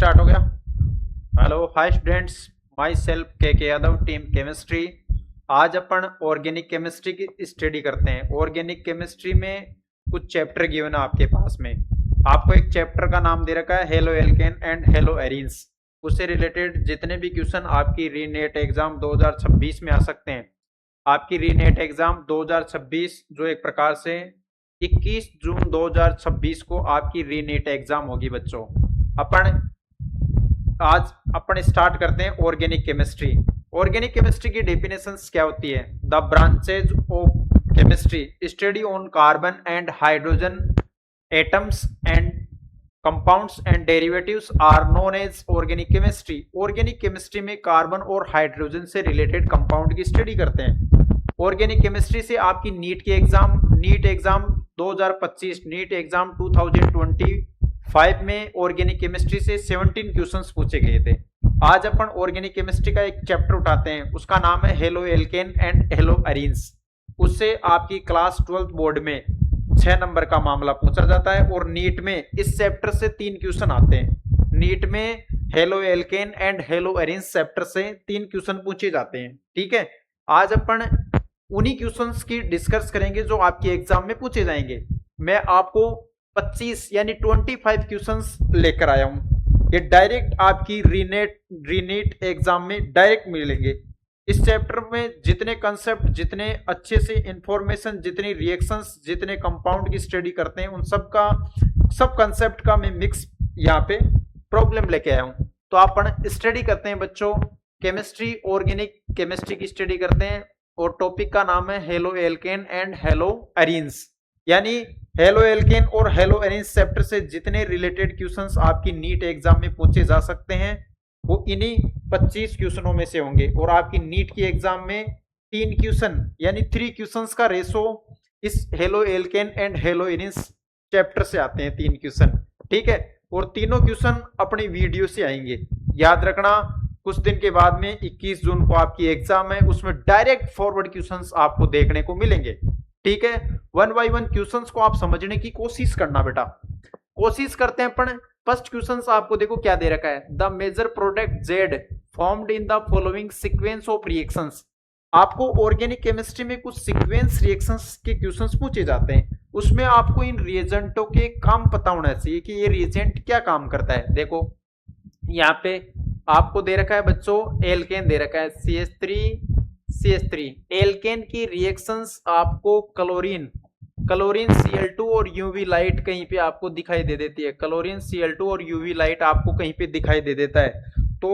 Start हो गया। Hello hi students, my self के यादव, टीम केमिस्ट्री। आज अपन ऑर्गेनिक केमिस्ट्री की स्टडी करते हैं। ऑर्गेनिक केमिस्ट्री में कुछ चैप्टर गिवन है आपके पास में। आपको एक चैप्टर का नाम दे रखा है hello alkane and hello arenes. उससे रिलेटेड जितने भी क्वेश्चन आपकी रीनेट एग्जाम 2026 में आ सकते हैं। आपकी रीनेट एग्जाम 2026 जो एक प्रकार से 21 जून 2026 को आपकी रीनेट एग्जाम होगी बच्चों। अपन स्टार्ट करते हैं ऑर्गेनिक केमिस्ट्री। ऑर्गेनिक केमिस्ट्री की डेफिनेशंस क्या होती है? The branches of chemistry study on carbon and hydrogen atoms and compounds and derivatives are known as organic chemistry. Organic chemistry में कार्बन और हाइड्रोजन से रिलेटेड कंपाउंड की स्टडी करते हैं। ऑर्गेनिक केमिस्ट्री से आपकी नीट एग्जाम 2025, नीट एग्जाम 2025 में organic chemistry से 17 क्वेश्चंस पूछे गए थे। आज अपन ऑर्गेनिक केमिस्ट्री का एक चैप्टर उठाते हैं, उसका नाम है hello alkane and hello arenes. उससे आपकी क्लास 12th बोर्ड में 6 नंबर का मामला पूछा जाता है और नीट में इस चैप्टर से 3 क्वेश्चन आते हैं। नीट में hello alkane and hello arenes chapter से 3 क्वेश्चन पूछे जाते हैं। ठीक है, आज अपन उन्हीं क्वेश्चंस की डिस्कस करेंगे जो आपके एग्जाम में पूछे जाएंगे। मैं आपको 25 यानी 25 क्वेश्चंस लेकर आया हूं। ये डायरेक्ट आपकी रीनेट एग्जाम में डायरेक्ट मिलेंगे। इस चैप्टर में जितने कंसेप्ट, जितने अच्छे से इंफॉर्मेशन, जितनी रिएक्शंस, जितने कंपाउंड की स्टडी करते हैं, उन सब कंसेप्ट का मैं मिक्स यहाँ पे प्रॉब्लम लेके आया हूं। तो अपन स्टडी करते हैं बच्चों, केमिस्ट्री, ऑर्गेनिक केमिस्ट्री की स्टडी करते हैं और टॉपिक का नाम है hello alkane and hello arenes. यानी हेलो एल्केन और हेलो एरीन्स चैप्टर से जितने रिलेटेड क्वेश्चंस आपकी नीट एग्जाम में पूछे जा सकते हैं वो इन्हीं 25 क्वेश्चनों में से होंगे। और आपकी नीट की एग्जाम में 3 क्वेश्चन यानी 3 क्वेश्चंस का रेशो इस hello alkane and hello arenes chapter से आते हैं, 3 क्वेश्चन। ठीक है, और तीनों क्वेश्चन अपनी वीडियो से आएंगे। याद रखना, कुछ दिन के बाद में 21 जून को आपकी एग्जाम है, उसमें डायरेक्ट फॉरवर्ड क्वेश्चंस आपको देखने को मिलेंगे। ठीक है, 1 बाय 1 क्वेश्चंस को आप समझने की कोशिश करना बेटा। कोशिश करते हैं अपन। फर्स्ट क्वेश्चंस आपको देखो क्या दे रखा है, the major product Z formed in the following sequence of reactions. आपको ऑर्गेनिक केमिस्ट्री में कुछ सीक्वेंस रिएक्शंस के क्वेश्चंस पूछे जाते हैं, उसमें आपको इन रिएजेंटों के काम पता होना चाहिए कि ये रिएजेंट क्या काम करता है। देखो यहाँ पे आपको दे रखा है बच्चों, एल्केन दे रखा है CH3 एल्केन की रिएक्शंस आपको क्लोरीन Cl2 और यूवी लाइट कहीं पे आपको दिखाई दे देती है। क्लोरीन Cl2 और यूवी लाइट आपको कहीं पे दिखाई दे देता है। तो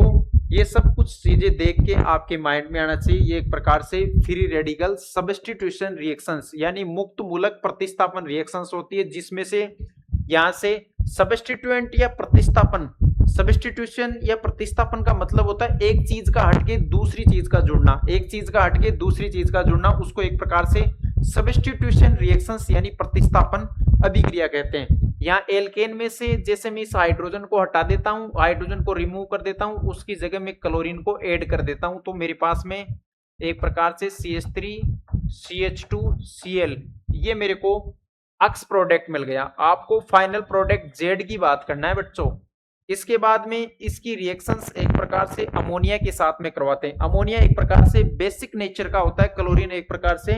ये सब कुछ चीजें देख के आपके माइंड में आना चाहिए। ये एक प्रकार से फ्री रेडिकल सब्स्टिट्यूशन रिएक्शंस यानी मुक्त मूलक प्रतिस्थापन रिएक्शंस होती है, जिसमें से यहाँ से सब्स्टिट्यूएंट या प्रतिस्थापन, सब्स्टिट्यूशन या प्रतिस्थापन का मतलब होता है एक चीज का हटके दूसरी चीज का जुड़ना, एक चीज का हटके दूसरी चीज का जुड़ना, उसको एक प्रकार से सब्स्टिट्यूशन रिएक्शंस यानी प्रतिस्थापन अभिक्रिया कहते हैं। यहाँ एल्केन में से जैसे मैं इस हाइड्रोजन को हटा देता हूँ, हाइड्रोजन को रिमूव कर देता हूँ, उसकी जगह में क्लोरीन को ऐड कर देता हूँ, तो मेरे पास में एक प्रकार से CH3 CH2 Cl ये मेरे को अक्स प्रोडक्ट मिल गया। आपको फाइनल प्रोडक्ट जेड की बात करना है बच्चों। इसके बाद में इसकी रिएक्शंस एक प्रकार से अमोनिया के साथ में करवाते हैं। अमोनिया एक प्रकार से बेसिक नेचर का होता है, क्लोरीन एक प्रकार से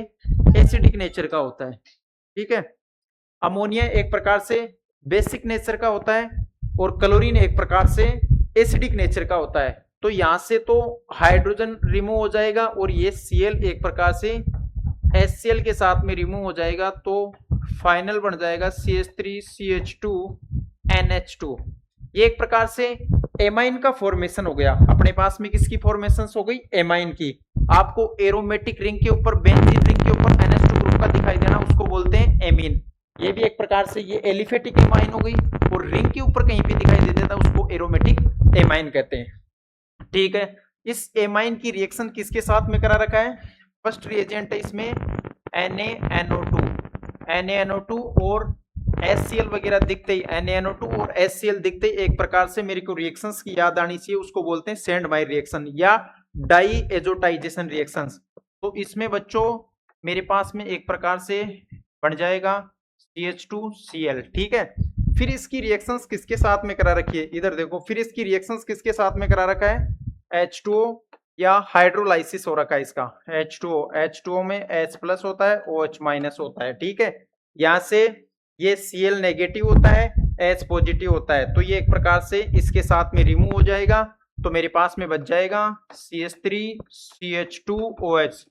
एसिडिक नेचर का होता है। ठीक है, अमोनिया एक प्रकार से बेसिक नेचर का होता है और क्लोरीन एक प्रकार से एसिडिक नेचर का होता है। तो यहां से तो हाइड्रोजन रिमूव हो जाएगा और ये Cl एक प्रकार से HCl के साथ में रिमूव हो जाएगा, तो फाइनल बन जाएगा CH3 CH2 NH2। ये एक प्रकार से एमाइन का फॉर्मेशन हो गया। अपने पास में किसकी फॉर्मेशन हो गई? एमाइन की। आपको एरोमेटिक रिंग के ऊपर, बेंजीन रिंग के ऊपर NH2 ग्रुप का दिखाई देना, उसको बोलते हैं एमीन। ये भी एक प्रकार से ये एलिफेटिक एमाइन हो गई और रिंग के ऊपर कहीं पे दिखाई दे देता है, उसको एरोमेटिक एमाइन कहते हैं। ठीक है, इस एमाइन की रिएक्शन किसके साथ में करा रखा है? फर्स्ट रिएजेंट है इसमें NaNO2 और HCl वगैरह दिखते ही, NaNO2 और HCl दिखते ही एक प्रकार से मेरे को रिएक्शंस की याद आनी चाहिए, उसको बोलते हैं सैंडमाइर रिएक्शन या डाई एजोटाइजेशन रिएक्शंस। तो इसमें बच्चों मेरे पास में एक प्रकार से बन जाएगा CH2Cl। ठीक है, फिर इसकी रिएक्शंस किसके साथ में करा रखी है, इधर देखो, फिर इसकी रिएक्शंस किसके साथ में करा रखा है, H2O या हाइड्रोलाइसिस हो रखा है इसका, H2O में H प्लस होता है, OH माइनस होता है, ठीक है। यहाँ से ये Cl नेगेटिव होता है, H पॉजिटिव होता है, तो ये एक प्रकार से इसके साथ में रिमूव हो जाएगा, तो मेरे पास में बच जाएगा CH3CH2OH।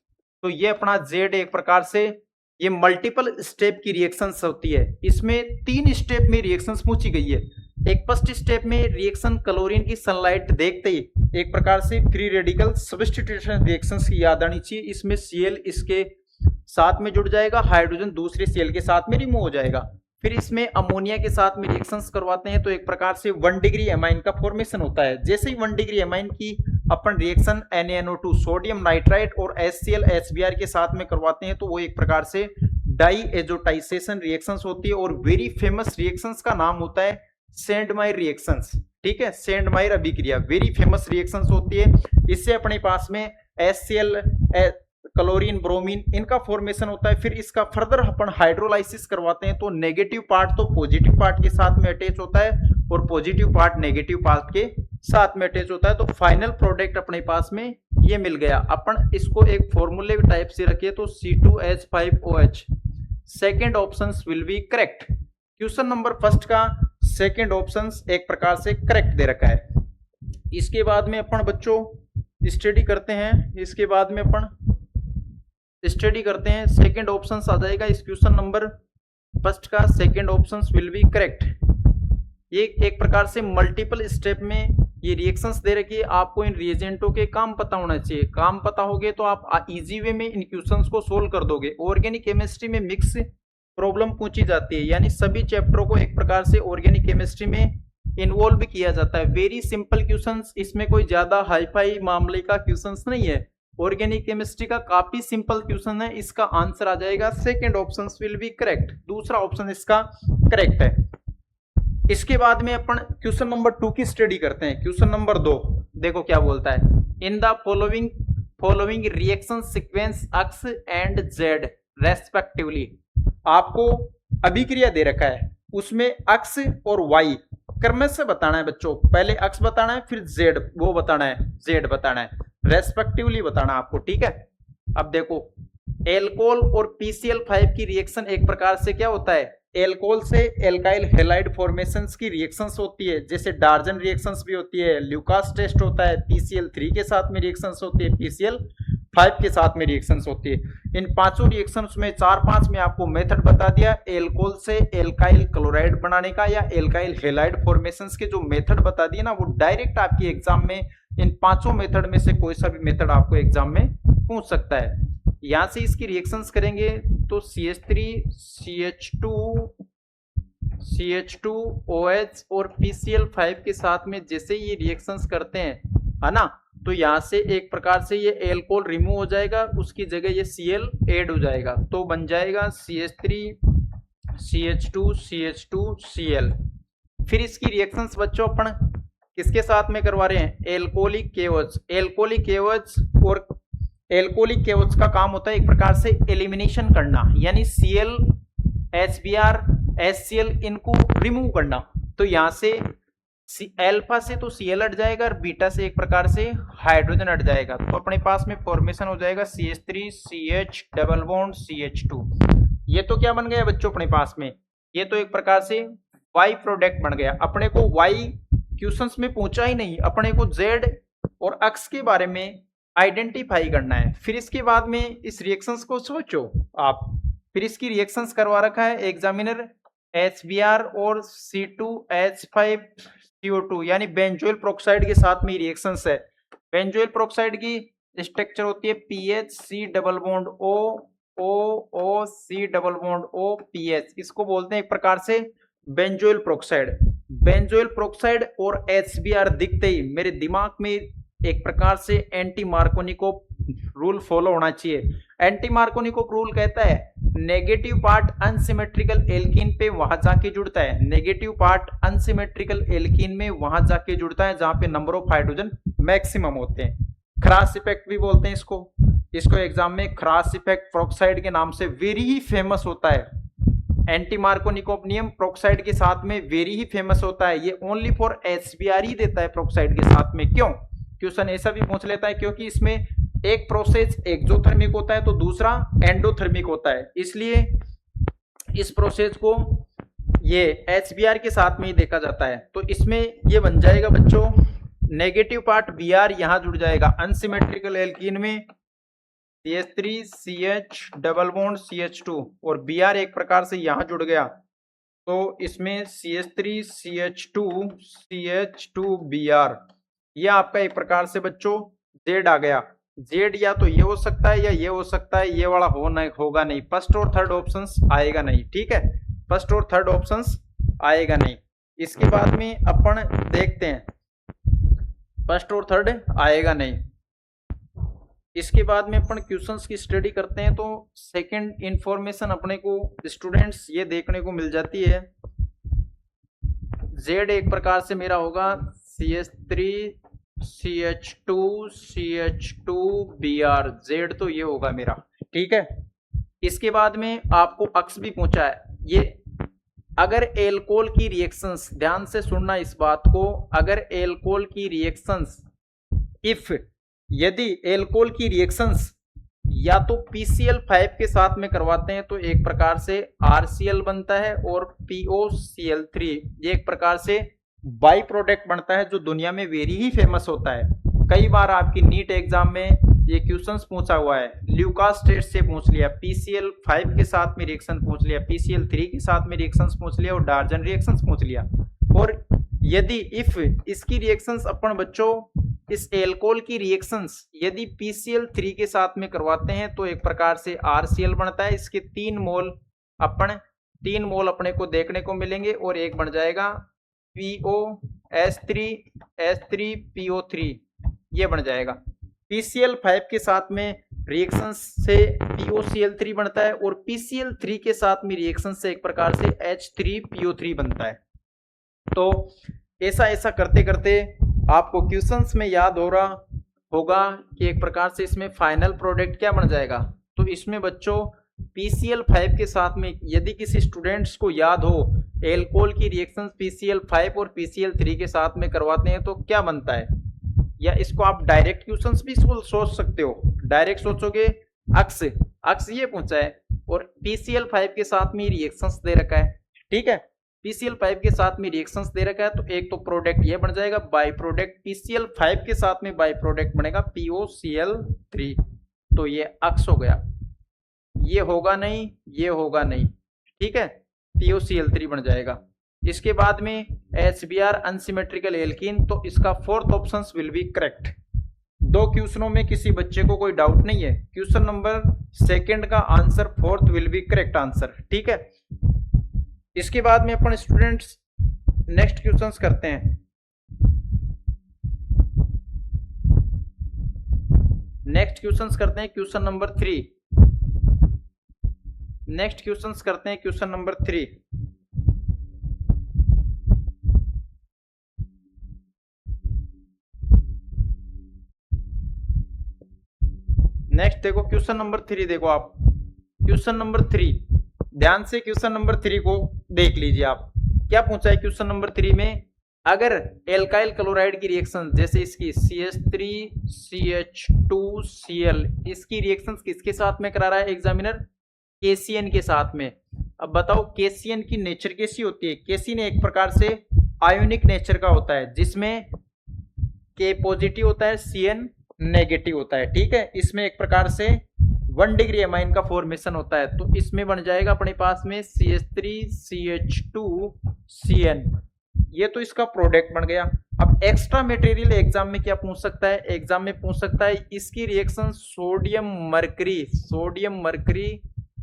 तो ये अपना Z एक प्रकार से ये मल्टीपल स्टेप की रिएक्शंस होती है, इसमें 3 स्टेप में रिएक्शंस पूछी गई है। एक फर्स्ट स्टेप में रिएक्शन क्लोरीन की सनलाइट देखते ही एक प्रकार से फ्री रेडिकल सब्स्टिट्यूशन रिएक्शंस की याद आनी चाहिए, इसमें Cl इसके साथ में जुड़ जाएगा, हाइड्रोजन दूसरे Cl के साथ में रिमूव हो जाएगा। फिर इसमें अमोनिया के साथ में रिएक्शंस करवाते हैं, तो एक प्रकार से 1 डिग्री एमाइन का फॉर्मेशन होता है। जैसे ही 1 डिग्री एमाइन की अपन रिएक्शन NaNO2 सोडियम नाइट्राइट और HCl HBr के साथ में करवाते हैं, तो वो एक प्रकार से डाईएजोटाइजेशन रिएक्शंस होती है, और वेरी फेमस रिएक्शंस का नाम होता है सेंडमायर रिएक्शंस, ठीक है। सेंडमायर अभिक्रिया वेरी फेमस रिएक्शंस होती है, इससे अपने पास में HCl क्लोरीन ब्रोमीन इनका फॉर्मेशन होता है। फिर इसका फर्दर अपन हाइड्रोलाइसिस करवाते हैं, तो नेगेटिव पार्ट तो पॉजिटिव पार्ट के साथ में अटैच होता है और पॉजिटिव पार्ट नेगेटिव पार्ट के साथ में अटैच होता है, तो फाइनल प्रोडक्ट अपने पास में ये मिल गया। अपन इसको एक फॉर्मूले टाइप से रखिए, तो C2H5OH second option will be correct. Question number first का सेकेंड ऑप्शन एक प्रकार से करेक्ट दे रखा है। इसके बाद में अपन बच्चों स्टडी करते हैं, इसके बाद में अपन स्टडी करते हैं, सेकेंड ऑप्शन आ जाएगा इस क्वेश्चन नंबर फर्स्ट का, second option will be correct. ये एक प्रकार से मल्टीपल स्टेप में ये रिएक्शंस दे रखी है, आपको इन रिएजेंटों के काम पता होना चाहिए। काम पता होगे तो आप इजी वे में इन क्वेश्चंस को सोल्व कर दोगे। ऑर्गेनिक केमिस्ट्री में मिक्स प्रॉब्लम पूछी जाती है, यानी सभी चैप्टरों को एक प्रकार से ऑर्गेनिक केमिस्ट्री में इन्वॉल्व किया जाता है। वेरी सिंपल क्वेश्चंस, इसमें कोई ज्यादा हाईफाई मामले का क्वेश्चंस नहीं है। ऑर्गेनिक केमिस्ट्री का काफी सिंपल क्वेश्चन है, इसका आंसर आ जाएगा second option will be correct, दूसरा ऑप्शन इसका करेक्ट है। इसके बाद में अपन क्वेश्चन नंबर 2 की स्टडी करते हैं। क्वेश्चन नंबर 2 देखो क्या बोलता है, इन the following reaction sequence X and Z respectively. आपको अभिक्रिया दे रखा है, उसमें X और Y क्रम से बताना है बच्चों, पहले X बताना है, फिर Z वो बताना है, Z बताना है, रेस्पेक्टिवली बताना आपको, ठीक है। अब देखो एल्कोहल और PCl5 की रिएक्शन एक प्रकार से क्या होता है, एल्कोहल से एल्काइल हैलाइड फॉर्मेशंस की रिएक्शंस होती है, जैसे डार्जन रिएक्शंस भी होती है, ल्यूकास टेस्ट होता है, PCl3 के साथ में रिएक्शंस होती है, PCl5 के साथ में रिएक्शंस होती है। इन पांचों रिएक्शंस में 4-5 में आपको मेथड बता दिया, एल्कोहल से एल्काइल क्लोराइड बनाने का या एल्काइल हैलाइड फॉर्मेशंस के जो मेथड बता दिए ना, वो डायरेक्ट आपकी एग्जाम में इन पांचों मेथड में से कोई सा भी मेथड आपको एग्जाम में पूछ सकता है। यहां से इसकी रिएक्शंस करेंगे तो CH3CH2OH और PCl5 के साथ में जैसे ये रिएक्शंस करते हैं, है ना, तो यहाँ से एक प्रकार से ये एल्कोहल रिमूव हो जाएगा, उसकी जगह ये Cl ऐड हो जाएगा, तो बन जाएगा CH3CH2CH2Cl। फिर इसकी रिएक्शंस बच्चों अपन किसके साथ में करवा रहे हैं, एल्कोहलिक KOH। एल्कोहलिक KOH और एल्कोहलिक KOH का काम होता है एक प्रकार से एलिमिनेशन करना, यानी Cl HBr HCl इनको रिमूव करना। तो यहाँ से अल्फा से तो Cl हट जाएगा और बीटा से एक प्रकार से हाइड्रोजन हट जाएगा, तो अपने पास में फॉर्मेशन हो जाएगा CH3CH डबल बॉन्ड CH2। ये तो क्या बन गया बच्चों अपने पास में, ये तो एक प्रकार से Y प्रोडक्ट बन गया। अपने को Y क्वेश्चंस में पूछा ही नहीं, अपने को Z और X के बारे में आइडेंटिफाई करना है। फिर इसके बाद में इस रिएक्शंस को सोचो आप, फिर इसकी रिएक्शंस करवा रखा है एग्जामिनर HBr और C2H5CO2 यानी बेंजोइल प्रोक्साइड के साथ में रिएक्शंस है। बेंजोइल प्रोक्साइड की स्ट्रक्चर होती है PHC double bond O C double bond O PH, इसको बोलते हैं एक प्रकार से बेंजोइल प्रोक्साइड। बेंजोइल प्रोक्साइड और HBr दिखते ही मेरे दिमाग में एक प्रकार से एंटी मार्कोनिकोव रूल फॉलो होना चाहिए। एंटी मार्कोनिकोव रूल कहता है नेगेटिव पार्ट अनसिमेट्रिकल एल्कीन पे वहां जाके जुड़ता है, नेगेटिव पार्ट अनसिमेट्रिकल एल्कीन में वहां जाके जुड़ता है जहां पे नंबर ऑफ हाइड्रोजन मैक्सिमम होते हैं। क्रास इफेक्ट भी बोलते हैं इसको एग्जाम में क्रास इफेक्ट प्रोक्साइड के नाम से वेरी ही फेमस होता है। एंटी मार्कोनिकोनियम प्रोक्साइड के साथ में वेरी ही फेमस होता है, ये ओनली फॉर एसबीआर ही देता है प्रोक्साइड के साथ में। क्यों? क्वेश्चन ऐसा भी पूछ लेता है क्योंकि इसमें एक प्रोसेस एक्सोथर्मिक होता है तो दूसरा एंडोथर्मिक होता है, इसलिए इस प्रोसेस को ये एचबीआर के साथ में ही देखा जाता है। तो इसमें ये बन जाएगा बच्चों नेगेटिव पार्ट बीआर यहां जुड़ जाएगा अनसिमेट्रिकल एल्कीन में CH3 CH double bond CH2 और Br एक प्रकार से यहां जुड़ गया तो इसमें CH3 CH2 CH2 Br यह आपका एक प्रकार से बच्चों Z आ गया। Z या तो ये हो सकता है या ये हो सकता है, ये वाला होगा नहीं, फर्स्ट और थर्ड ऑप्शंस आएगा नहीं। ठीक है, फर्स्ट और थर्ड ऑप्शंस आएगा नहीं। इसके बाद में अपन देखते हैं फर्स्ट और थर्ड आएगा नहीं। इसके बाद में अपन क्वेश्चंस की स्टडी करते हैं तो सेकंड इंफॉर्मेशन अपने को स्टूडेंट्स ये देखने को मिल जाती है Z एक प्रकार से मेरा होगा CH3 CH2 CH2 Br, Z तो ये होगा मेरा। ठीक है, इसके बाद में आपको अक्स भी पूछा है। ये अगर एल्कोहल की रिएक्शंस, ध्यान से सुनना इस बात को, अगर एल्कोहल की रिएक्शंस यदि एल्कोहल की रिएक्शंस या तो PCl5 के साथ में करवाते हैं तो एक प्रकार से RCl बनता है और POCl3 ये एक प्रकार से बाई प्रोडक्ट बनता है जो दुनिया में वेरी ही फेमस होता है। कई बार आपकी नीट एग्जाम में ये क्वेश्चंस पूछा हुआ है, ल्यूकास टेस्ट से पूछ लिया, PCl5 के साथ में रिएक्शन पूछ लिया, PCl3 के साथ में रिएक्शंस पूछ लिया और डार्जन रिएक्शंस पूछ लिया। और यदि इफ इसकी रिएक्शंस अपन बच्चों इस एल्कोहल की रिएक्शंस यदि PCl3 के साथ में करवाते हैं तो एक प्रकार से RCl बनता है। इसके 3 मोल अपने को देखने को मिलेंगे और एक बन जाएगा POH3 ये बन जाएगा। PCl5 के साथ में रिएक्शन से POCl3 बनता है और PCl3 के साथ में रिएक्शन से एक प्रकार से H3PO3 बनता है। तो ऐसा करते करते आपको क्वेश्चंस में याद हो रहा होगा कि एक प्रकार से इसमें फाइनल प्रोडक्ट क्या बन जाएगा। तो इसमें बच्चों PCl5 के साथ में यदि किसी स्टूडेंट्स को याद हो एल्कोहल की रिएक्शंस PCl5 और PCl3 के साथ में करवाते हैं तो क्या बनता है, या इसको आप डायरेक्ट क्वेश्चंस भी सोच सकते हो। डायरेक्ट सोचोगे अक्स ये पूछा है और PCl5 के साथ में रिएक्शंस दे रखा है। ठीक है, PCl5 के साथ में रिएक्शंस दे रखा है तो एक तो प्रोडक्ट ये बन जाएगा, बाई प्रोडक्ट PCl5 के साथ में बाई प्रोडक्ट बनेगा POCl3, तो ये अक्स हो गया। ये होगा नहीं, ये होगा नहीं। ठीक है, POCl3 बन जाएगा। इसके बाद में HBr अनसिमेट्रिकल एल्कीन, तो इसका fourth option will be correct. 2 क्वेश्चनों में किसी बच्चे को कोई डाउट नहीं है, क्वेश्चन नंबर 2 का answer fourth will be correct answer. ठीक है, इसके बाद में अपन स्टूडेंट्स नेक्स्ट क्वेश्चंस करते हैं। Question number 3। नेक्स्ट क्वेश्चंस करते हैं क्वेश्चन नंबर 3। नेक्स्ट देखो क्वेश्चन नंबर 3, देखो आप क्वेश्चन नंबर 3 ध्यान से क्वेश्चन नंबर 3 को देख लीजिए आप। क्या पूछा है क्वेश्चन नंबर 3 में, अगर एल्काइल क्लोराइड की रिएक्शन जैसे इसकी CH3 CH2Cl इसकी रिएक्शन किसके साथ में करा रहा है एग्जामिनर, KCN के साथ में। अब बताओ KCN की नेचर कैसी होती है। KCN एक प्रकार से आयोनिक नेचर का होता है जिसमें K पॉजिटिव होता है, CN नेगेटिव होता है। ठीक है, इसमें एक प्रकार से 1 डिग्री एमाइन का फॉर्मेशन होता है। तो इसमें बन जाएगा अपने पास में CH3 CH2Cn, ये तो इसका प्रोडक्ट बन गया। अब एक्स्ट्रा मटेरियल एग्जाम में क्या पूछ सकता है, एग्जाम में पूछ सकता है इसकी रिएक्शन सोडियम मरकरी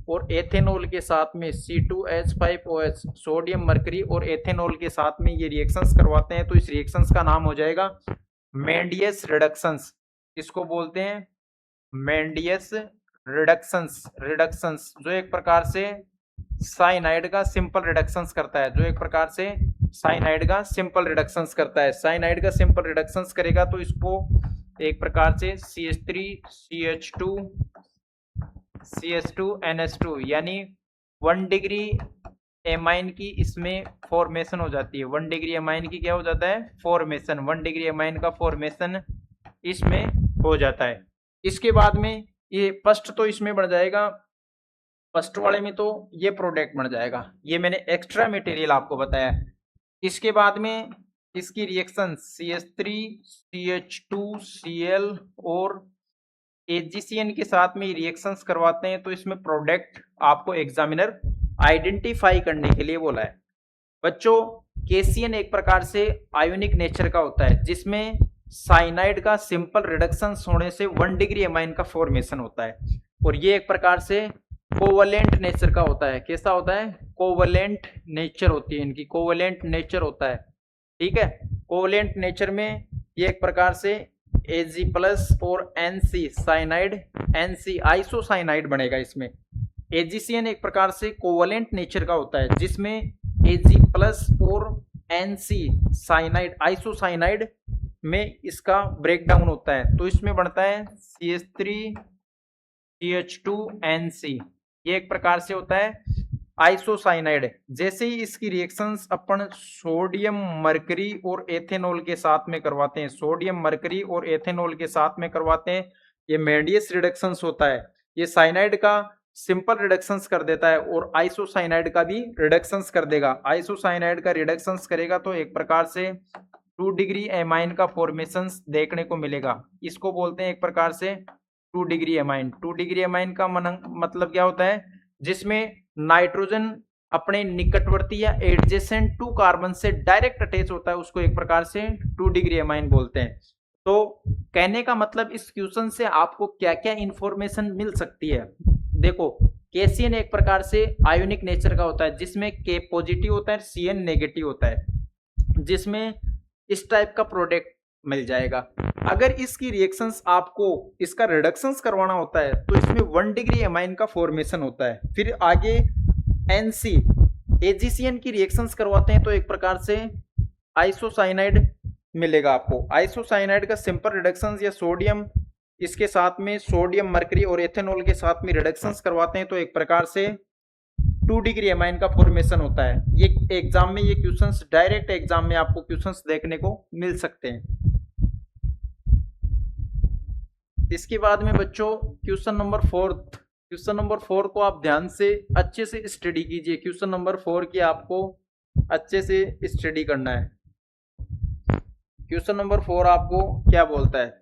और एथेनॉल के साथ में C2H5OH, सोडियम मरकरी और एथेनॉल के साथ में ये रिएक्शंस करवाते हैं तो इस रिएक्शंस का नाम हो जाएगा मेंडियस रिडक्शंस। इसको बोलते हैं मेंडियस रिडक्शंस जो एक प्रकार से साइनाइड का सिंपल रिडक्शंस करता है, साइनाइड का सिंपल रिडक्शंस करेगा तो इसको एक प्रकार से CH3 CH2NH2 यानी 1 डिग्री एमाइन की इसमें फॉर्मेशन हो जाती है। 1 डिग्री एमाइन की क्या हो जाता है? फॉर्मेशन। 1 डिग्री एमाइन का फॉर्मेशन इसमें हो जाता है। इसके बाद में ये फर्स्ट तो इसमें बढ़ जाएगा, फर्स्ट वाले में तो ये प्रोडक्ट बन जाएगा, ये मैंने एक्स्ट्रा मटेरियल आपको बताया। इसके बाद में इसकी रिएक्शन CH3 CH2 Cl और AgCN के साथ में रिएक्शंस करवाते हैं, तो इसमें प्रोडक्ट आपको एग्जामिनर आइडेंटिफाई करने के लिए बोला है। बच्चों KCN एक प्रकार से आयोनिक नेचर का होता है, जिसमें साइनाइड का सिंपल रिडक्शन होने से 1 डिग्री एमाइन का फॉर्मेशन होता है, और ये एक प्रकार से कोवलेंट नेचर का होता है। कैसा होता है? कोवलेंट नेचर होती है इनकी, कोवलेंट नेचर होता है। ठीक है, कोवलेंट नेचर में ये एक प्रकार से Ag+ और NC साइनाइड, NC आइसोसाइनाइड बनेगा इसमें। AgCN एक प्रकार से कोवलेंट नेचर का होता है, जिसमें Ag+ और NC साइनाइड आइसोसाइनाइड में इसका ब्रेकडाउन होता है, तो इसमें बनता है CH3 CH2 NC। ये एक प्रकार से होता है आइसोसाइनाइड। जैसे ही इसकी रिएक्शंस अपन सोडियम मरकरी और एथेनॉल के साथ में करवाते हैं, सोडियम मरकरी और एथेनॉल के साथ में करवाते हैं, ये मेडियस रिडक्शंस होता है। ये साइनाइड का सिंपल रिडक्शंस कर देता है और आइसोसाइनाइड का भी रिडक्शंस कर देगा। आइसोसाइनाइड का रिडक्शंस करेगा तो एक प्रकार से 2 डिग्री एमाइन का फॉर्मेशन देखने को मिलेगा। इसको बोलते हैं एक प्रकार से 2 डिग्री एमाइन। 2 डिग्री एमाइन का मतलब क्या होता है? जिसमें नाइट्रोजन अपने निकटवर्ती या एडजेसेंट टू कार्बन से डायरेक्ट अटैच होता है, उसको एक प्रकार से 2 डिग्री एमाइन बोलते हैं। तो कहने का मतलब इस क्वेश्चन से आपको क्या क्या इंफॉर्मेशन मिल सकती है? देखो, KCN एक प्रकार से आयोनिक नेचर का होता है, जिसमें K पॉजिटिव होता है, CN नेगेटिव होता है, जिसमें इस टाइप का प्रोडक्ट मिल जाएगा। अगर इसकी रिएक्शंस आपको इसका रिडक्शंस करवाना होता है तो इसमें 1 डिग्री एमाइन का फॉर्मेशन होता है। फिर आगे NC AgCN की रिएक्शंस करवाते हैं तो एक प्रकार से आइसोसाइनाइड मिलेगा आपको। आइसोसाइनाइड का सिंपल रिडक्शंस या सोडियम इसके साथ में सोडियम मरकरी और एथेनॉल के साथ में रिडक्शंस करवाते हैं तो एक प्रकार से 2 डिग्री एमाइन का फॉर्मेशन होता है। ये एग्जाम में, ये क्वेश्चंस डायरेक्ट एग्जाम में आपको क्वेश्चंस देखने को मिल सकते हैं। इसके बाद में बच्चों क्वेश्चन नंबर 4, क्वेश्चन नंबर 4 को आप ध्यान से अच्छे से स्टडी कीजिए। क्वेश्चन नंबर 4 की आपको अच्छे से स्टडी करना है। क्वेश्चन नंबर 4 आपको क्या बोलता है?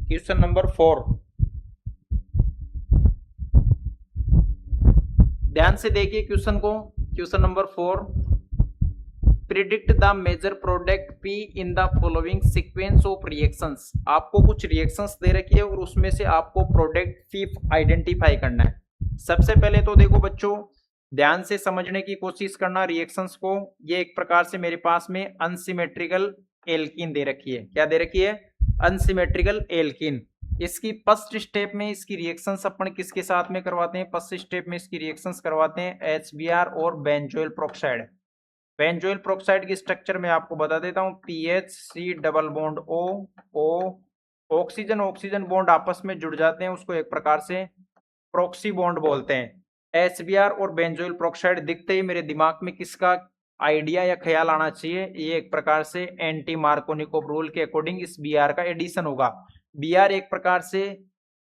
क्वेश्चन नंबर 4 ध्यान से देखिए क्वेश्चन को। Question number 4, predict the major product P in the following sequence of reactions. आपको कुछ रिएक्शंस दे रखी है और उसमें से आपको प्रोडक्ट P आइडेंटिफाई करना है। सबसे पहले तो देखो बच्चों, ध्यान से समझने की कोशिश करना रिएक्शंस को। ये एक प्रकार से मेरे पास में अनसिमेट्रिकल एल्कीन दे रखी है। क्या दे रखी है? Unsymmetrical alkene. इसकी फर्स्ट स्टेप में इसकी रिएक्शंस अपन किसके साथ में करवाते हैं? फर्स्ट स्टेप में इसकी रिएक्शंस करवाते हैं HBr और बेंजोइल प्रोक्साइड। बेंजोइल प्रोक्साइड की स्ट्रक्चर में आपको बता देता हूं, PHC double bond O, oxygen oxygen bond आपस में जुड़ जाते हैं, उसको एक प्रकार से प्रॉक्सी बॉन्ड बोलते हैं। HBr और बेंजोइल प्रोक्साइड दिखते ही मेरे दिमाग में किसका आइडिया या ख्याल आना चाहिए? ये एक प्रकार से एंटी मार्कोनिकोव रूल के अकॉर्डिंग इस Br का एडिशन होगा। Br एक प्रकार से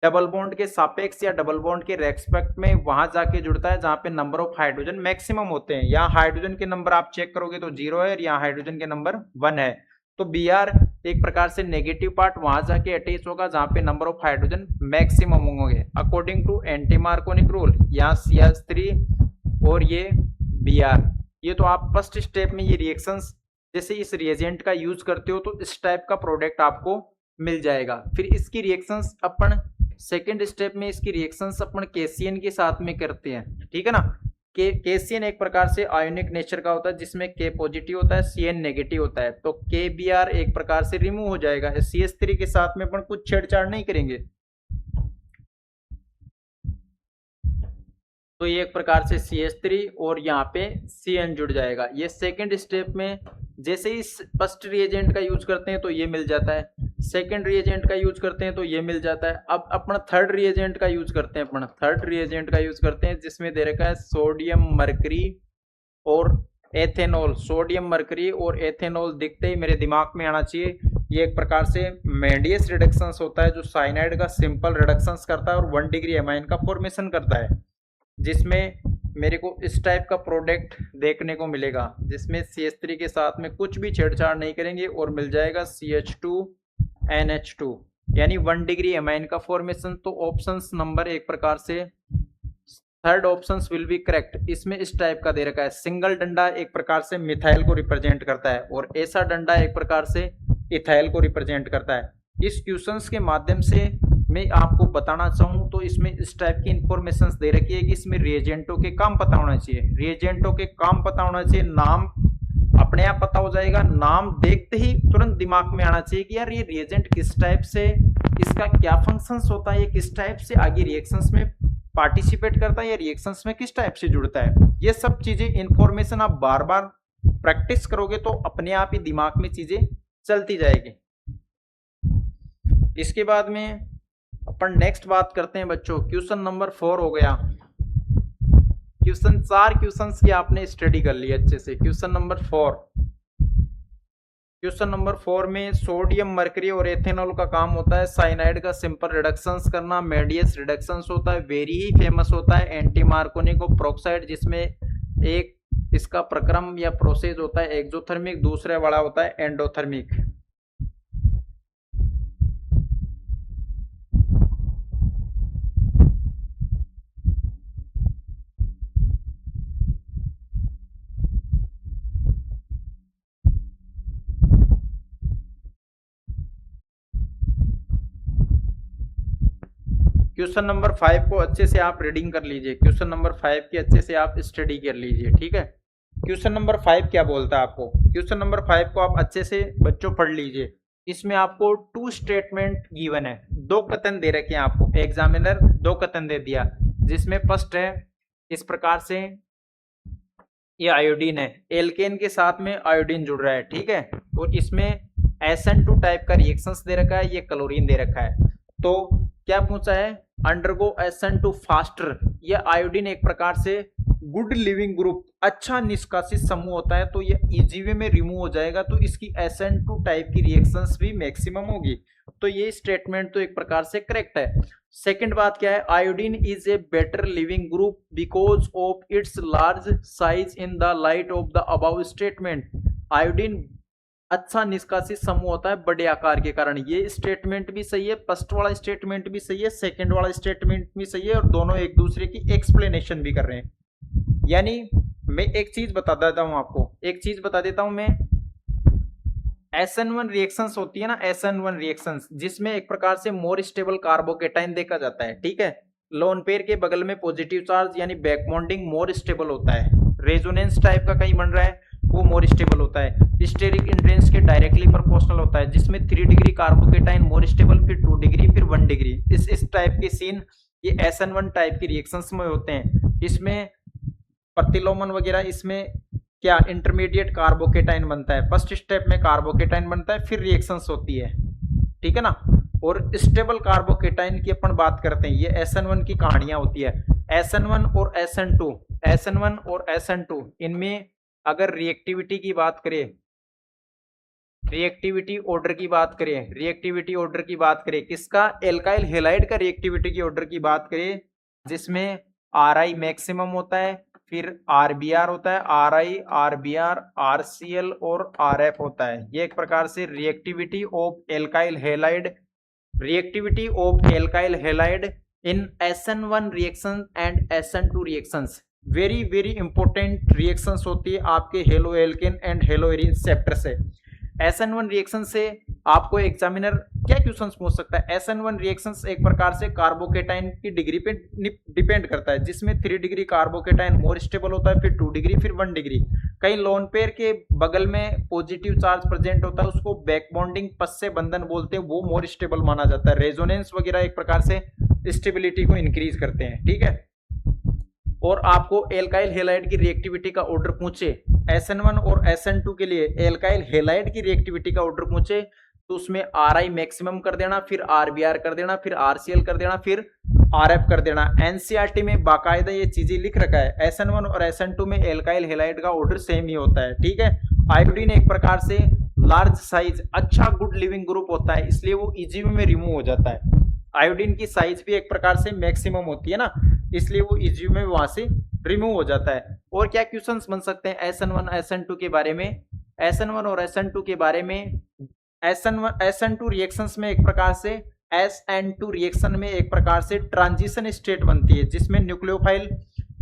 डबल बॉन्ड के सापेक्ष या डबल बॉन्ड के रेस्पेक्ट में वहां जाके जुड़ता है जहां पे नंबर ऑफ हाइड्रोजन मैक्सिमम होते हैं। यहाँ हाइड्रोजन के नंबर आप चेक करोगे तो 0 है और यहाँ हाइड्रोजन के नंबर 1 है। तो Br एक प्रकार से नेगेटिव पार्ट वहां जाके अटैच होगा जहां पे नंबर ऑफ हाइड्रोजन मैक्सिमम होंगे according to anti Markovnikov rule. यहाँ CH3 और ये Br। ये तो आप फर्स्ट स्टेप में ये रिएक्शंस जैसे इस रिएजेंट का यूज करते हो तो इस टाइप का प्रोडक्ट आपको मिल जाएगा। फिर इसकी रिएक्शंस अपन सेकेंड स्टेप में इसकी रिएक्शंस अपन KCN के साथ में करते हैं, ठीक है ना। KCN एक प्रकार से आयोनिक नेचर का होता है जिसमें K पॉजिटिव होता है, CN नेगेटिव होता है, तो KBr एक प्रकार से रिमूव हो जाएगा। CH3 के साथ में अपन कुछ छेड़छाड़ नहीं करेंगे, तो ये एक प्रकार से CH3 और यहाँ पे CN जुड़ जाएगा। ये सेकेंड स्टेप में जैसे ही फर्स्ट रिएजेंट का यूज करते हैं तो ये मिल जाता है। सेकेंड रिएजेंट का यूज करते हैं तो ये मिल जाता है। अब अपना थर्ड रिएजेंट का यूज करते हैं, अपना थर्ड रिएजेंट का यूज करते हैं जिसमें दे रखा है सोडियम मरकरी और एथेनॉल। सोडियम मरकरी और एथेनॉल दिखते ही मेरे दिमाग में आना चाहिए ये एक प्रकार से मेंडियस रिडक्शंस होता है जो साइनाइड का सिंपल रिडक्शंस करता है और 1 डिग्री एमाइन का फॉर्मेशन करता है, जिसमें मेरे को इस टाइप का प्रोडक्ट देखने को मिलेगा जिसमें CH3 के साथ में कुछ भी छेड़छाड़ नहीं करेंगे और मिल जाएगा CH2NH2 यानी 1 डिग्री एमाइन का फॉर्मेशन। तो ऑप्शंस नंबर एक प्रकार से third options will be correct. इसमें इस टाइप का दे रखा है, सिंगल डंडा एक प्रकार से मिथाइल को रिप्रेजेंट करता है और ऐसा डंडा एक प्रकार से इथाइल को रिप्रेजेंट करता है। इस क्वेश्चंस के माध्यम से मैं आपको बताना चाहूँ तो इसमें इस टाइप की इंफॉर्मेशन दे रखी है कि इसमें रिएजेंटों के काम पता होना चाहिए, रिएजेंटों के काम पता होना चाहिए, नाम अपने आप पता हो जाएगा, नाम देखते ही तुरंत दिमाग में आना चाहिए कि यार ये रिएजेंट किस टाइप से, इसका क्या फंक्शंस होता है, ये किस टाइप से आगे रिएक्शंस में पार्टिसिपेट करता है या रिएक्शंस में किस टाइप से जुड़ता है। ये सब चीजें इंफॉर्मेशन आप बार बार प्रैक्टिस करोगे तो अपने आप ही दिमाग में चीजें चलती जाएगी। इसके बाद में अपन नेक्स्ट बात करते हैं बच्चों, क्वेश्चन नंबर 4 हो गया। क्वेश्चन 4 क्वेश्चंस की आपने स्टडी कर ली अच्छे से। क्वेश्चन नंबर 4, क्वेश्चन नंबर 4 में सोडियम मरकरी और एथेनॉल का काम होता है साइनाइड का सिंपल रिडक्शंस करना, मेडियस रिडक्शंस होता है, वेरी ही फेमस होता है एंटी मार्कोनिक प्रोक्साइड जिसमें एक इसका प्रक्रम या प्रोसेस होता है एक्सोथर्मिक, दूसरे वाला होता है एंडोथर्मिक। क्वेश्चन नंबर 5 को अच्छे से आप रीडिंग कर लीजिए, क्वेश्चन नंबर 5 की अच्छे से आप स्टडी कर लीजिए, ठीक है। क्वेश्चन नंबर 5 क्या बोलता है आपको, क्वेश्चन नंबर 5 को आप अच्छे से बच्चों पढ़ लीजिए। इसमें आपको 2 स्टेटमेंट गिवन है, 2 कथन दे रखे हैं आपको, एग्जामिनर 2 कथन दे दिया जिसमें फर्स्ट है इस प्रकार से ये आयोडीन है, एल्केन के साथ में आयोडीन जुड़ रहा है, ठीक है, और इसमें SN2 टाइप का रिएक्शंस दे रखा है, ये क्लोरीन दे रखा है। तो क्या पूछा है, अंडरगो SN2 फास्टर। ये आयोडीन एक प्रकार से गुड लिविंग ग्रुप, अच्छा निष्कासित समूह होता है तो ये इजी वे में रिमूव हो जाएगा, तो इसकी SN2 टाइप की रिएक्शंस भी मैक्सिमम होगी। तो ये स्टेटमेंट तो एक प्रकार से करेक्ट है। सेकंड बात क्या है, iodine is a better leaving group because of its large size in the light of the above statement. Iodine अच्छा निष्कासित समूह होता है बड़े आकार के कारण। ये स्टेटमेंट भी सही है, फर्स्ट वाला स्टेटमेंट भी सही है, सेकंड वाला स्टेटमेंट भी सही है, और दोनों एक दूसरे की एक्सप्लेनेशन भी कर रहे हैं। यानी मैं एक चीज बता देता हूं आपको, एक चीज बता देता हूं मैं, SN1 रिएक्शंस होती है ना, SN1 रिएक्शंस जिसमें एक प्रकार से मोर स्टेबल कार्बोकेटाइन देखा जाता है, ठीक है। लोन पेयर के बगल में पॉजिटिव चार्ज यानी बैक बॉन्डिंग मोर स्टेबल होता है, रेजोनेंस टाइप का कहीं बन रहा है वो मोर स्टेबल होता है, स्टेरिक इंड्रेंस के डायरेक्टली प्रोपोर्शनल होता है जिसमें 3 डिग्री कार्बोकेटाइन मोर स्टेबल, फिर 2 डिग्री, फिर 1 डिग्री। इस टाइप के सीन ये SN1 टाइप की रिएक्शंस में होते हैं। इसमें प्रतिलोमन वगैरह, इसमें क्या इंटरमीडिएट कार्बोकेटाइन बनता है, फर्स्ट स्टेप में कार्बोकेटाइन बनता है, फिर रिएक्शंस होती है, ठीक है ना। और स्टेबल कार्बोकेटाइन की अपन बात करते हैं, ये SN1 की कहानियां होती है। SN1 और SN2, SN1 और SN2 इनमें अगर रिएक्टिविटी की बात करें, रिएक्टिविटी ऑर्डर की बात करें, रिएक्टिविटी ऑर्डर की बात करें किसका, एल्काइल हैलाइड का रिएक्टिविटी की ऑर्डर की बात करें जिसमें RI मैक्सिमम होता है, फिर RBr होता है, RI, RBr, RCl और RF होता है। ये एक प्रकार से reactivity of alkyl halide, reactivity of alkyl halide in SN1 reaction and SN2 reactions very very important reactions होती है आपके hello alkane and hello Erin chapter से। SN1 रिएक्शन से आपको एग्जामिनर क्या क्वेश्चंस पूछ सकता है, SN1 रिएक्शंस एक प्रकार से कार्बोकेटाइन की डिग्री पे डिपेंड करता है जिसमें 3 डिग्री कार्बोकेटाइन मोर स्टेबल होता है, फिर 2 डिग्री, फिर 1 डिग्री। कई लोन पेयर के बगल में पॉजिटिव चार्ज प्रेजेंट होता है, उसको बैक बॉन्डिंग पश्च बंधन बोलते हैं, वो मोर स्टेबल माना जाता है। रेजोनेंस वगैरह एक प्रकार से स्टेबिलिटी को इंक्रीज करते हैं, ठीक है। और आपको एल्काइल हैलाइड की रिएक्टिविटी का ऑर्डर पूछे, SN1 और SN2 के लिए एल्काइल हैलाइड की रिएक्टिविटी का ऑर्डर पूछे तो उसमें RI मैक्सिमम कर देना, फिर RBR कर देना, फिर RCl कर देना, फिर RF कर देना। एनसीईआरटी में बाकायदा ये चीजें लिख रखा है। SN1 और SN2 में एल्काइल हैलाइड का ऑर्डर सेम ही होता है, ठीक है। आयोडीन एक प्रकार से लार्ज साइज अच्छा गुड लिविंग ग्रुप होता है, इसलिए वो इजीली में रिमूव हो जाता है। आयोडीन की साइज भी एक प्रकार से मैक्सिमम होती है ना, इसलिए वो इजी में वहां से रिमूव हो जाता है। और क्या क्वेश्चंस बन सकते हैं SN1 SN2 के बारे में? SN1 और SN2 के बारे में, SN2 रिएक्शंस में एक प्रकार से SN2 रिएक्शन में एक प्रकार से ट्रांजिशन स्टेट बनती है, जिसमें न्यूक्लियोफाइल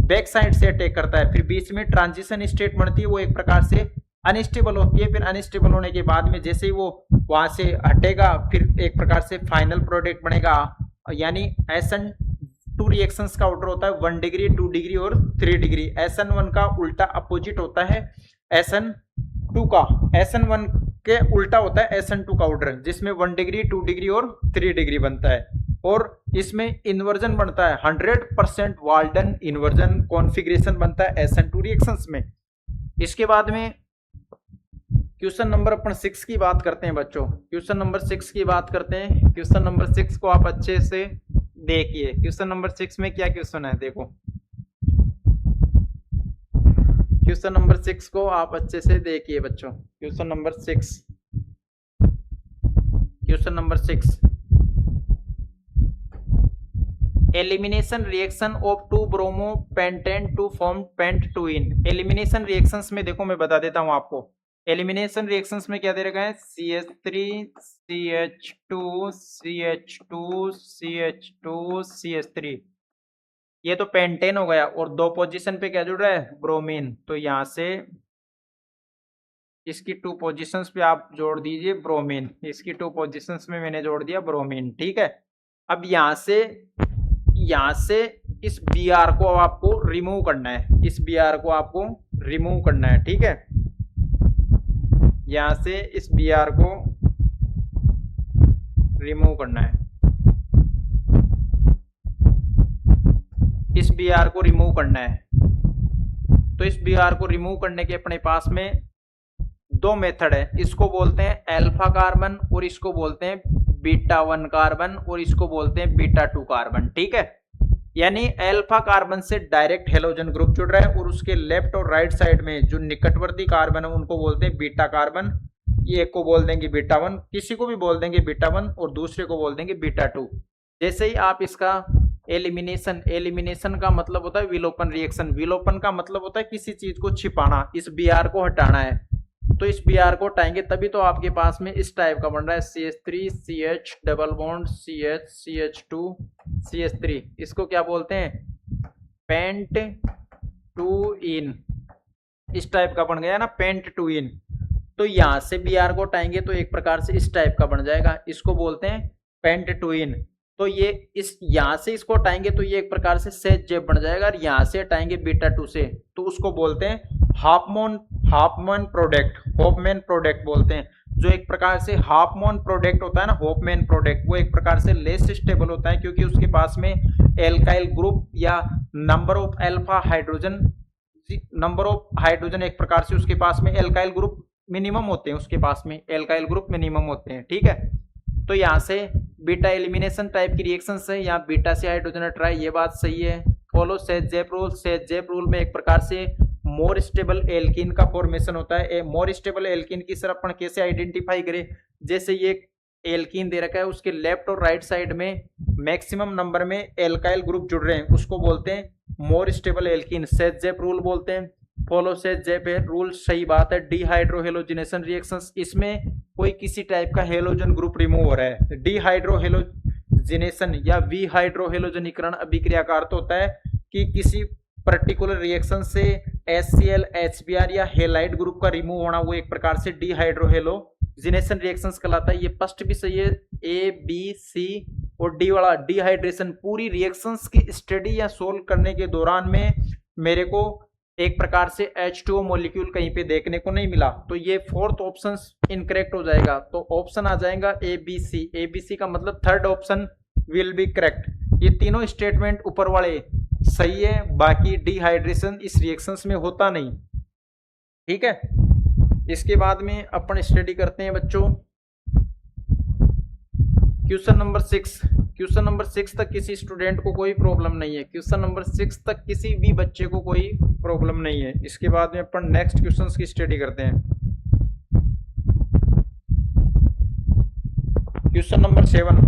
बैक साइड से अटैक करता है, फिर बीच में ट्रांजिशन स्टेट बनती है, वो एक प्रकार से अनस्टेबल होती है। फिर अनस्टेबल होने के बाद में जैसे ही वो वहां से हटेगा, फिर एक प्रकार से फाइनल प्रोडक्ट बनेगा। यानी SN2 रिएक्शंस का ऑर्डर होता है 1 डिग्री 2 डिग्री और 3 डिग्री। SN1 का उल्टा अपोजिट होता है SN2 का, SN1 के उल्टा होता है SN2 का ऑर्डर, जिसमें 1 डिग्री 2 डिग्री और 3 डिग्री बनता है। और इसमें इन्वर्जन बनता है 100% वाल्टन इन्वर्जन कॉन्फ़िगरेशन बनता है SN2 रिएक्शंस में। इसके बाद में क्वेश्चन नंबर अपन 6 की बात करते हैं बच्चों। क्वेश्चन नंबर 6 की बात करते हैं। क्वेश्चन नंबर 6 को आप अच्छे से देखिए। क्वेश्चन नंबर 6 में क्या क्वेश्चन है, देखो। क्वेश्चन नंबर 6 को आप अच्छे से देखिए बच्चों। Question number 6, question number 6, elimination reaction of 2 bromo pentane to form पेंट-2-इन। एलिमिनेशन रिएक्शंस में देखो मैं बता देता हूं आपको। एलिमिनेशन रिएक्शंस में क्या दे रखा है? CH3 CH2 CH2 CH2 CH3, ये तो पेंटेन हो गया। और 2 पोजीशन पे क्या जुड़ रहा है? ब्रोमीन। तो यहां से इसकी 2 पोजीशंस पे आप जोड़ दीजिए ब्रोमीन। इसकी 2 पोजीशंस में मैंने जोड़ दिया ब्रोमीन, ठीक है। अब यहां से इस Br को आपको रिमूव करना है, इस Br को आपको रिमूव करना है, ठीक है। यहां से इस Br को रिमूव करना है, इस Br को रिमूव करना है। तो इस Br को रिमूव करने के अपने पास में 2 मेथड है। इसको बोलते हैं अल्फा कार्बन और इसको बोलते हैं बीटा 1 कार्बन और इसको बोलते हैं बीटा 2 कार्बन, ठीक है। यानी अल्फा कार्बन से डायरेक्ट हेलोजन ग्रुप जुड़ रहा है और उसके लेफ्ट और राइट साइड में जो निकटवर्ती कार्बन है उनको बोलते हैं बीटा कार्बन। ये एक को बोल देंगे बीटा 1, किसी को भी बोल देंगे बीटा 1 और दूसरे को बोल देंगे बीटा 2। जैसे ही आप इसका एलिमिनेशन का मतलब होता है विलोपन रिएक्शन। विलोपन का मतलब होता है किसी चीज को छिपाना, इस Br को हटाना है। तो इस Br को हटाएंगे तभी तो आपके पास में इस टाइप का बन रहा है CH3 CH double bond CH CH2 CH3। इसको क्या बोलते हैं? पेंट-2-इन। इस टाइप का बन गया ना, पेंट-2-इन। तो यहां से Br को हटाएंगे तो एक प्रकार से इस टाइप का बन जाएगा, इसको बोलते हैं पेंट-2-इन। तो ये इस यहां से इसको हटाएंगे तो ये एक प्रकार से सेज जेब बन जाएगा, और यहां से हटाएंगे बीटा 2 से तो उसको बोलते हैं हाफमैन प्रोडक्ट, होफमैन प्रोडक्ट बोलते हैं। जो एक प्रकार से हाफमैन प्रोडक्ट होता है ना, होफमैन प्रोडक्ट, वो एक प्रकार से लेस स्टेबल होता है क्योंकि उसके पास में एल्काइल ग्रुप या नंबर ऑफ हाइड्रोजन एक प्रकार से उसके पास में एल्काइल ग्रुप मिनिमम होते हैं, उसके पास में एल्काइल ग्रुप मिनिमम होते हैं, ठीक है। तो यहाँ से बीटा एलिमिनेशन टाइप की रिएक्शन है, यहाँ बीटा से हाइड्रोजन हट रहा है, ये बात सही है। Follow Saytzeff rule. Saytzeff rule में एक प्रकार से मोर स्टेबल एल्कीन का फॉर्मेशन होता है। मोर स्टेबल एल्कीन की तरफ अपन कैसे आइडेंटिफाई करें? जैसे ये एल्कीन दे रखा है, उसके लेफ्ट और राइट साइड में मैक्सिमम नंबर में एल्काइल ग्रुप जुड़ रहे हैं, उसको बोलते हैं मोर स्टेबल एल्कीन। सेज-जेप रूल बोलते हैं। फॉलो सेज-जेप रूल, सही बात है। डीहाइड्रोहेलोजिनेशन रिएक्शंस, इसमें कोई किसी टाइप का हेलोजन ग्रुप रिमूव हो रहा है। डीहाइड्रोहेलोजिनेशन या विहाइड्रोहेलोजनीकरण अभिक्रिया का अर्थ होता है कि किसी पर्टिकुलर रिएक्शन से HCl HBr या हेलाइड ग्रुप का रिमूव होना, वो एक प्रकार से डीहाइड्रोहेलोजिनेशन रिएक्शंस कहलाता है। ये फर्स्ट भी सही है, A B C और D वाला डिहाइड्रेशन। पूरी रिएक्शंस की स्टडी या सोल्व करने के दौरान में मेरे को एक प्रकार से H2O मॉलिक्यूल कहीं पे देखने को नहीं मिला, तो ये 4th ऑप्शन इनकरेक्ट हो जाएगा। तो ऑप्शन आ जाएगा ABC। ABC का मतलब 3rd option will be correct. ये तीनों स्टेटमेंट ऊपर वाले सही है, बाकी डिहाइड्रेशन इस रिएक्शंस में होता नहीं, ठीक है। इसके बाद में अपन स्टडी करते हैं बच्चों क्वेश्चन नंबर 6, क्वेश्चन नंबर 6 तक किसी स्टूडेंट को कोई प्रॉब्लम नहीं है, क्वेश्चन नंबर 6 तक किसी भी बच्चे को कोई प्रॉब्लम नहीं है। इसके बाद में अपन नेक्स्ट क्वेश्चंस की स्टडी करते हैं। क्वेश्चन नंबर 7,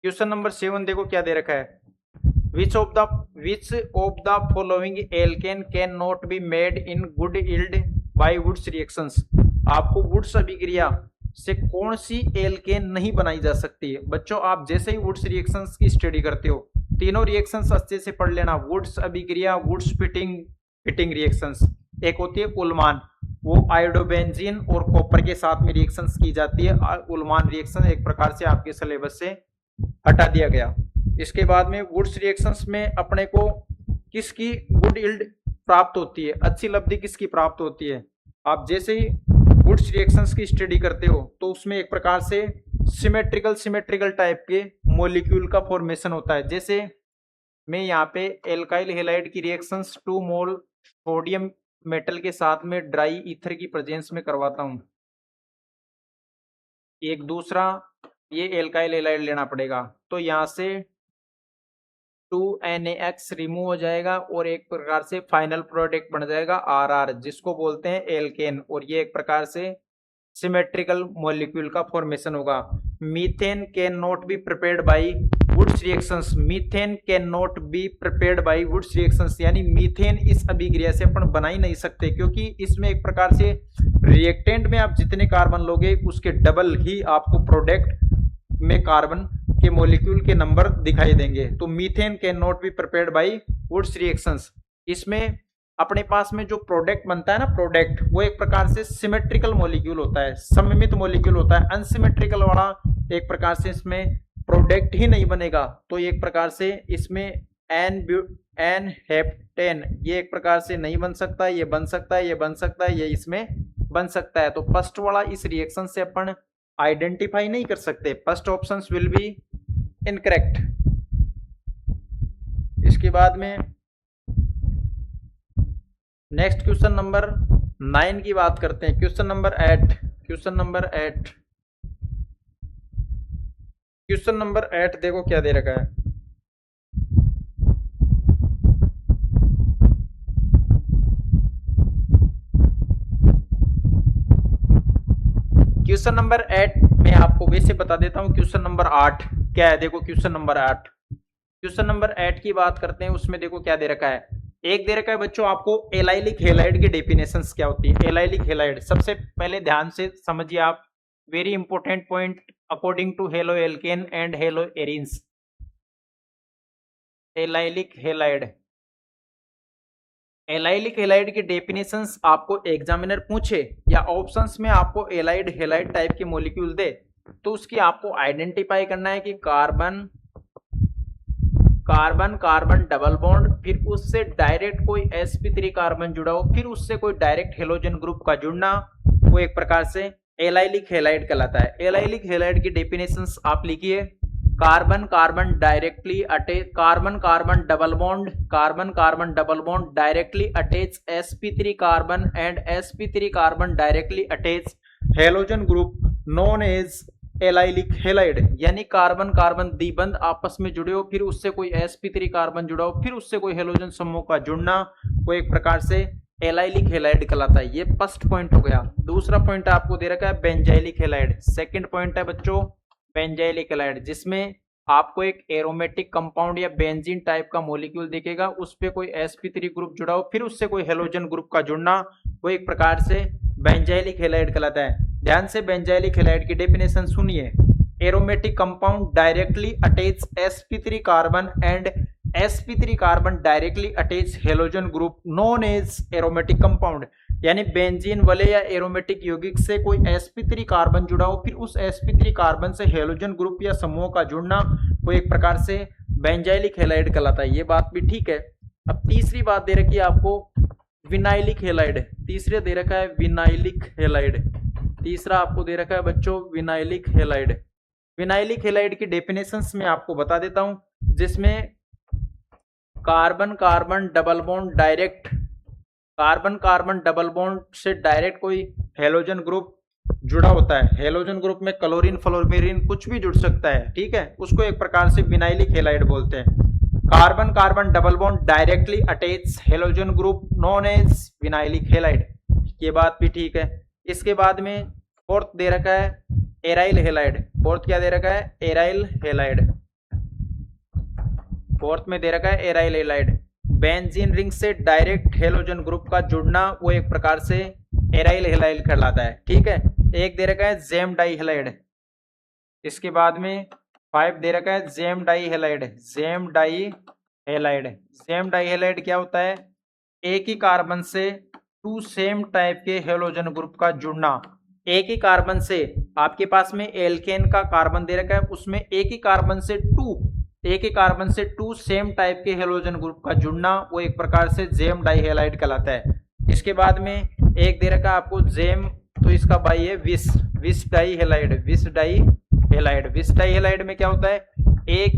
क्वेश्चन नंबर 7 देखो क्या दे रखा है, which of the following alkane can not be made in good yield by Woods reactions। आपको वुड्स अभिक्रिया से कौन सी एल्केन नहीं बनाई जा सकती है। बच्चों आप जैसे ही वुड्स रिएक्शंस की स्टडी करते हो, तीनों रिएक्शंस अच्छे से पढ़ लेना। वुड्स अभिक्रिया, वुड्स फिटिंग रिएक्शंस, एक होती है उल्मान, वो आयोडोबेंजीन और कॉपर के साथ में रिएक्शंस की जाती है। उल्मान रिएक्शन एक प्रकार से आपके सिलेबस से हटा दिया गया। इसके बाद में वुड्स रिएक्शंस में अपने को किसकी गुड यील्ड प्राप्त होती है, अच्छी लब्धि किसकी प्राप्त होती है। आप जैसे ही वुड्स रिएक्शंस की स्टडी करते हो तो उसमें एक प्रकार से सिमेट्रिकल टाइप के मॉलिक्यूल का फॉर्मेशन होता है। जैसे मैं यहाँ पे एल्काइल हैलाइड की रिएक्शंस 2 मोल सोडियम मेटल के साथ में ड्राई ईथर की प्रेजेंस में करवाता हूँ। एक दूसरा ये एल्काइल हैलाइड लेना पड़ेगा, तो यहाँ से 2NaX रिमूव हो जाएगा और एक प्रकार से फाइनल प्रोडक्ट बन जाएगा RR, जिसको बोलते हैं एल्केन, और ये एक प्रकार से सिमेट्रिकल मॉलिक्यूल का फॉर्मेशन होगा। Methane can not be prepared by Wurtz reactions, methane can not be prepared by Wurtz reactions, यानी मीथेन इस अभिक्रिया से अपन बना ही नहीं सकते, क्योंकि इसमें एक प्रकार से रिएक्टेंट में आप जितने कार्बन लोगे उसके डबल ही आपको प्रोडक्ट में कार्बन के मॉलिक्यूल के नंबर दिखाई देंगे। तो methane can not be prepared by Wurtz reactions. इसमें अपने पास में जो प्रोडक्ट बनता है ना, प्रोडक्ट वो एक प्रकार से सिमेट्रिकल मॉलिक्यूल होता है, सममित मॉलिक्यूल होता है। अनसिमेट्रिकल वाला एक प्रकार से इसमें प्रोडक्ट ही नहीं बनेगा। तो एक प्रकार से इसमें एन हेप्टेन ये एक प्रकार से नहीं बन सकता, ये बन सकता है, ये बन सकता है, ये इसमें बन सकता है। तो फर्स्ट वाला इस रिएक्शन से अपन आइडेंटिफाई नहीं कर सकते, first option will be incorrect. इसके बाद में नेक्स्ट क्वेश्चन नंबर 9 की बात करते हैं। Question number 8, question number 8, question number 8 देखो क्या दे रखा है। क्वेश्चन नंबर 8 मैं आपको वैसे बता देता हूं। क्वेश्चन नंबर 8 क्या है, देखो क्वेश्चन नंबर 8, क्वेश्चन नंबर 8 की बात करते हैं। उसमें देखो क्या दे रखा है, एक दे रखा है बच्चों आपको एलाइलिक हैलाइड की डेफिनेशंस क्या होती है। एलाइलिक हैलाइड सबसे पहले ध्यान से समझिए आप, very important point according to halo alkane and halo arenes. Allylic halide, allylic halide की डेफिनेशंस आपको एग्जामिनर पूछे या ऑप्शंस में आपको एलाइड हैलाइड टाइप के मॉलिक्यूल दे, तो उसकी आपको आइडेंटिफाई करना है कि carbon carbon carbon double bond, फिर उससे डायरेक्ट कोई sp3 कार्बन जुड़ा हो, फिर उससे कोई डायरेक्ट हेलोजन ग्रुप का जुड़ना, वो एक प्रकार से एलाइलिक हैलाइड कहलाता है। एलाइलिक हैलाइड की डेफिनेशंस आप लिखिए, carbon carbon directly attach, carbon carbon double bond, carbon carbon double bond directly attach sp3 carbon and sp3 carbon directly attach halogen group known as allylic halide, यानी carbon carbon द्विबंध आपस में जुड़े हो, फिर उससे कोई sp3 कार्बन जुड़ा हो, फिर उससे कोई हेलोजन समूह का जुड़ना, वो एक प्रकार से एलाइलिक हैलाइड कहलाता है। ये फर्स्ट पॉइंट हो गया। दूसरा पॉइंट आपको दे रखा है बेंजाइलिक हैलाइड। सेकंड पॉइंट है बच्चों बेंजाइलिक हैलाइड, जिसमें आपको एक एरोमेटिक कंपाउंड या बेंजीन टाइप का मॉलिक्यूल दिखेगा, उस पे कोई sp3 ग्रुप जुड़ा हो, फिर उससे कोई हेलोजन ग्रुप का जुड़ना, वो एक प्रकार से बेंजाइलिक हैलाइड कहलाता है। ध्यान से बेंजाइलिक हैलाइड की डेफिनेशन सुनिए, aromatic compound directly attach sp3 carbon and sp3 carbon directly attach halogen group known as aromatic compound, यानी बेंजीन वाले या एरोमेटिक यौगिक से कोई sp3 कार्बन जुड़ा हो, फिर उस sp3 कार्बन से हेलोजन ग्रुप या समूह का जुड़ना, वो एक प्रकार से बेंजाइलिक हैलाइड कहलाता है। ये बात भी ठीक है। अब तीसरी बात दे रखी है आपको विनाइलिक हैलाइड। तीसरे दे रखा है विनाइलिक हैलाइड, तीसरा आपको दे रखा है बच्चों विनाइलिक हैलाइड। विनाइलिक हैलाइड की डेफिनेशंस में आपको बता देता हूं, जिसमें carbon carbon double bond direct, carbon carbon double bond से डायरेक्ट कोई हेलोजन ग्रुप जुड़ा होता है। हेलोजन ग्रुप में क्लोरीन फ्लोरीन कुछ भी जुड़ सकता है, ठीक है, उसको एक प्रकार से विनाइलिक हैलाइड बोलते हैं। Carbon carbon double bond directly attach halogen group known as vinylic halide, ये बात भी ठीक है। इसके बाद में फोर्थ दे रखा है एराइल हैलाइड। फोर्थ क्या दे रखा है? Aryl halide. फोर्थ में दे रखा है एराइल हैलाइड। बेंजीन रिंग से डायरेक्ट हेलोजन ग्रुप का जुड़ना वो एक प्रकार से एराइल हैलाइड कहलाता है, ठीक है। एक दे रखा है जेम डाई हैलाइड। इसके बाद में 5 दे रखा है gem di halide. Gem di halide, gem di halide क्या होता है? एक ही कार्बन से 2 सेम टाइप के हेलोजन ग्रुप का जुड़ना। एक ही कार्बन से, आपके पास में एल्केन का कार्बन दे रखा है, उसमें एक ही कार्बन से 2 सेम टाइप के हेलोजन ग्रुप का जुड़ना वो एक प्रकार से जेम डाई हैलाइड कहलाता है। इसके बाद में एक दे रखा है आपको जेम, तो इसका भाई है विस डाई हैलाइड। विस डाई हैलाइड में क्या होता है? एक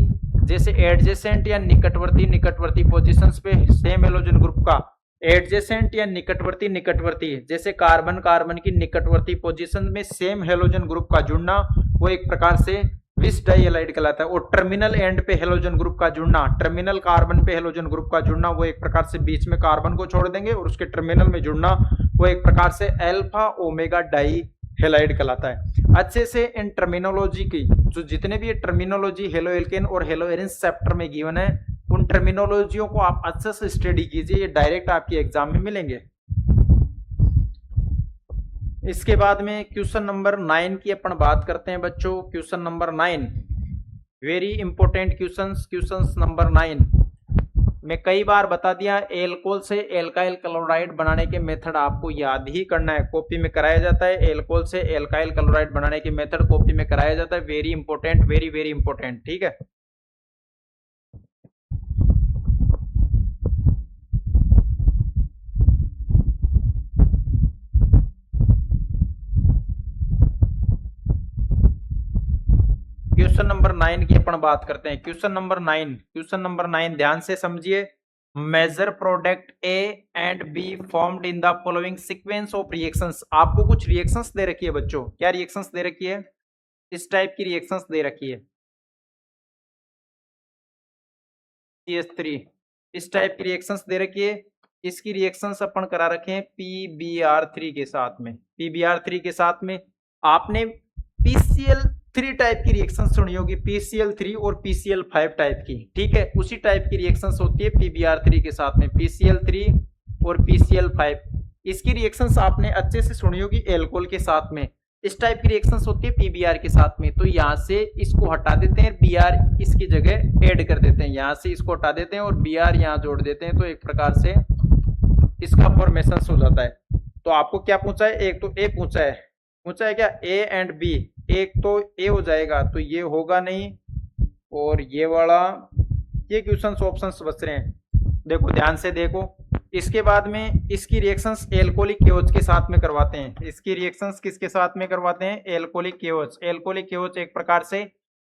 जैसे एडजेसेंट या निकटवर्ती पोजीशंस पे सेम हेलोजन ग्रुप का एडजेसेंट या निकटवर्ती जैसे कार्बन की निकटवर्ती पोजीशन में सेम हेलोजन ग्रुप का जुड़ना वो एक प्रकार से विस डाई हैलाइड कहलाता है। और टर्मिनल एंड पे हेलोजन ग्रुप का जुड़ना, टर्मिनल कार्बन पे हेलोजन ग्रुप का जुड़ना वो एक प्रकार से बीच में कार्बन को छोड़ देंगे और उसके टर्मिनल में जुड़ना वो एक प्रकार से अल्फा ओमेगा डाई हैलाइड कहलाता है। अच्छे से इन टर्मिनोलॉजी की जो जितने भी टर्मिनोलॉजी हेलो एल्केन और हेलो एरिन चैप्टर में गिवन है, उन टर्मिनोलॉजियों को आप अच्छे से स्टडी कीजिए, ये डायरेक्ट आपके एग्जाम में मिलेंगे। इसके बाद में क्वेश्चन नंबर 9 की अपन बात करते हैं बच्चों। Question number 9 very important question number 9 मैं कई बार बता दिया, एल्कोहल से एल्काइल क्लोराइड बनाने के मेथड आपको याद ही करना है, कॉपी में कराया जाता है। एल्कोहल से एल्काइल क्लोराइड बनाने के मेथड कॉपी में कराया जाता है। वेरी इंपॉर्टेंट, वेरी इंपॉर्टेंट, ठीक है। क्वेश्चन नंबर 9 की अपन बात करते हैं। क्वेश्चन नंबर 9 ध्यान से समझिए। Major product A and B formed in the following sequence of reactions. आपको कुछ रिएक्शंस दे रखी है बच्चों। क्या रिएक्शंस दे रखी है? इस टाइप की रिएक्शंस दे रखी है, CH3 इस टाइप की रिएक्शंस दे रखी है। इसकी रिएक्शंस अपन करा रखे हैं PBr3 के साथ में। PBr3 के साथ में आपने PCl3 टाइप की रिएक्शन सुनी होगी, PCl3 और PCl5 टाइप की, ठीक है। उसी टाइप की रिएक्शंस होती है PBr3 के साथ में, PCl3 और PCl5। इसकी रिएक्शंस आपने अच्छे से सुनी होगी एल्कोहल के साथ में। इस टाइप की रिएक्शंस होती है PBr के साथ में। तो यहाँ से इसको हटा देते हैं, Br इसकी जगह ऐड कर देते हैं। यहाँ से इसको हटा देते हैं और Br यहाँ जोड़ देते हैं, तो एक प्रकार से इसका फॉर्मेशन हो जाता है। तो आपको क्या पूछा है? एक तो ए पूछा है क्या? A and B. एक तो ए हो जाएगा, तो ये होगा नहीं, और ये वाला, ये क्वेश्चंस ऑप्शंस बच रहे हैं। देखो ध्यान से देखो। इसके बाद में इसकी रिएक्शंस एल्कोहलिक केओच के साथ में करवाते हैं। इसकी रिएक्शंस किसके साथ में करवाते हैं? एल्कोहलिक केओच। एल्कोहलिक केओच एक प्रकार से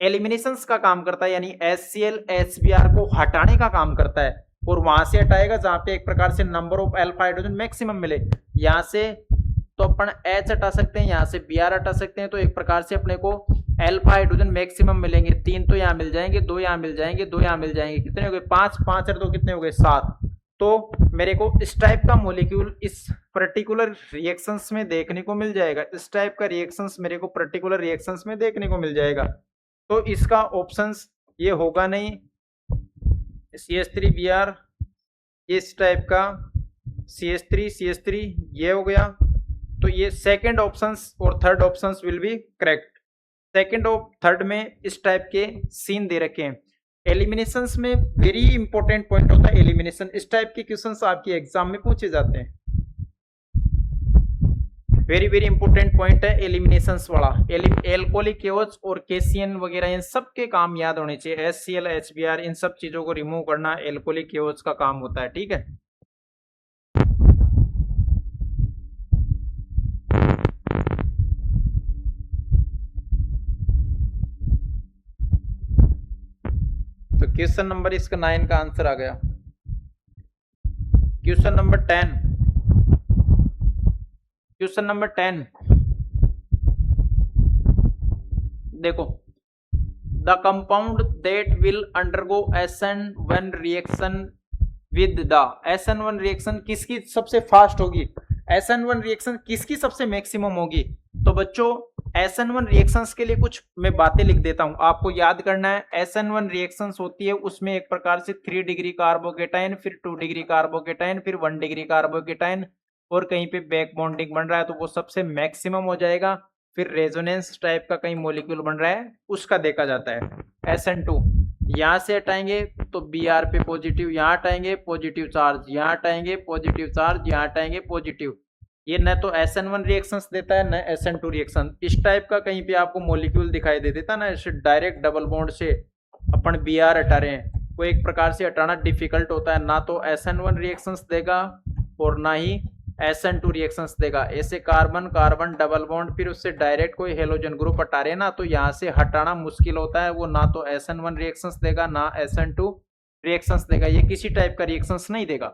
एलिमिनेशंस का काम करता है, यानी HCl HBr को हटाने का काम करता है, और वहां से हटाएगा जहां पे एक प्रकार से number of alpha hydrogen maximum मिले। यहाँ से तो अपन H हटा सकते हैं, यहाँ से Br हटा सकते हैं, तो एक प्रकार से अपने को अल्फा हाइड्रोजन मैक्सिमम मिलेंगे। 3 तो यहाँ मिल जाएंगे, 2 यहाँ मिल जाएंगे, 2 यहाँ मिल जाएंगे। कितने हो गए? 5 5 और 2 कितने हो गए? 7। तो मेरे को इस टाइप का मॉलिक्यूल इस पर्टिकुलर रिएक्शंस में देखने को मिल जाएगा। इस टाइप का रिएक्शंस मेरे को पर्टिकुलर रिएक्शंस में देखने को मिल जाएगा। तो इसका ऑप्शंस ये होगा नहीं, CH3Br इस टाइप का, CH3 ये हो गया। तो ये सेकंड ऑप्शंस और third options will be correct. Second और थर्ड में इस टाइप के सीन दे रखे हैं। एलिमिनेशंस में वेरी इंपॉर्टेंट पॉइंट होता है एलिमिनेशन। इस टाइप के क्वेश्चंस आपके एग्जाम में पूछे जाते हैं। वेरी इंपॉर्टेंट पॉइंट है एलिमिनेशंस वाला। एल्कोहलिक केओच और KCN वगैरह इन सब के काम याद होने चाहिए। HCl HBr इन सब चीजों को रिमूव करना एल्कोहलिक केओच का काम होता है, ठीक है। तो क्वेश्चन नंबर इसका 9 का आंसर आ गया। क्वेश्चन नंबर 10 देखो, the compound that will undergo SN1 reaction with the SN1 reaction किसकी सबसे फास्ट होगी, SN1 रिएक्शन किसकी सबसे मैक्सिमम होगी। तो बच्चों SN1 रिएक्शंस के लिए कुछ मैं बातें लिख देता हूं, आपको याद करना है। SN1 रिएक्शंस होती है, उसमें एक प्रकार से 3 डिग्री कार्बोकेटाइन, फिर 2 डिग्री कार्बोकेटाइन, फिर 1 डिग्री कार्बोकेटाइन, और कहीं पे बैक बॉन्डिंग बन रहा है तो वो सबसे मैक्सिमम हो जाएगा। फिर रेजोनेंस टाइप का कहीं मॉलिक्यूल बन रहा है उसका देखा जाता है। SN2 यहां से हटाएंगे तो Br पे पॉजिटिव, यहाँ हटाएंगे पॉजिटिव चार्ज, यहाँ हटाएंगे पॉजिटिव चार्ज, यहाँ हटाएंगे पॉजिटिव। ये न तो SN1 रिएक्शंस देता है न SN2 रिएक्शन। इस टाइप का कहीं पे आपको मॉलिक्यूल दिखाई दे देता ना, इसे डायरेक्ट डबल बॉन्ड से अपन Br हटा रहे हैं, वो एक प्रकार से हटाना डिफिकल्ट होता है, ना तो SN1 रिएक्शंस देगा और ना ही SN2 रिएक्शंस देगा। ऐसे कार्बन कार्बन डबल बॉन्ड फिर उससे डायरेक्ट कोई हेलोजन ग्रुप हटा रहे हैं ना, तो यहाँ से हटाना मुश्किल होता है। वो ना तो SN1 रिएक्शंस देगा ना SN2 रिएक्शंस देगा, ये किसी टाइप का रिएक्शंस नहीं देगा।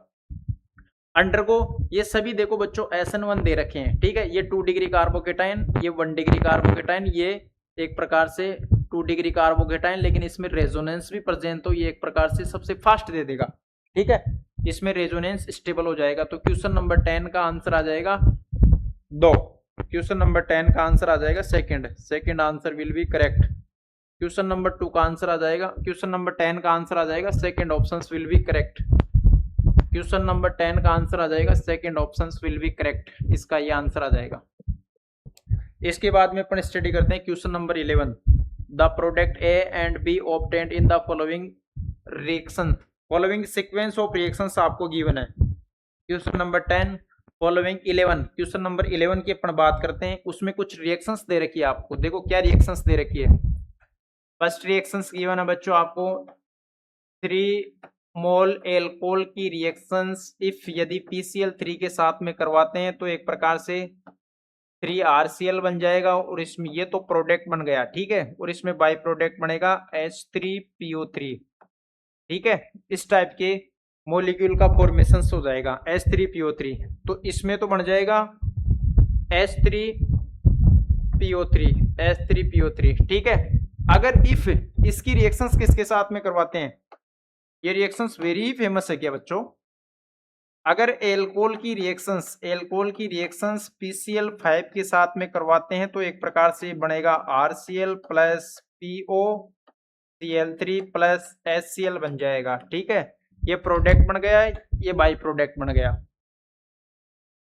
अंडरगो ये सभी देखो बच्चों SN1 दे रखे हैं, ठीक है। ये 2 डिग्री कार्बोकेटाइन, ये 1 डिग्री कार्बोकेटाइन, ये एक प्रकार से 2 डिग्री कार्बोकेटाइन, लेकिन इसमें रेजोनेंस भी प्रेजेंट, तो ये एक प्रकार से सबसे फास्ट दे देगा, ठीक है। इसमें रेजोनेंस स्टेबल हो जाएगा। तो क्वेश्चन नंबर 10 का आंसर आ जाएगा 2। क्वेश्चन नंबर 10 का आंसर आ जाएगा second answer will be correct. Question number 2 का आंसर आ जाएगा, क्वेश्चन नंबर 10 का आंसर आ जाएगा second options will be correct. Question number 10 का आंसर आ जाएगा second options will be correct, इसका ये आंसर आ जाएगा। इसके बाद में अपन स्टडी करते हैं question number 11। The product A and B obtained in the following reaction, following sequence of reactions आपको गिवन है। Question number 10 following 11, question number 11 की अपन बात करते हैं। उसमें कुछ रिएक्शंस दे रखी है आपको, देखो क्या रिएक्शंस दे रखी है। फर्स्ट रिएक्शंस गिवन है बच्चों आपको 3 मोल एल्कोहल की रिएक्शंस इफ यदि PCl3 के साथ में करवाते हैं तो एक प्रकार से 3RCl बन जाएगा, और इसमें ये तो प्रोडक्ट बन गया, ठीक है, और इसमें बाई प्रोडक्ट बनेगा H3PO3, ठीक है। इस टाइप के मॉलिक्यूल का फॉर्मेशन हो जाएगा H3PO3, तो इसमें तो बन जाएगा H3PO3, ठीक है। अगर इफ इसकी रिएक्शंस किसके साथ में करवाते हैं, ये रिएक्शंस वेरी फेमस है क्या बच्चों। अगर एल्कोहल की रिएक्शंस PCl5 के साथ में करवाते हैं तो एक प्रकार से बनेगा RCl plus POCl3 plus HCl बन जाएगा, ठीक है। ये प्रोडक्ट बन गया, ये बाई प्रोडक्ट बन गया,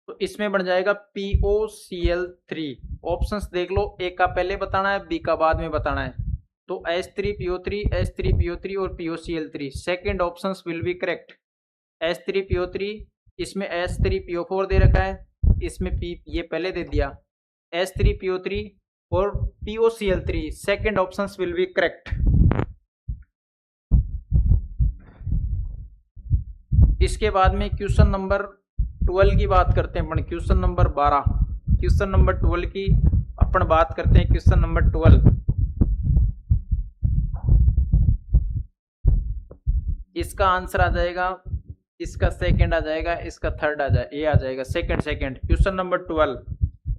तो इसमें बन जाएगा POCl3। ऑप्शंस देख लो, ए का पहले बताना है, बी का बाद में बताना है। तो H3PO3 और POCl3, second options will be correct. H3PO3, इसमें H3PO4 दे रखा है, इसमें P ये पहले दे दिया, H3PO3 और POCl3, second options will be correct. इसके बाद में क्वेश्चन नंबर 12 की बात करते हैं अपन, क्वेश्चन नंबर 12, क्वेश्चन नंबर 12 की अपन बात करते हैं। क्वेश्चन नंबर 12, इसका आंसर आ जाएगा, इसका सेकंड आ जाएगा, इसका थर्ड आ जाएगा, ये आ जाएगा सेकंड। क्वेश्चन नंबर 12,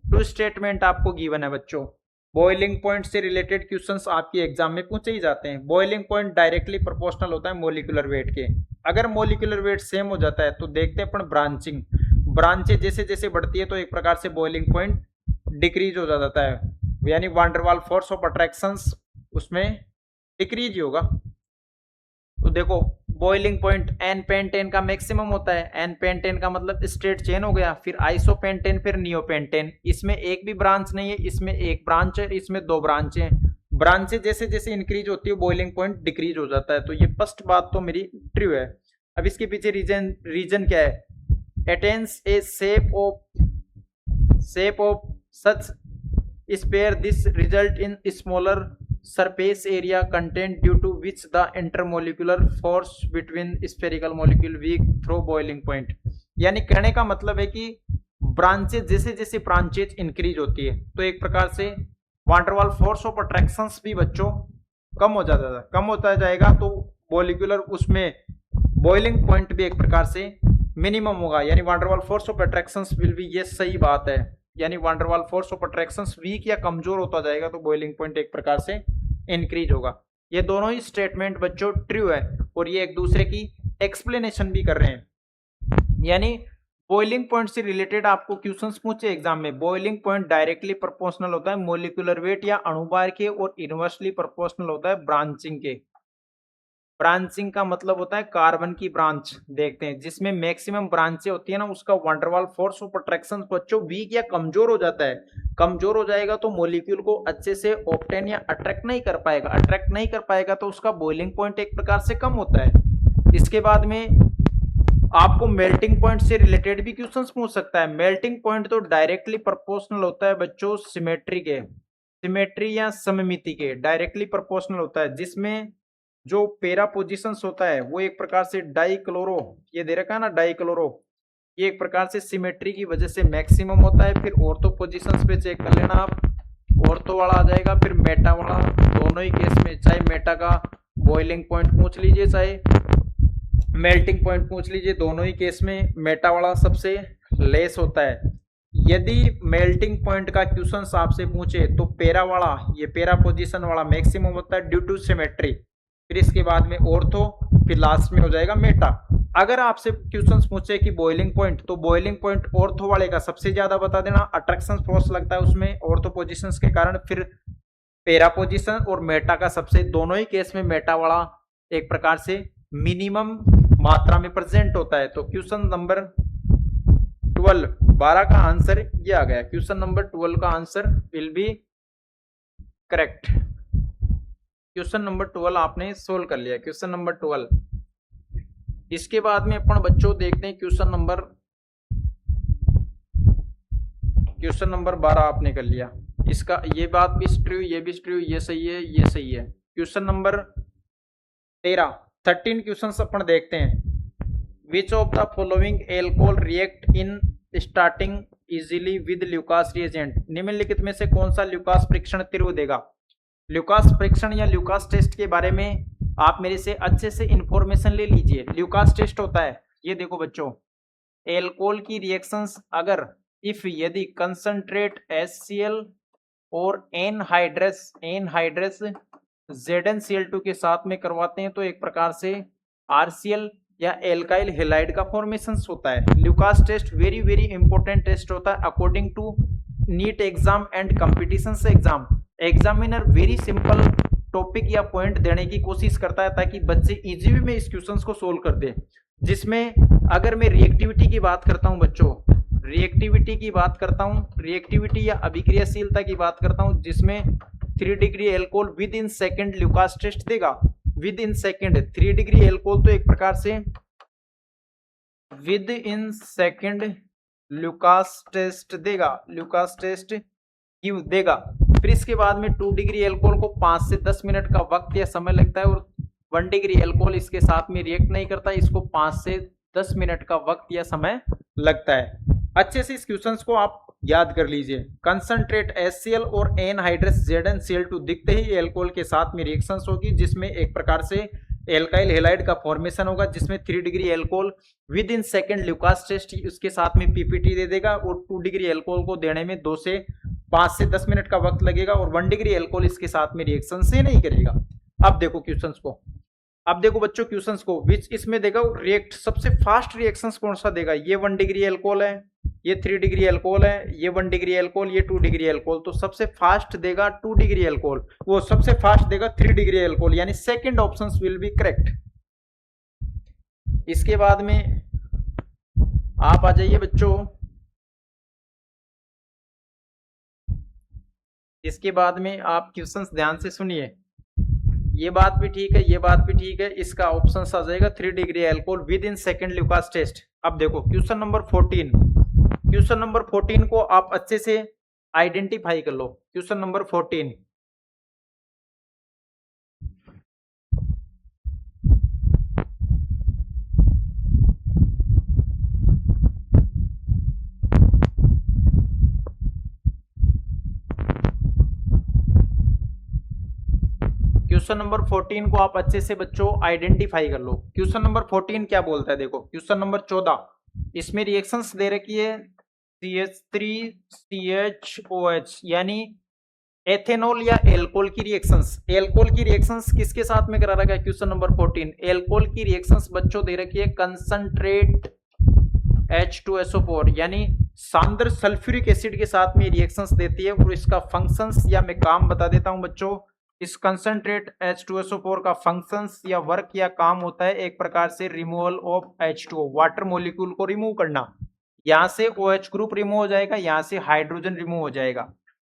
2 स्टेटमेंट आपको गिवन है बच्चों। बॉइलिंग पॉइंट से रिलेटेड क्वेश्चंस आपके एग्जाम में पूछे ही जाते हैं। बॉइलिंग पॉइंट डायरेक्टली प्रोपोर्शनल होता है मोलिकुलर वेट के। अगर मोलिकुलर वेट सेम हो जाता है तो देखते हैं अपन ब्रांचिंग, ब्रांचें जैसे जैसे बढ़ती है तो एक प्रकार से बॉइलिंग पॉइंट डिक्रीज हो जाता है, यानी van der Waals force of attractions उसमें डिक्रीज ही होगा। तो देखो बॉइलिंग पॉइंट N-पेंटेन का मैक्सिमम होता है, N-पेंटेन का मतलब स्ट्रेट चेन हो गया, फिर आइसोपेंटेन, फिर नियोपेंटेन। इसमें एक भी ब्रांच नहीं है, इसमें एक ब्रांच है, इसमें 2 ब्रांच है। ब्रांचें जैसे जैसे इंक्रीज होती है बॉइलिंग पॉइंट डिक्रीज हो जाता है। तो ये फर्स्ट बात तो मेरी ट्रू है। अब इसके पीछे रीजन क्या है, attains a shape of such sphere, this result in smaller surface area content due to which the intermolecular force between spherical molecule weak through boiling point। यानी कहने का मतलब है कि ब्रांचेज जैसे जैसे ब्रांचेज इंक्रीज होती है तो एक प्रकार से van der Waals force of attractions भी बच्चों कम होता जाएगा, तो मॉलिक्यूलर उसमें बॉइलिंग पॉइंट भी एक प्रकार से मिनिमम होगा, यानी van der Waals force of attractions will be, ये सही बात है। यानी van der Waals force of attraction weak या कमजोर होता जाएगा तो बॉइलिंग पॉइंट एक प्रकार से इंक्रीज होगा। ये दोनों ही स्टेटमेंट बच्चों ट्रू है और ये एक दूसरे की एक्सप्लेनेशन भी कर रहे हैं। यानी बॉइलिंग पॉइंट से रिलेटेड आपको क्वेश्चंस पूछे एग्जाम में, बॉइलिंग पॉइंट डायरेक्टली प्रोपोर्शनल होता है मोलिकुलर वेट या अणुभार के और इनवर्सली प्रोपोर्शनल होता है ब्रांचिंग के। ब्रांचिंग का मतलब होता है कार्बन की ब्रांच देखते हैं, जिसमें मैक्सिमम ब्रांचें होती है ना, उसका वंडरवाल फोर्स ऑफ अट्रैक्शन बच्चों वीक या कमजोर हो जाता है। कमजोर हो जाएगा तो मॉलिक्यूल को अच्छे से ऑब्टेन या अट्रैक्ट नहीं कर पाएगा, अट्रैक्ट नहीं कर पाएगा तो उसका बॉइलिंग पॉइंट एक प्रकार से कम होता है। इसके बाद में आपको मेल्टिंग पॉइंट से रिलेटेड भी क्वेश्चंस पूछ सकता है। मेल्टिंग पॉइंट तो डायरेक्टली प्रोपोर्शनल होता है बच्चों सिमेट्री के, सिमेट्री या सममिति के डायरेक्टली प्रोपोर्शनल होता है, जिसमें जो पेरा पोजिशंस होता है वो एक प्रकार से डाइक्लोरो, ये दे रखा है ना डाइक्लोरो, ये एक प्रकार से सिमेट्री की वजह से मैक्सिमम होता है। फिर ऑर्थो पोजिशंस पे चेक कर लेना आप, ऑर्थो वाला आ जाएगा, फिर मेटा वाला, दोनों ही केस में चाहे मेटा का बॉइलिंग पॉइंट पूछ लीजिए चाहे मेल्टिंग पॉइंट पूछ लीजिए, दोनों ही केस में मेटा वाला सबसे लेस होता है। यदि मेल्टिंग पॉइंट का क्वेश्चन आपसे पूछे तो पेरा वाला, ये पेरा पोजीशन वाला मैक्सिमम होता है ड्यू टू सिमेट्री, फिर इसके बाद में ऑर्थो, फिर लास्ट में हो जाएगा मेटा। अगर आपसे क्वेश्चंस पूछे कि बॉइलिंग पॉइंट, तो बॉइलिंग पॉइंट ऑर्थो वाले का सबसे ज्यादा बता देना, अट्रैक्शन फोर्स लगता है उसमें ऑर्थो पोजीशंस के कारण, फिर पेरा पोजीशन और मेटा का सबसे, दोनों ही केस में मेटा वाला एक प्रकार से मिनिमम मात्रा में प्रेजेंट होता है। तो क्वेश्चन नंबर 12 का आंसर ये आ गया, क्वेश्चन नंबर 12 का answer will be correct. Question number 12 आपने सोल्व कर लिया, क्वेश्चन नंबर 12। इसके बाद में अपन बच्चों देखते हैं क्वेश्चन नंबर 12 आपने कर लिया, इसका ये बात भी ट्रू, ये भी ट्रू, ये सही है, ये सही है। क्वेश्चन नंबर 13 क्वेश्चन अपन देखते हैं। Which of the following alcohol react in starting easily with Lucas reagent, निम्नलिखित में से कौन सा ल्यूकास परीक्षण तीव्र देगा। ल्यूकास परीक्षण या ल्यूकास टेस्ट के बारे में आप मेरे से अच्छे से इंफॉर्मेशन ले लीजिए। ल्यूकास टेस्ट होता है, ये देखो बच्चों, एल्कोहल की रिएक्शंस अगर इफ यदि कंसंट्रेट HCl और एनहाइड्रस ZnCl2 के साथ में करवाते हैं तो एक प्रकार से RCl या एल्काइल हेलाइड का फॉर्मेशन होता है। Lucas test very very important test होता है according to NEET exam and competitions exam. Examiner very simple topic या पॉइंट देने की कोशिश करता है ताकि बच्चे इजी वे में इस क्वेश्चंस को सोल्व कर दे। जिसमें अगर मैं रिएक्टिविटी की बात करता हूं बच्चों, रिएक्टिविटी या अभिक्रियाशीलता की बात करता हूं, जिसमें 3 degree alcohol within second Lucas test देगा। Within second 3 degree alcohol तो एक प्रकार से within second Lucas test देगा, ल्यूकास टेस्ट क्यू देगा। फिर इसके बाद में 2 डिग्री एल्कोहल को 5 से 10 मिनट का वक्त या समय लगता है और 1 डिग्री एल्कोहल इसके साथ में रिएक्ट नहीं करता, इसको 5 से 10 मिनट का वक्त या समय लगता है। अच्छे से इस क्वेश्चंस को आप याद कर लीजिए। कंसंट्रेट HCl और एनहाइड्रस ZnCl2 दिखते ही एल्कोहल के साथ में रिएक्शंस होगी, जिसमें एक प्रकार से एल्काइल हेलाइड का फॉर्मेशन होगा, जिसमें 3 degree alcohol within second Lucas test उसके साथ में PPT दे देगा और 2 डिग्री एल्कोहल को देने में 5 से 10 मिनट का वक्त लगेगा और 1 डिग्री एल्कोहल इसके साथ में रिएक्शन से नहीं करेगा। अब देखो क्वेश्चंस को, अब देखो बच्चों क्वेश्चंस को, विच इसमें देगा रिएक्ट सबसे फास्ट रिएक्शंस कौन सा देगा। ये 1 डिग्री एल्कोहल है, ये 3 डिग्री एल्कोहल है, ये 1 डिग्री एल्कोहल, ये 2 डिग्री एल्कोहल, तो सबसे फास्ट देगा 2 डिग्री एल्कोहल, वो सबसे फास्ट देगा 3 डिग्री एल्कोहल, यानी second option will be correct. इसके बाद में आप आ जाइए बच्चों, इसके बाद में आप क्वेश्चंस ध्यान से सुनिए। ये बात भी ठीक है, ये बात भी ठीक है, इसका ऑप्शन आ जाएगा 3 degree alcohol within second Lucas test. अब देखो क्वेश्चन नंबर 14, क्वेश्चन नंबर 14 को आप अच्छे से आइडेंटिफाई कर लो। क्वेश्चन नंबर 14, क्वेश्चन नंबर 14 को आप अच्छे से बच्चों आइडेंटिफाई कर लो। क्वेश्चन नंबर 14 क्या बोलता है, देखो क्वेश्चन नंबर 14, इसमें रिएक्शंस दे रखी है CH3CHOH यानी एथेनॉल या एल्कोहल की रिएक्शंस। एल्कोहल की रिएक्शंस किसके साथ में करा रखा है? Question number 14। एल्कोहल की रिएक्शंस बच्चों दे रखी है कंसंट्रेट H2SO4 यानी सांद्र सल्फ्यूरिक एसिड के साथ में रिएक्शंस देती है। और इसका फंक्शंस या मैं काम बता देता हूं बच्चों। इस कंसंट्रेट H2SO4 का फंक्शंस या वर्क या काम होता है एक प्रकार से removal of H2O, water molecule को रिमूव करना। यहां से OH ग्रुप रिमूव हो जाएगा, यहां से हाइड्रोजन रिमूव हो जाएगा।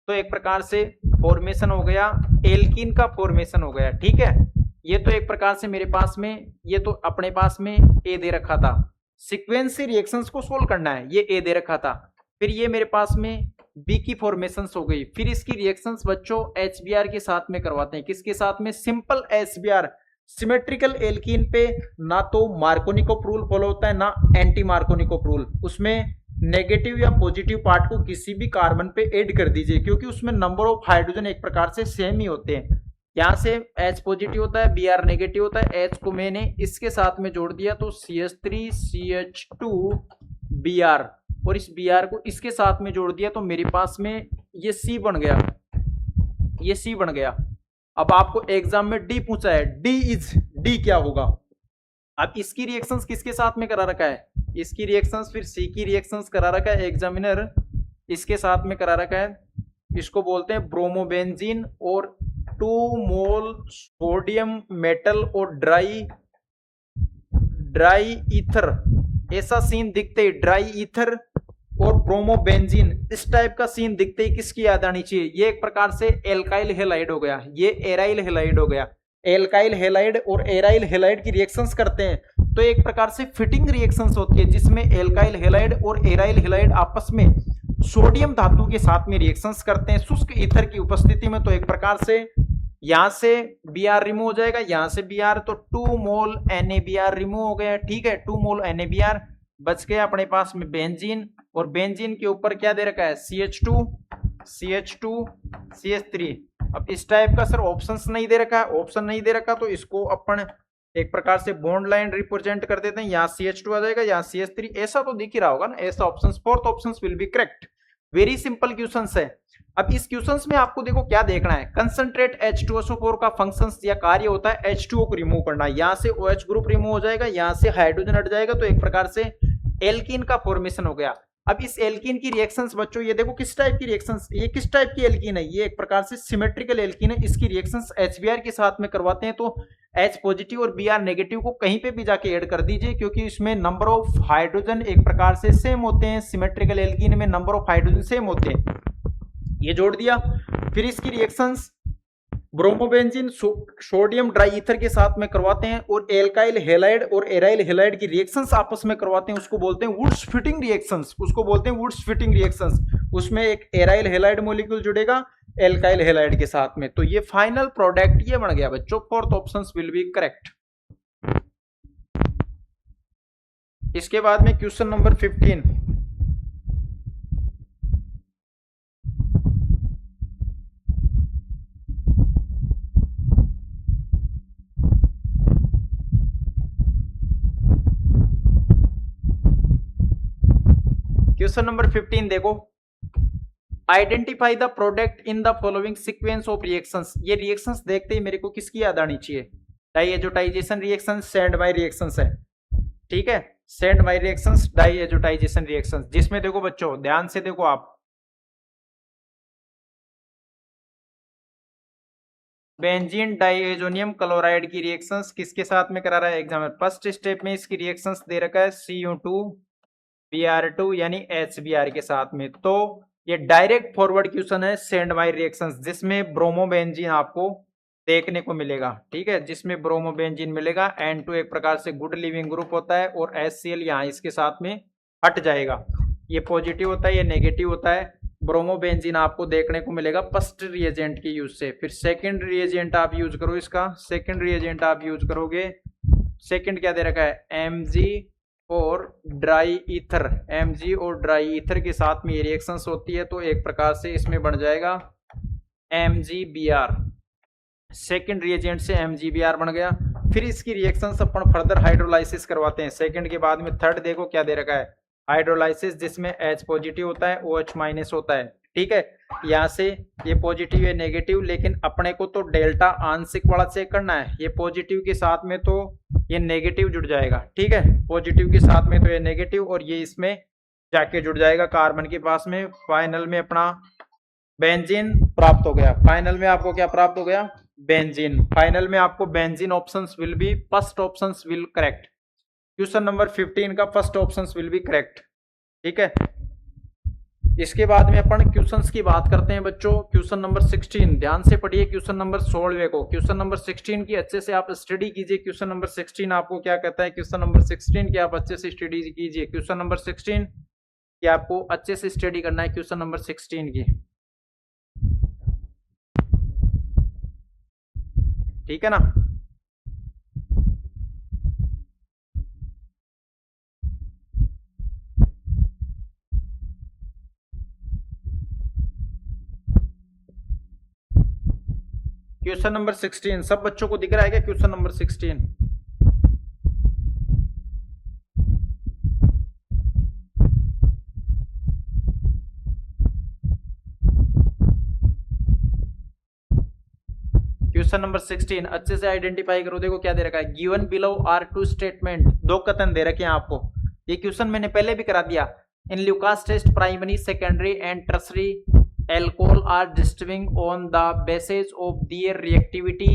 तो एक प्रकार से फॉर्मेशन हो गया, एल्कीन का फॉर्मेशन हो गया। ठीक है, ये तो एक प्रकार से मेरे पास में, ये तो अपने पास में ए दे रखा था। सीक्वेंस से रिएक्शंस को सोल्व करना है, ये ए दे रखा था। फिर ये मेरे पास में बी की फॉर्मेशंस हो गई। फिर इसकी रिएक्शंस बच्चों HBr के साथ में करवाते हैं। किसके साथ में? Simple HBr। सिमेट्रिकल एल्कीन पे ना तो मार्कोनिकोव रूल फॉलो होता है ना एंटी मार्कोनिकोव रूल। उसमें नेगेटिव या पॉजिटिव पार्ट को किसी भी कार्बन पे ऐड कर दीजिए, क्योंकि उसमें नंबर ऑफ हाइड्रोजन एक प्रकार से सेम ही होते हैं। यहाँ से H पॉजिटिव होता है, Br नेगेटिव होता है। H को मैंने इसके साथ में जोड़ दिया तो CH3CH2Br, और इस Br को इसके साथ में जोड़ दिया तो मेरे पास में ये C बन गया, ये C बन गया। अब आपको एग्जाम में D पूछा है, D क्या होगा? अब इसकी रिएक्शंस किसके साथ में करा रखा है? इसकी रिएक्शंस फिर C की रिएक्शंस करा रखा है एग्जामिनर, इसके साथ में करा रखा है। इसको बोलते हैं ब्रोमोबेंजीन और 2 मोल सोडियम मेटल और ड्राई ईथर। ऐसा सीन दिखते ही ड्राई ईथर और ब्रोमोबेंजीन, इस टाइप का सीन दिखते ही किसकी याद आनी चाहिए? ये एक प्रकार से एल्काइल हैलाइड हो गया, ये एराइल हैलाइड हो गया। एल्काइल हैलाइड और एराइल हैलाइड की रिएक्शंस करते हैं तो एक प्रकार से फिटिंग रिएक्शंस होती है, जिसमें एल्काइल हैलाइड और एराइल हैलाइड आपस में सोडियम धातु के साथ में रिएक्शंस करते हैं शुष्क ईथर की उपस्थिति में। तो एक प्रकार से यहां से Br रिमूव हो जाएगा, यहां से Br, तो 2 मोल NaBr रिमूव हो गया। ठीक है, 2 मोल NaBr बच गया अपने पास में बेंजीन, और बेंजीन के ऊपर क्या दे रखा है? CH2 CH3। अब इस टाइप का सर ऑप्शंस नहीं दे रखा है, ऑप्शन नहीं दे रखा तो इसको अपन एक प्रकार से बॉन्ड लाइन रिप्रेजेंट कर देते हैं। यहाँ CH2 आ जाएगा, यहाँ CH3, ऐसा तो दिख ही रहा होगा ना, ऐसा options, fourth options will be correct. Very simple questions है। अब इस क्वेश्चंस में आपको देखो क्या देखना है, कंसंट्रेट H2SO4 का फंक्शंस या कार्य होता है H2O को रिमूव करना। यहाँ से OH ग्रुप रिमूव हो जाएगा, यहाँ से हाइड्रोजन हट जाएगा, तो एक प्रकार से एल्कीन का फॉर्मेशन हो गया। अब इस एल्कीन की रिएक्शंस बच्चों ये देखो किस टाइप की रिएक्शंस, ये किस टाइप की एल्कीन है? ये एक प्रकार से सिमेट्रिकल एल्कीन है। इसकी रिएक्शंस HBr के साथ में करवाते हैं तो H पॉजिटिव और Br नेगेटिव को कहीं पे भी जाके ऐड कर दीजिए, क्योंकि इसमें नंबर ऑफ हाइड्रोजन एक प्रकार से सेम होते हैं। सिमेट्रिकल एल्कीन में नंबर ऑफ हाइड्रोजन सेम होते हैं, ये जोड़ दिया। फिर इसकी reactions bromobenzene sodium dry ether के साथ में करवाते हैं, और एल्काइल हैलाइड और एराइल हैलाइड की रिएक्शंस आपस में करवाते हैं। उसको बोलते हैं वुड्स फिटिंग रिएक्शंस, उसको बोलते हैं वुड्स फिटिंग रिएक्शंस। उसमें एक एराइल हैलाइड मॉलिक्यूल जुड़ेगा एल्काइल हैलाइड के साथ में, तो ये फाइनल प्रोडक्ट ये बन गया बच्चों। Fourth options will be correct. इसके बाद में क्वेश्चन नंबर 15। क्वेश्चन नंबर 15 देखो, identify the product in the following sequence of reactions. ये रिएक्शंस देखते ही मेरे को किसकी याद आनी चाहिए? डाईएजोटाइजेशन रिएक्शन, सैंड बाई रिएक्शंस है। ठीक है, सैंड बाई रिएक्शंस, डाईएजोटाइजेशन रिएक्शंस, जिसमें देखो बच्चों ध्यान से देखो आप, बेंजीन डाईएजोनियम क्लोराइड की रिएक्शंस किसके साथ में करा रहा है एग्जाम में? फर्स्ट स्टेप में इसकी रिएक्शंस दे रखा है CU2 Br2 यानी HBr के साथ में। तो ये डायरेक्ट फॉरवर्ड क्वेश्चन है सैंड बाई रिएक्शंस, जिसमें ब्रोमोबेंजीन आपको देखने को मिलेगा। ठीक है, जिसमें ब्रोमोबेंजीन मिलेगा। N2 एक प्रकार से गुड लिविंग ग्रुप होता है, और HCl यहाँ इसके साथ में हट जाएगा। ये पॉजिटिव होता है, ये नेगेटिव होता है। ब्रोमोबेंजीन आपको देखने को मिलेगा फर्स्ट रिएजेंट के यूज से। फिर सेकंड रिएजेंट आप यूज करो इसका, सेकंड रिएजेंट आप यूज करोगे, सेकंड क्या दे रखा है? Mg और ड्राई ईथर, Mg और ड्राई ईथर के साथ में ये रिएक्शंस होती है, तो एक प्रकार से इसमें बन जाएगा MgBr। सेकंड रिएजेंट से MgBr बन गया। फिर इसकी रिएक्शंस अपन फर्दर हाइड्रोलाइसिस करवाते हैं। सेकंड के बाद में थर्ड देखो क्या दे रखा है, हाइड्रोलाइसिस जिसमें H पॉजिटिव होता है, OH माइनस होता है। ठीक है, यहाँ से ये पॉजिटिव है नेगेटिव, लेकिन अपने को तो डेल्टा आंशिक वाला चेक करना है। ये पॉजिटिव के साथ में तो ये नेगेटिव जुड़ जाएगा। ठीक है, पॉजिटिव के साथ में तो ये नेगेटिव और ये इसमें जाके जुड़ जाएगा कार्बन के पास में। फाइनल में अपना बेंजीन प्राप्त हो गया। फाइनल में आपको क्या प्राप्त हो गया? बेंजीन। फाइनल में आपको benzene options will be first options will correct. Question number 15 का first options will be correct. ठीक है, इसके बाद में अपन क्वेश्चंस की बात करते हैं बच्चों। क्वेश्चन नंबर 16 ध्यान से पढ़िए। क्वेश्चन नंबर 16 को, क्वेश्चन नंबर 16 की अच्छे से आप स्टडी कीजिए। क्वेश्चन नंबर 16 आपको क्या कहता है? क्वेश्चन नंबर 16 की आप अच्छे से स्टडी कीजिए। क्वेश्चन नंबर 16 की आपको अच्छे से स्टडी करना है। क्वेश्चन नंबर 16 की, ठीक है ना। क्वेश्चन नंबर 16 सब बच्चों को दिख रहा है क्या? क्वेश्चन नंबर 16 क्वेश्चन नंबर 16 अच्छे से आइडेंटिफाई करो। देखो क्या दे रखा है, given below are two statement, दो कथन दे रखे हैं आपको। ये क्वेश्चन मैंने पहले भी करा दिया। In Lucas test primary secondary and tertiary alcohol are distinguishing on the basis of their reactivity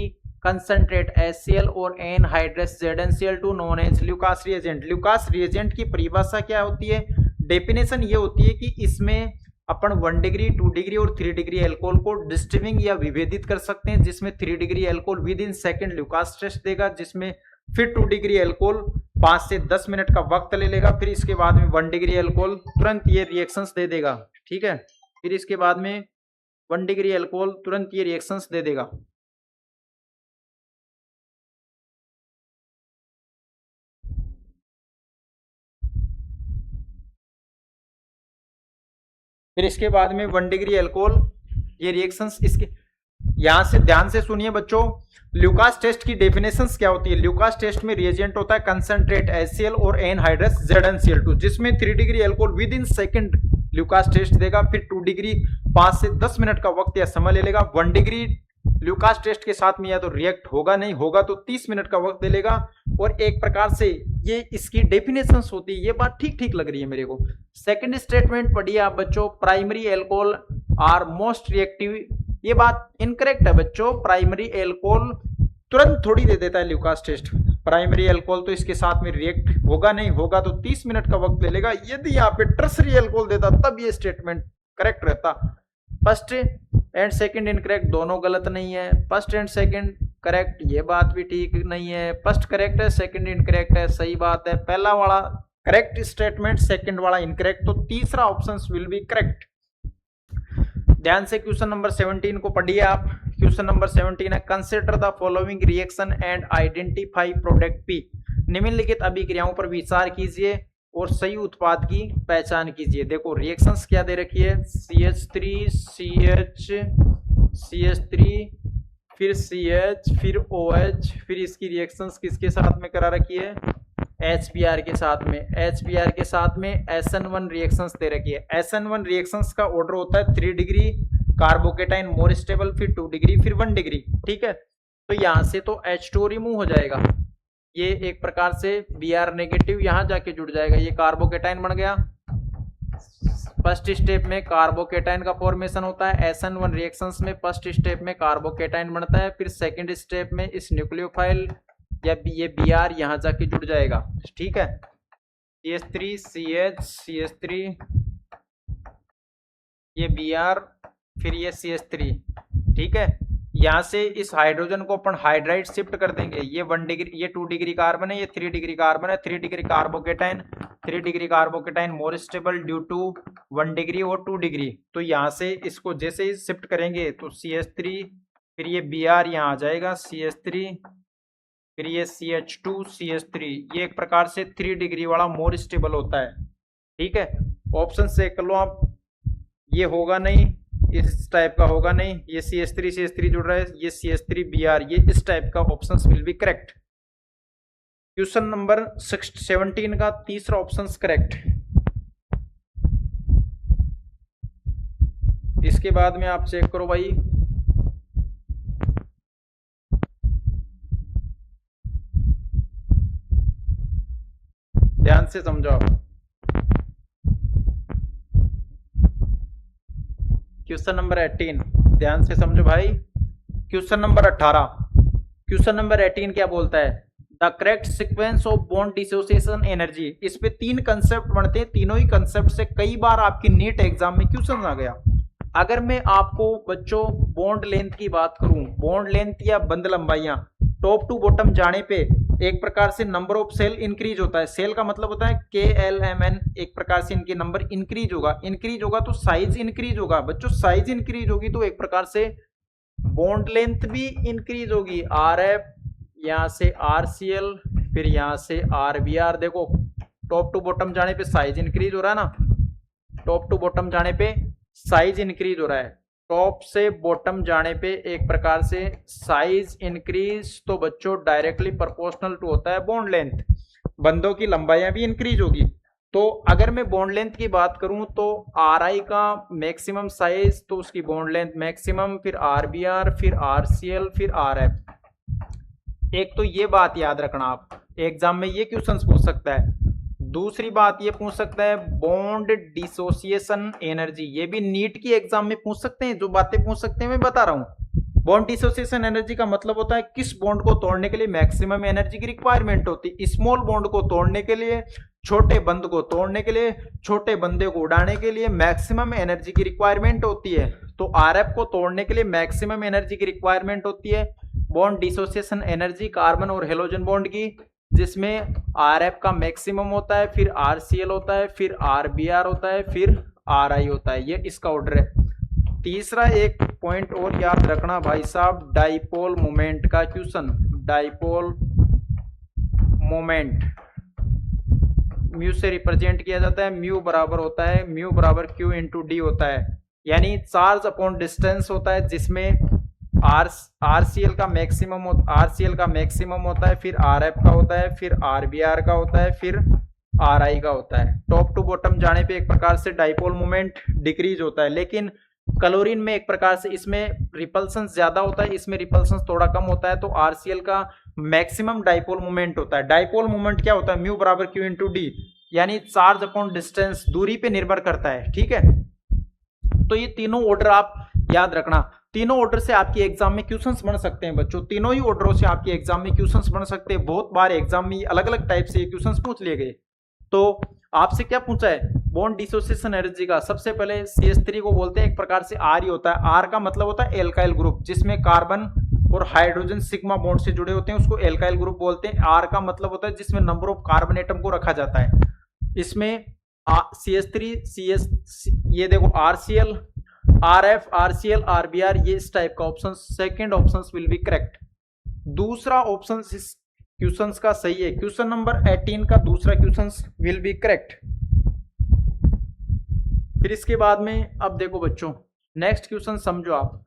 concentrate HCl और anhydrous ZnCl to known as Lucas reagent। Lucas reagent की परिभाषा क्या होती है? डेफिनेशन ये होती है कि इसमें अपन 1 डिग्री 2 डिग्री और 3 डिग्री अल्कोहल को डिस्टिंग या विभेदित कर सकते हैं, जिसमें 3 degree alcohol within second Lucas test देगा, जिसमें फिर 2 डिग्री अल्कोहल 5 से 10 मिनट का वक्त ले लेगा, फिर इसके बाद में 1 डिग्री अल्कोहल तुरंत ये रिएक्शंस दे देगा। ठीक है, फिर इसके बाद में 1 डिग्री अल्कोहल तुरंत ये रिएक्शंस दे देगा। फिर इसके बाद में 1 डिग्री अल्कोहल ये रिएक्शंस इसके, यहां से ध्यान से सुनिए बच्चों। ल्यूकास टेस्ट की डेफिनेशंस क्या होती है? ल्यूकास टेस्ट में रिएजेंट होता है कंसंट्रेट HCl और एनहाइड्रस ZnCl2, जिसमें 3 degree alcohol within second Lucas test देगा, फिर 2 डिग्री 5 से 10 मिनट का वक्त या समय ले लेगा। 1 डिग्री ल्यूकास टेस्ट के साथ में या तो रिएक्ट होगा, नहीं होगा तो 30 मिनट का वक्त ले लेगा। और एक प्रकार से ये इसकी डेफिनेशंस होती है। ये बात ठीक ठीक लग रही है मेरे को। सेकंड स्टेटमेंट पढ़िए आप बच्चों, primary alcohol are most reactive, ये बात इनकरेक्ट है बच्चों। प्राइमरी अल्कोहल तुरंत थोड़ी दे देता है ल्यूकास टेस्ट। प्राइमरी अल्कोहल तो इसके साथ में रिएक्ट होगा, नहीं होगा तो 30 मिनट का वक्त ले लेगा। यदि यहाँ पे टर्सरी अल्कोहल देता तब ये स्टेटमेंट करेक्ट रहता। फर्स्ट एंड सेकंड इनकरेक्ट, दोनों गलत नहीं है। फर्स्ट एंड सेकंड करेक्ट, ये बात भी ठीक नहीं है। फर्स्ट करेक्ट है, सेकंड इनकरेक्ट है, सही बात है। पहला वाला करेक्ट स्टेटमेंट, सेकंड वाला इनकरेक्ट, तो तीसरा ऑप्शन विल बी करेक्ट। ध्यान से क्वेश्चन नंबर 17 को पढ़िए आप। क्वेश्चन नंबर 17 है, consider the following reaction and identify product P. निम्नलिखित अभिक्रियाओं पर विचार कीजिए और सही उत्पाद की पहचान कीजिए। देखो रिएक्शंस क्या दे रखी है, CH3 CH3 फिर CH फिर OH, फिर इसकी रिएक्शंस किसके साथ में करा रखी है? HBr के साथ में। HBr के साथ में SN1 रिएक्शंस दे रखी है। SN1 रिएक्शंस का ऑर्डर होता है 3 डिग्री कार्बोकेटाइन मोर स्टेबल, फिर 2 डिग्री, फिर 1 डिग्री। ठीक है, तो यहां से तो H2 रिमूव हो जाएगा, ये एक प्रकार से Br नेगेटिव यहां जाके जुड़ जाएगा, ये कार्बोकेटाइन बन गया। फर्स्ट स्टेप में कार्बोकेटाइन का फॉर्मेशन होता है SN1 रिएक्शंस में। फर्स्ट स्टेप में कार्बोकेटाइन बनता है, फिर सेकंड स्टेप में इस न्यूक्लियोफाइल या ये Br यहां जाके जुड़ जाएगा। ठीक है, CH3 CH3 ये Br फिर ये CH3। ठीक है, यहां से इस हाइड्रोजन को अपन हाइड्राइड शिफ्ट कर देंगे। ये 1 डिग्री, ये 2 डिग्री कार्बन है, ये 3 डिग्री कार्बन है। 3 degree carbocation, 3 degree carbocation more stable due to 1 degree और 2 डिग्री। तो यहाँ से इसको जैसे ही शिफ्ट करेंगे तो CH3 फिर ये Br यहाँ आ जाएगा, CH3 फिर ये CH2 CH3। ये एक प्रकार से 3 डिग्री वाला मोर स्टेबल होता है। ठीक है, ऑप्शन से कर लो आप, ये होगा नहीं, इस टाइप का होगा नहीं, ये CH3 जुड़ रहा है, ये CH3 Br, ये इस टाइप का options will be correct. Question number 17 का तीसरा ऑप्शन करेक्ट। इसके बाद में आप चेक करो भाई, ध्यान से समझो आप। क्वेश्चन नंबर 18 ध्यान से समझो भाई। क्वेश्चन नंबर 18, क्वेश्चन नंबर 18 क्या बोलता है? The correct sequence of bond dissociation energy. इस पे 3 कंसेप्ट बनते हैं, तीनों ही कंसेप्ट से कई बार आपकी नीट एग्जाम में क्वेश्चन आ गया। अगर मैं आपको बच्चों बॉन्ड लेंथ की बात करूं, बॉन्ड लेंथ या बंध लंबाइयां टॉप टू बॉटम जाने पे एक प्रकार से नंबर ऑफ सेल इंक्रीज होता है। सेल का मतलब होता है KLMN, एक प्रकार से इनके नंबर इंक्रीज होगा तो साइज इंक्रीज होगा। बच्चों साइज इंक्रीज होगी तो एक प्रकार से बॉन्ड लेंथ भी इंक्रीज होगी। RF, यहाँ से RCL, फिर यहाँ से RBR। देखो टॉप टू बॉटम जाने पे साइज इंक्रीज हो रहा है ना, टॉप टू बॉटम जाने पे साइज इंक्रीज हो रहा है। टॉप से बॉटम जाने पे एक प्रकार से साइज इंक्रीज, तो बच्चों डायरेक्टली प्रोपोर्शनल टू होता है बॉन्ड लेंथ। बंधों की लंबाइयां भी इंक्रीज होगी। तो अगर मैं बॉन्ड लेंथ की बात करूं तो RI का मैक्सिमम साइज, तो उसकी बॉन्ड लेंथ मैक्सिमम, फिर RBR, फिर RCL, फिर RF। एक तो ये बात याद रखना, आप एग्जाम में ये क्वेश्चन पूछ सकता है। दूसरी बात ये पूछ सकता है बॉन्ड डिसोसिएशन एनर्जी, ये भी नीट की एग्जाम में पूछ सकते हैं। जो बातें पूछ सकते हैं मैं बता रहा हूं। बॉन्ड डिसोसिएशन एनर्जी का मतलब होता है किस बॉन्ड को तोड़ने के लिए मैक्सिमम एनर्जी की रिक्वायरमेंट होती है। स्मॉल बॉन्ड को तोड़ने के लिए, छोटे बंध को तोड़ने के लिए, छोटे बंधे को उड़ाने के लिए मैक्सिमम एनर्जी की रिक्वायरमेंट होती है। तो RF को तोड़ने के लिए मैक्सिमम एनर्जी की रिक्वायरमेंट होती है। बॉन्ड डिसोसिएशन एनर्जी कार्बन और हेलोजन बॉन्ड की, जिसमें RF का मैक्सिमम होता है, फिर RCL होता है, फिर RBR होता है, फिर RI होता है। ये इसका ऑर्डर है। तीसरा एक पॉइंट और याद रखना भाई साहब, डाइपोल मोमेंट का क्वेश्चन। डाइपोल मोमेंट म्यू से रिप्रेजेंट किया जाता है। म्यू बराबर होता है, म्यू बराबर Q इंटू डी होता है, यानी चार्ज अपॉन डिस्टेंस होता है, जिसमें RCL का मैक्सिमम होता है, फिर RF का होता है, फिर RBR का होता है, फिर RI का होता है। टॉप टू बॉटम जाने पे एक प्रकार से डाइपोल मोमेंट डिक्रीज होता है। लेकिन क्लोरीन में एक प्रकार से इसमें रिपल्सन ज्यादा होता है, इसमें रिपल्सन थोड़ा कम होता है। तो RCL का मैक्सिमम डाइपोल मोमेंट होता है। डाइपोल मोमेंट क्या होता है? म्यू बराबर Q इंटू डी, यानी चार्ज अपॉन डिस्टेंस, दूरी पे निर्भर करता है। ठीक है, तो ये तीनों ऑर्डर आप याद रखना। तीनों ऑर्डर से आपकी एग्जाम में क्वेश्चंस बन सकते हैं बच्चों, तीनों ही ऑर्डरों से आपकी एग्जाम में क्वेश्चंस बन सकते हैं। बहुत बार एग्जाम में अलग अलग टाइप से क्वेश्चंस पूछ लिए गए। तो आपसे क्या पूछा है? बॉन्ड डिसोसिएशन एनर्जी का सबसे पहले CH3 को बोलते हैं एक प्रकार से R ही होता है। R का मतलब होता है एल्काइल ग्रुप, जिसमें कार्बन और हाइड्रोजन सिग्मा बॉन्ड से जुड़े होते हैं, उसको एल्काइल ग्रुप बोलते हैं। R का मतलब होता है जिसमें नंबर ऑफ कार्बन एटम को रखा जाता है। इसमें CH3, ये देखो RCL, RF, RCL, RBR, ये इस टाइप का option, second option will be correct. दूसरा ऑप्शन इस क्वेश्चन का सही है। क्वेश्चन नंबर 18 का दूसरा क्वेश्चन विल बी करेक्ट। फिर इसके बाद में अब देखो बच्चों, नेक्स्ट क्वेश्चन समझो आप।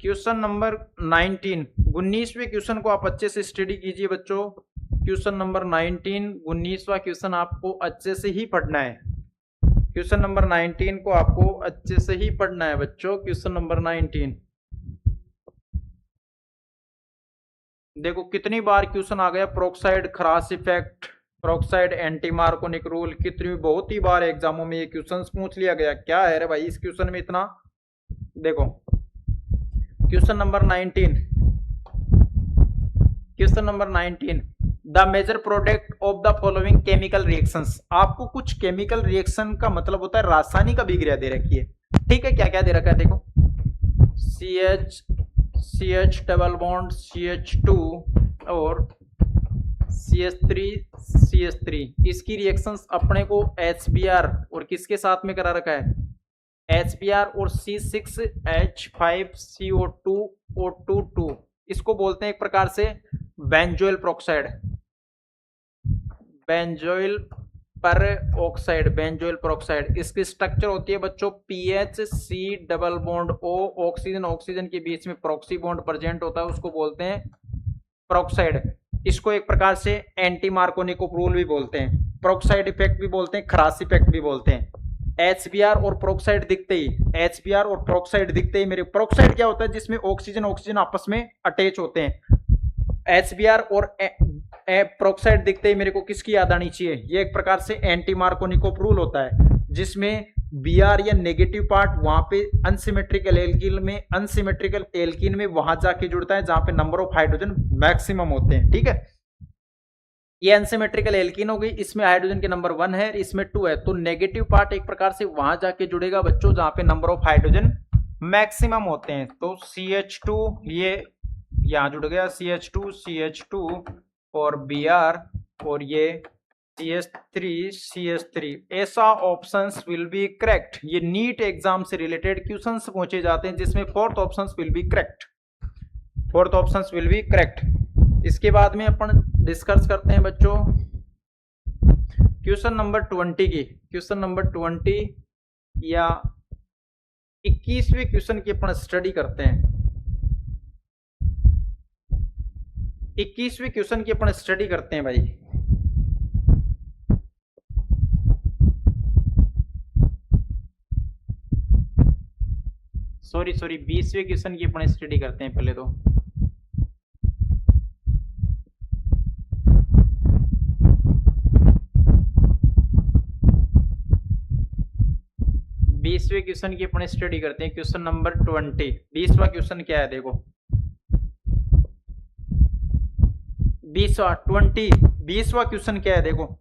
क्वेश्चन नंबर 19, 19वें क्वेश्चन को आप अच्छे से स्टडी कीजिए बच्चों। क्वेश्चन नंबर 19, 19वां क्वेश्चन आपको अच्छे से ही पढ़ना है। क्वेश्चन नंबर 19 को आपको अच्छे से ही पढ़ना है बच्चों। क्वेश्चन नंबर 19 देखो कितनी बार क्वेश्चन आ गया, peroxide Kharasch effect, peroxide anti Markovnikov rule, कितनी बहुत ही बार एग्जामों में ये क्वेश्चन पूछ लिया गया। क्या है रे भाई इस क्वेश्चन में इतना? देखो question number 19, question number 19, the major product of the following chemical reactions. आपको कुछ केमिकल रिएक्शन का मतलब होता है रासायनिक अभिक्रिया दे रखी है। ठीक है, क्या क्या दे रखा है देखो, CH डबल बॉन्ड CH2 और CH3, इसकी रिएक्शंस अपने को HBr और किसके साथ में करा रखा है? HBr और C6H5CO2O22, इसको बोलते हैं एक प्रकार से बेंजोइल पेरोक्साइड, बेंजोइल पेरोक्साइड। इसकी स्ट्रक्चर होती है बच्चों PHC double bond O, oxygen के बीच में प्रॉक्सी बॉन्ड प्रेजेंट होता है, उसको बोलते हैं पेरोक्साइड। इसको एक प्रकार से एंटी मार्कोनिक रूल भी बोलते हैं, पेरोक्साइड इफेक्ट भी बोलते हैं, खरास इफेक्ट भी बोलते हैं। HBr और प्रोक्साइड दिखते ही, HBr और प्रोक्साइड दिखते ही मेरे, प्रोक्साइड क्या होता है, जिसमें ऑक्सीजन ऑक्सीजन आपस में अटैच होते हैं। HBr और प्रोक्साइड दिखते ही मेरे को किसकी याद आनी चाहिए, ये एक प्रकार से एंटी मार्कोनिकोव रूल होता है, जिसमें Br या नेगेटिव पार्ट वहां पे अनसिमेट्रिकल एल्कीन में वहां जाके जुड़ता है जहां पे नंबर ऑफ हाइड्रोजन मैक्सिमम होते हैं। ठीक है, ये अनसिमेट्रिकल एल्कीन हो गई, इसमें हाइड्रोजन के नंबर 1 है, इसमें 2 है, तो नेगेटिव पार्ट एक प्रकार से वहां जाके जुड़ेगा बच्चों जहां पे नंबर ऑफ हाइड्रोजन मैक्सिमम होते हैं। तो CH2 ये यहां जुड़ गया, CH2 और Br और ये CH3 ऐसा ऑप्शंस विल बी करेक्ट। ये नीट एग्जाम से रिलेटेड क्वेश्चंस पूछे जाते हैं जिसमें fourth options will be correct. इसके बाद में अपन डिस्कस करते हैं बच्चों क्वेश्चन नंबर 20 की, क्वेश्चन नंबर 20 या 21वें क्वेश्चन की अपन स्टडी करते हैं। 21वें क्वेश्चन की अपन स्टडी करते हैं भाई। सॉरी 20वें क्वेश्चन की अपन स्टडी करते हैं पहले तो। बीसवें क्वेश्चन की अपन स्टडी करते हैं, क्वेश्चन नंबर 20। 20वां क्वेश्चन क्या है देखो, 20वां क्वेश्चन क्या है देखो,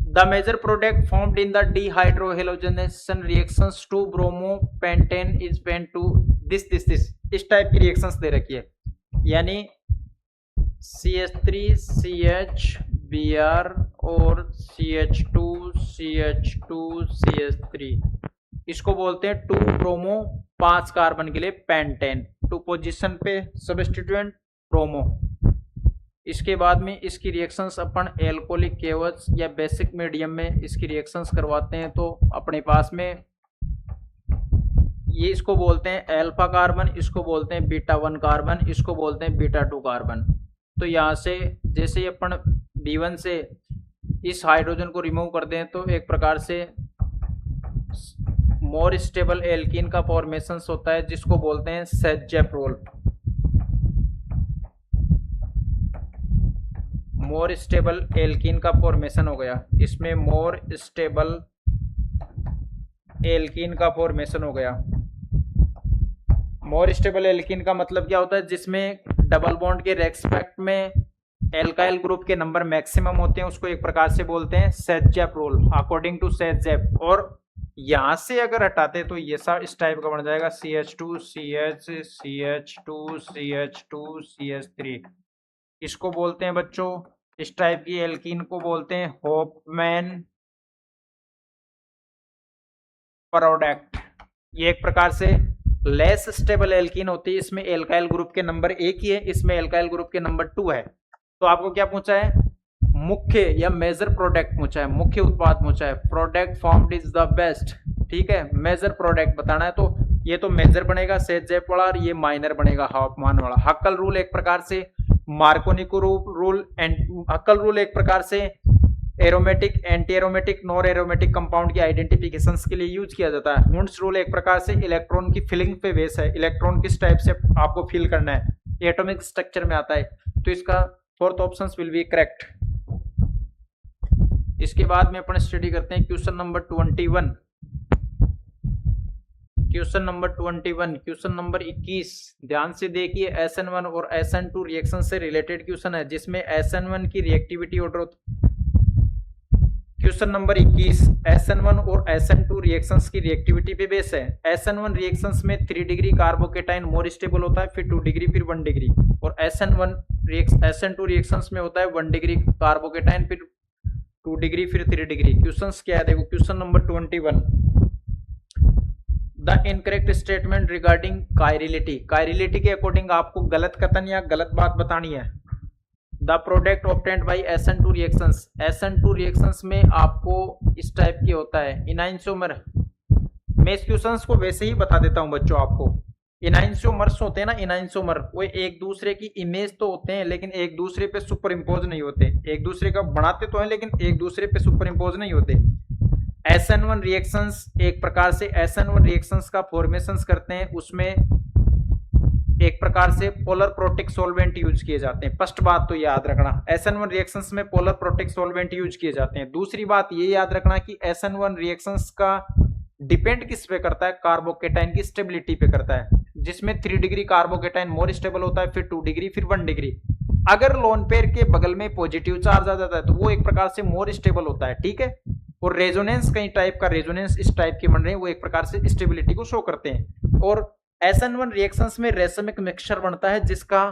the major product formed in the dehydrohalogenation reactions two bromo pentane is pen two this इस टाइप की रिएक्शंस दे रखी है, यानी CH3 CH Br और CH2 CH3, इसको बोलते हैं 2 ब्रोमो 5 कार्बन के लिए पेंटेन, 2 पोजीशन पे सब्स्टिट्यूएंट ब्रोमो। इसके बाद में इसकी रिएक्शंस अपन एल्कोहलिक केवच या बेसिक मीडियम में इसकी रिएक्शंस करवाते हैं, तो अपने पास में ये इसको बोलते हैं अल्फा कार्बन, इसको बोलते हैं बीटा 1 कार्बन, इसको बोलते हैं बीटा 2 कार्बन। तो यहाँ से जैसे अपन B1 से इस हाइड्रोजन को रिमूव कर दें तो एक प्रकार से मोर स्टेबल एल्कीन का फॉर्मेशन होता है, जिसको बोलते हैं सेजेप्रोल। मोर स्टेबल एल्कीन का फॉर्मेशन हो गया, इसमें मोर स्टेबल एल्कीन का फॉर्मेशन हो गया। मोर स्टेबल एल्कीन का मतलब क्या होता है, जिसमें डबल बॉन्ड के रेस्पेक्ट में एल्काइल ग्रुप के नंबर मैक्सिमम होते हैं, उसको एक प्रकार से बोलते हैं सेजेप्रोल अकॉर्डिंग टू सेजेप। और यहां से अगर हटाते तो ये सब इस टाइप का बन जाएगा CH2 CH CH2 CH2 CH3, इसको बोलते हैं बच्चों, इस टाइप की एल्कीन को बोलते हैं होपमैन प्रोडक्ट। ये एक प्रकार से लेस स्टेबल एल्कीन होती है, इसमें एल्काइल ग्रुप के नंबर 1 ही है, इसमें एल्काइल ग्रुप के नंबर 2 है। तो आपको क्या पूछा है, मुख्य या मेजर प्रोडक्ट पूछा है, मुख्य उत्पाद पूछा है, product formed is the best. ठीक है, मेजर प्रोडक्ट बताना है, तो ये तो मेजर बनेगा सेजेप वाला और ये माइनर बनेगा हॉफमान वाला। हक्कल रूल एक प्रकार से मार्कोनिको रूल एंड हक्कल रूल एक प्रकार से aromatic, anti aromatic, non aromatic compound की आइडेंटिफिकेशंस के लिए यूज किया जाता है। हुंड्स रूल एक प्रकार से इलेक्ट्रॉन की फिलिंग पे बेस है, इलेक्ट्रॉन किस टाइप से आपको फिल करना है, एटॉमिक स्ट्रक्चर में आता है, तो इसका fourth option will be correct. इसके बाद में अपन स्टडी करते हैं question number 21। Question number 21, question number 21 ध्यान से देखिए, SN1 और SN2 रिएक्शन से रिलेटेड क्वेश्चन है, जिसमें SN1 की reactivity order. Question number 21 SN1 और SN2 रिएक्शंस की रिएक्टिविटी पे बेस है। SN1 रिएक्शंस में 3 डिग्री कार्बोकेटाइन मोर स्टेबल होता है, फिर 2 डिग्री, फिर 1 डिग्री, और SN2 रिएक्शंस में होता है 1 डिग्री कार्बोकेटाइन, फिर 2 डिग्री, फिर 3 डिग्री। क्वेश्चंस क्या है देखो, question number 21, the incorrect statement regarding chirality. Chirality के अकॉर्डिंग आपको गलत कथन या गलत बात बतानी है। The product obtained by SN2 reactions, SN2 reactions में आपको इस टाइप की होता है इनाइंसोमर। मैं इस क्वेश्चंस को वैसे ही बता देता हूं बच्चों आपको। इनाइंसोमर्स होते हैं ना, इनाइंसोमर, वो एक दूसरे की इमेज तो होते हैं लेकिन एक दूसरे पे सुपर इम्पोज नहीं होते, एक दूसरे का बनाते तो हैं लेकिन एक दूसरे पे सुपर इम्पोज नहीं होते। SN1 रिएक्शंस एक प्रकार से SN1 रिएक्शंस का फॉर्मेशंस करते हैं, उसमें एक प्रकार से पोलर प्रोटिक सॉल्वेंट यूज किए जाते हैं। फर्स्ट बात तो याद रखना, SN1 रिएक्शंस में पोलर प्रोटिक सॉल्वेंट यूज किए जाते हैं। दूसरी बात ये याद रखना कि SN1 रिएक्शंस का डिपेंड किस पे करता है, कार्बोकेटाइन की स्टेबिलिटी पे करता है, जिसमें 3 डिग्री कार्बोकेटाइन मोर स्टेबल होता है, फिर 2 डिग्री, फिर 1 डिग्री। अगर लोन पेयर के बगल में पॉजिटिव चार्ज आ जाता है तो वो एक प्रकार से मोर स्टेबल होता है, ठीक है। और रेजोनेंस कई टाइप का रेजोनेंस इस टाइप के बन रहे हैं, वो एक प्रकार से स्टेबिलिटी को शो करते हैं। और SN1 रिएक्शंस में रेसमिक मिक्सचर बनता है जिसका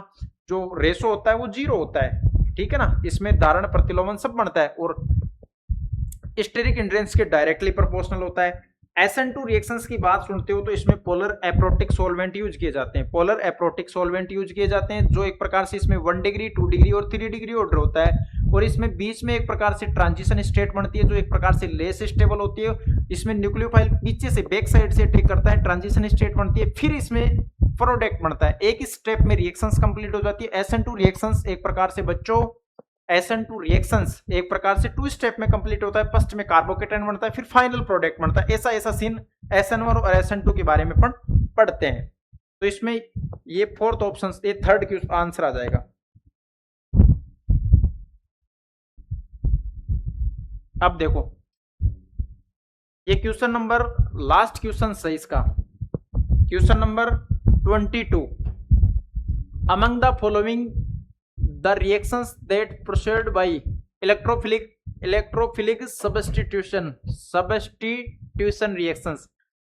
जो रेशो होता है वो 0 होता है, ठीक है ना। इसमें धारण प्रतिलोमन सब बनता है और स्टेरिक हिंड्रेंस के डायरेक्टली प्रोपोर्शनल होता है। SN2 रिएक्शंस की बात सुनते हो तो इसमें पोलर एप्रोटिक सॉल्वेंट यूज किए जाते हैं, पोलर एप्रोटिक सॉल्वेंट यूज किए जाते हैं, जो एक प्रकार से इसमें 1 डिग्री, 2 डिग्री और 3 डिग्री ऑर्डर होता है। और इसमें बीच में एक प्रकार से ट्रांजिशन स्टेट बनती है जो एक प्रकार से लेस स्टेबल होती है। इसमें न्यूक्लियोफाइल पीछे से बैक साइड से अटैक करता है, ट्रांजिशन स्टेट बनती है, फिर इसमें प्रोडक्ट बनता है। एक स्टेप में रिएक्शंस कंप्लीट हो जाती है। SN2 रिएक्शंस एक प्रकार से बच्चों SN2 रिएक्शंस एक प्रकार से 2 स्टेप में कंप्लीट होता है। फर्स्ट में कार्बोकेटाइन बनता है, फिर फाइनल प्रोडक्ट बनता है। ऐसा सीन SN1 और SN2 के बारे में पढ़ते हैं। तो इसमें ये फोर्थ ऑप्शन, ये थर्ड आंसर आ जाएगा। अब देखो ये क्वेश्चन नंबर, लास्ट क्वेश्चन है इसका, question number 22। Among the following the reactions that proceed by electrophilic substitution reactions।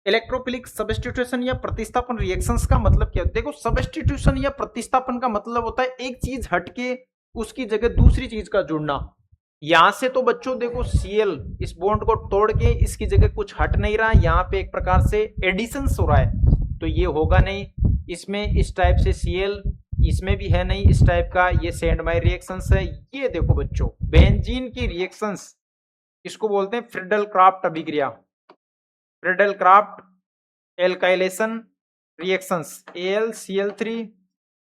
Electrophilic substitution या प्रतिस्थापन रिएक्शंस का मतलब क्या है? देखो, सब्स्टिट्यूशन या प्रतिस्थापन का मतलब होता है एक चीज हटके उसकी जगह दूसरी चीज का जुड़ना। यहां से तो बच्चों देखो Cl इस बॉन्ड को तोड़ के इसकी जगह कुछ हट नहीं रहा, यहाँ पे एक प्रकार से एडिशन हो रहा है, तो ये होगा नहीं। इसमें इस टाइप से Cl, इसमें भी है नहीं इस टाइप का, ये सेंड बाय रिएक्शंस है। ये देखो बच्चों बेंजीन की रिएक्शंस, इसको बोलते हैं फ्रीडल क्राफ्ट अभिक्रिया, Friedel craft alkylation reactions. AlCl3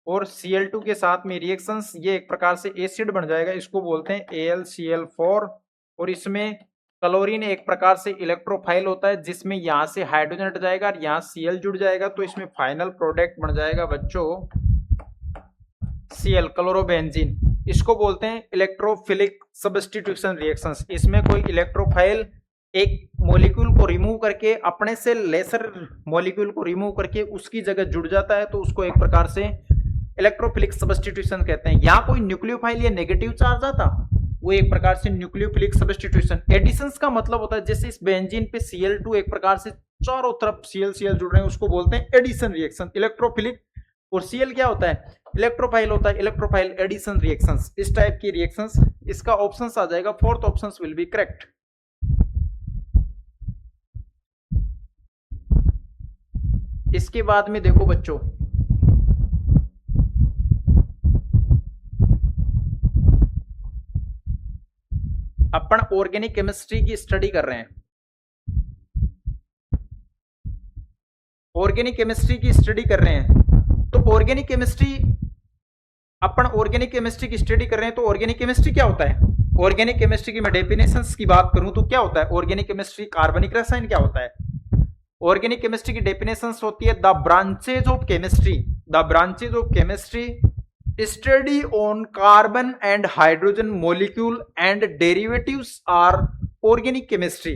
और Cl2 के साथ में रिएक्शंस, ये एक प्रकार से एसिड बन जाएगा, इसको बोलते हैं AlCl4। और इसमें क्लोरीन एक प्रकार से इलेक्ट्रोफाइल होता है, जिसमें यहाँ से हाइड्रोजन हट जाएगा और यहाँ Cl जुड़ जाएगा, तो इसमें फाइनल प्रोडक्ट बन जाएगा बच्चों Cl, क्लोरोबेंजीन। इसको बोलते हैं इलेक्ट्रोफिलिक सब्स्टिट्यूशन रिएक्शंस। इसमें कोई इलेक्ट्रोफाइल एक मॉलिक्यूल को रिमूव करके, अपने से लेसर मॉलिक्यूल को रिमूव करके उसकी जगह जुड़ जाता है, तो उसको एक प्रकार से इलेक्ट्रोफिलिक सब्स्टिट्यूशन कहते हैं। यहाँ कोई न्यूक्लियोफाइल या नेगेटिव चार्ज आता, वो एक प्रकार से न्यूक्लियोफिलिक सब्स्टिट्यूशन। एडिशंस का मतलब होता है जैसे इस बेंजीन पे Cl2 एक प्रकार से चारों तरफ Cl जुड़ रहे हैं, उसको बोलते हैं एडिशन रिएक्शन, इलेक्ट्रोफिलिक। और Cl क्या होता है? इलेक्ट्रोफाइल होता है, इलेक्ट्रोफाइल एडिशन रिएक्शंस। इस टाइप की रिएक्शंस, इसका ऑप्शंस आ जाएगा, fourth options will be correct. इसके बाद में देखो बच्चों, अपन ऑर्गेनिक केमिस्ट्री की स्टडी कर रहे हैं। ऑर्गेनिक केमिस्ट्री की स्टडी कर रहे हैं, तो ऑर्गेनिक केमिस्ट्री, अपन ऑर्गेनिक केमिस्ट्री की स्टडी कर रहे हैं, तो ऑर्गेनिक केमिस्ट्री क्या होता है? ऑर्गेनिक केमिस्ट्री की मैं डेफिनेशंस की बात करूं तो क्या होता है ऑर्गेनिक केमिस्ट्री? कार्बनिक रसायन क्या होता है? ऑर्गेनिक केमिस्ट्री की डेफिनेशंस होती है the branches of chemistry, the branches of chemistry study on carbon and hydrogen molecule and derivatives are organic chemistry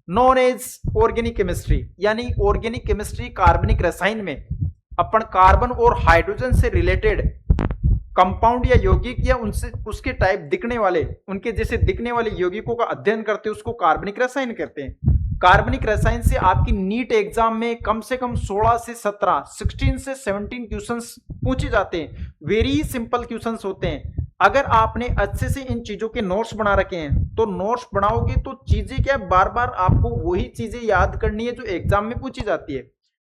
known as organic chemistry. यानी ऑर्गेनिक केमिस्ट्री कार्बनिक रसायन में अपन कार्बन और हाइड्रोजन से रिलेटेड कंपाउंड या यौगिक या उनसे उसके टाइप दिखने वाले, उनके जैसे दिखने वाले यौगिकों का अध्ययन करते हैं, उसको कार्बनिक रसायन कहते हैं। कार्बनिक रसायन से आपकी नीट एग्जाम में कम से कम 16 से 17, 16 से 17 क्वेश्चंस पूछे जाते हैं। वेरी सिंपल क्वेश्चंस होते हैं। अगर आपने अच्छे से इन चीजों के नोट्स बना रखे हैं, तो नोट्स बनाओगे तो चीजें क्या, बार बार आपको वही चीजें याद करनी है जो एग्जाम में पूछी जाती है।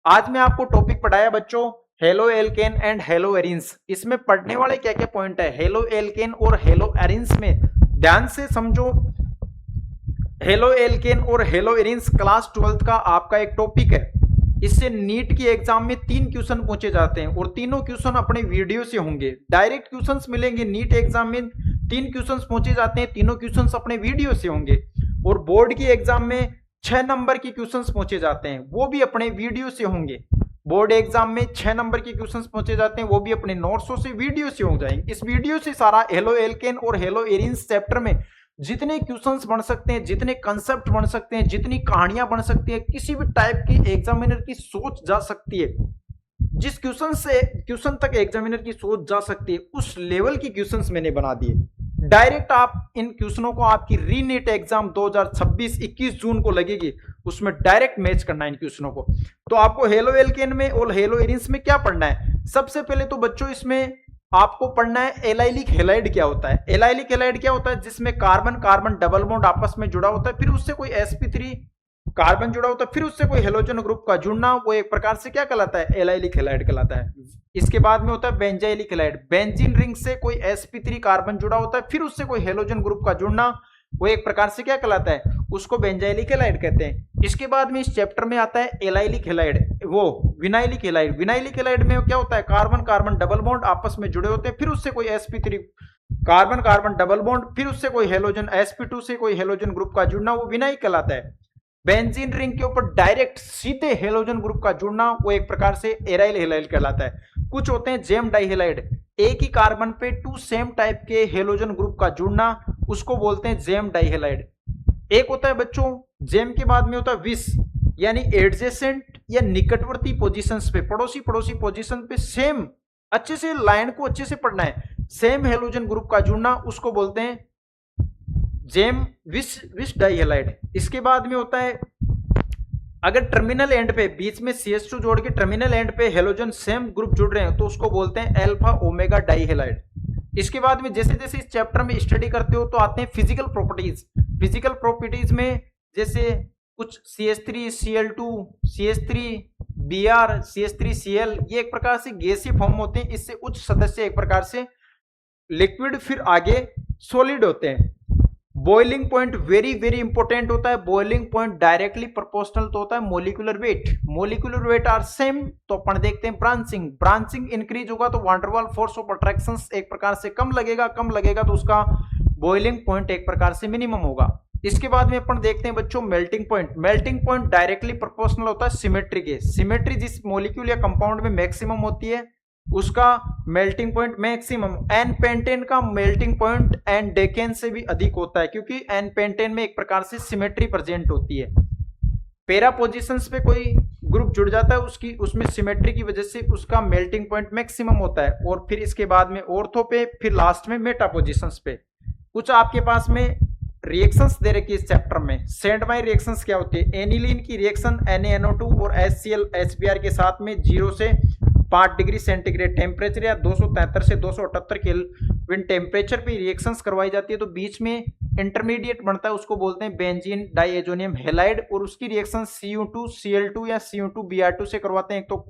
आज मैं आपको टॉपिक पढ़ाया बच्चों hello alkane and halo arenes. इसमें पढ़ने वाले क्या क्या पॉइंट है, हेलो एल्केन और हेलो एरिन्स में ध्यान से समझो। हेलो एल्केन और हेलो एरिन्स क्लास 12th का आपका एक टॉपिक है। इससे नीट की एग्जाम में 3 क्वेश्चन पूछे जाते हैं और तीनों क्वेश्चन अपने वीडियो से होंगे। डायरेक्ट क्वेश्चंस मिलेंगे, नीट एग्जाम में 3 क्वेश्चंस पूछे जाते हैं, तीनों क्वेश्चंस अपने वीडियो से होंगे। और बोर्ड की एग्जाम में 6 नंबर के क्वेश्चंस पूछे जाते हैं, वो भी अपने वीडियो से होंगे। बोर्ड एग्जाम में 6 नंबर के क्वेश्चंस पूछे जाते हैं, वो भी अपने नोट्सों से वीडियो से हो जाएंगे। इस वीडियो से सारा हेलो एल्केन और हेलो एरिन्स चैप्टर में जितने क्वेश्चंस बन सकते हैं, जितने कंसेप्ट बन सकते हैं, जितनी कहानियां बन सकती है, किसी भी टाइप की एग्जामिनर की सोच जा सकती है, जिस क्वेश्चन तक एग्जामिनर की सोच जा सकती है, उस लेवल की क्वेश्चंस मैंने बना दिए। डायरेक्ट आप इन क्वेश्चनों को आपकी रीनीट एग्जाम 2026 21 जून को लगेगी, उसमें डायरेक्ट मैच करना है इन क्वेश्चनों को। तो आपको हेलो एल्केन में और हेलो एरिन्स में क्या पढ़ना है? सबसे पहले तो बच्चों इसमें आपको पढ़ना है एलाइलिक हैलाइड क्या होता है। एलाइलिक हैलाइड क्या होता है? जिसमें कार्बन कार्बन डबल बॉन्ड आपस में जुड़ा होता है, फिर उससे कोई sp3 कार्बन जुड़ा होता है, फिर उससे कोई हेलोजन ग्रुप का जुड़ना, वो एक प्रकार से क्या कहलाता है? एलाइलिक हैलाइड कहलाता है। इसके बाद में होता है बेंजाइलिक हैलाइड। बेंजीन रिंग से कोई sp3 कार्बन जुड़ा होता है, फिर उससे कोई हेलोजन ग्रुप का जुड़ना, वो एक प्रकार से क्या कहलाता है? उसको बेंजाइलिक हैलाइड कहते हैं। इसके बाद में इस चैप्टर में आता है एलाइलिक हैलाइड, वो विनाइलिक हैलाइड। विनाइलिक हैलाइड में क्या होता है? कार्बन कार्बन डबल बॉन्ड आपस में जुड़े होते हैं, फिर उससे कोई sp3 carbon carbon double bond, फिर उससे कोई हेलोजन sp2 से कोई हेलोजन ग्रुप का जुड़ना, वो विनाइल कहलाता है। बेंजीन रिंग के ऊपर डायरेक्ट सीधे हेलोजन ग्रुप का जुड़ना, वो एक प्रकार से एराइल हैलाइड कहलाता है। कुछ होते हैं जेम डाइहेलाइड, एक ही कार्बन पे 2 सेम टाइप के हेलोजन ग्रुप का जुड़ना, उसको बोलते हैं जेम डाइहेलाइड। एक होता है बच्चों जेम के बाद में होता है विस, यानी एडजेसेंट या निकटवर्ती पोजीशंस पे, पड़ोसी पोजीशन पे सेम, अच्छे से लाइन को अच्छे से पढ़ना है, सेम हेलोजन ग्रुप का जुड़ना, उसको बोलते हैं जेम विस डाइहेलाइड। इसके बाद में होता है अगर टर्मिनल एंड पे बीच में CH2 जोड़ के टर्मिनल एंड पे हेलोजन सेम ग्रुप जुड़ रहे हैं, तो उसको बोलते हैं अल्फा ओमेगा डाइहेलाइड। इसके बाद में जैसे जैसे इस चैप्टर में स्टडी करते हो तो आते हैं फिजिकल प्रॉपर्टीज। फिजिकल प्रॉपर्टीज में जैसे कुछ CH3 Cl2 CH3 Br CH3 Cl, ये एक प्रकार से गैसीय फॉर्म होते हैं। इससे उच्च सदस्य एक प्रकार से लिक्विड, फिर आगे सॉलिड होते हैं। Boiling point very very important होता है। बॉइलिंग पॉइंट डायरेक्टली प्रोपोर्शनल तो होता है molecular weight. Molecular weight are same, तो अपन देखते हैं ब्रांचिंग। ब्रांचिंग इंक्रीज होगा तो वांडरवाल फोर्स ऑफ अट्रैक्शन एक प्रकार से कम लगेगा तो उसका बॉइलिंग पॉइंट एक प्रकार से मिनिमम होगा। इसके बाद में अपन देखते हैं बच्चों melting point. Melting point directly proportional होता है सिमेट्री के। सिमेट्री जिस मॉलिक्यूल या कंपाउंड में मैक्सिमम होती है उसका melting point maximum. N pentane का मेल्टिंग पॉइंट एन डेकेन से भी अधिक होता है, क्योंकि एन पेंटेन में एक प्रकार से सिमेट्री प्रेजेंट होती है। पैरा पोजीशंस पे कोई ग्रुप जुड़ जाता है उसमें सिमेट्री की वजह से उसका मेल्टिंग पॉइंट मैक्सिमम होता है। और फिर इसके बाद में ऑर्थो पे, फिर लास्ट में मेटा पोजीशंस पे। कुछ आपके पास में रिएक्शंस दे रखी है इस चैप्टर में। सैंडमाइर रिएक्शंस क्या होती है? एनिलीन की रिएक्शन NaNO2 और HCl HBr के साथ में 0 से 5 डिग्री सेंटीग्रेड टेम्परेचर या 273 से 278 केल्विन टेम्परेचर पे रिएक्शंस करवाई जाती है, तो बीच में इंटरमीडिएट बनता है, उसको बोलते हैं बेंजीन डाइएजोनियम हैलाइड। और उसकी रिएक्शन Cu2 Cl2 या Cu2 Br2 से करवाते हैं। तो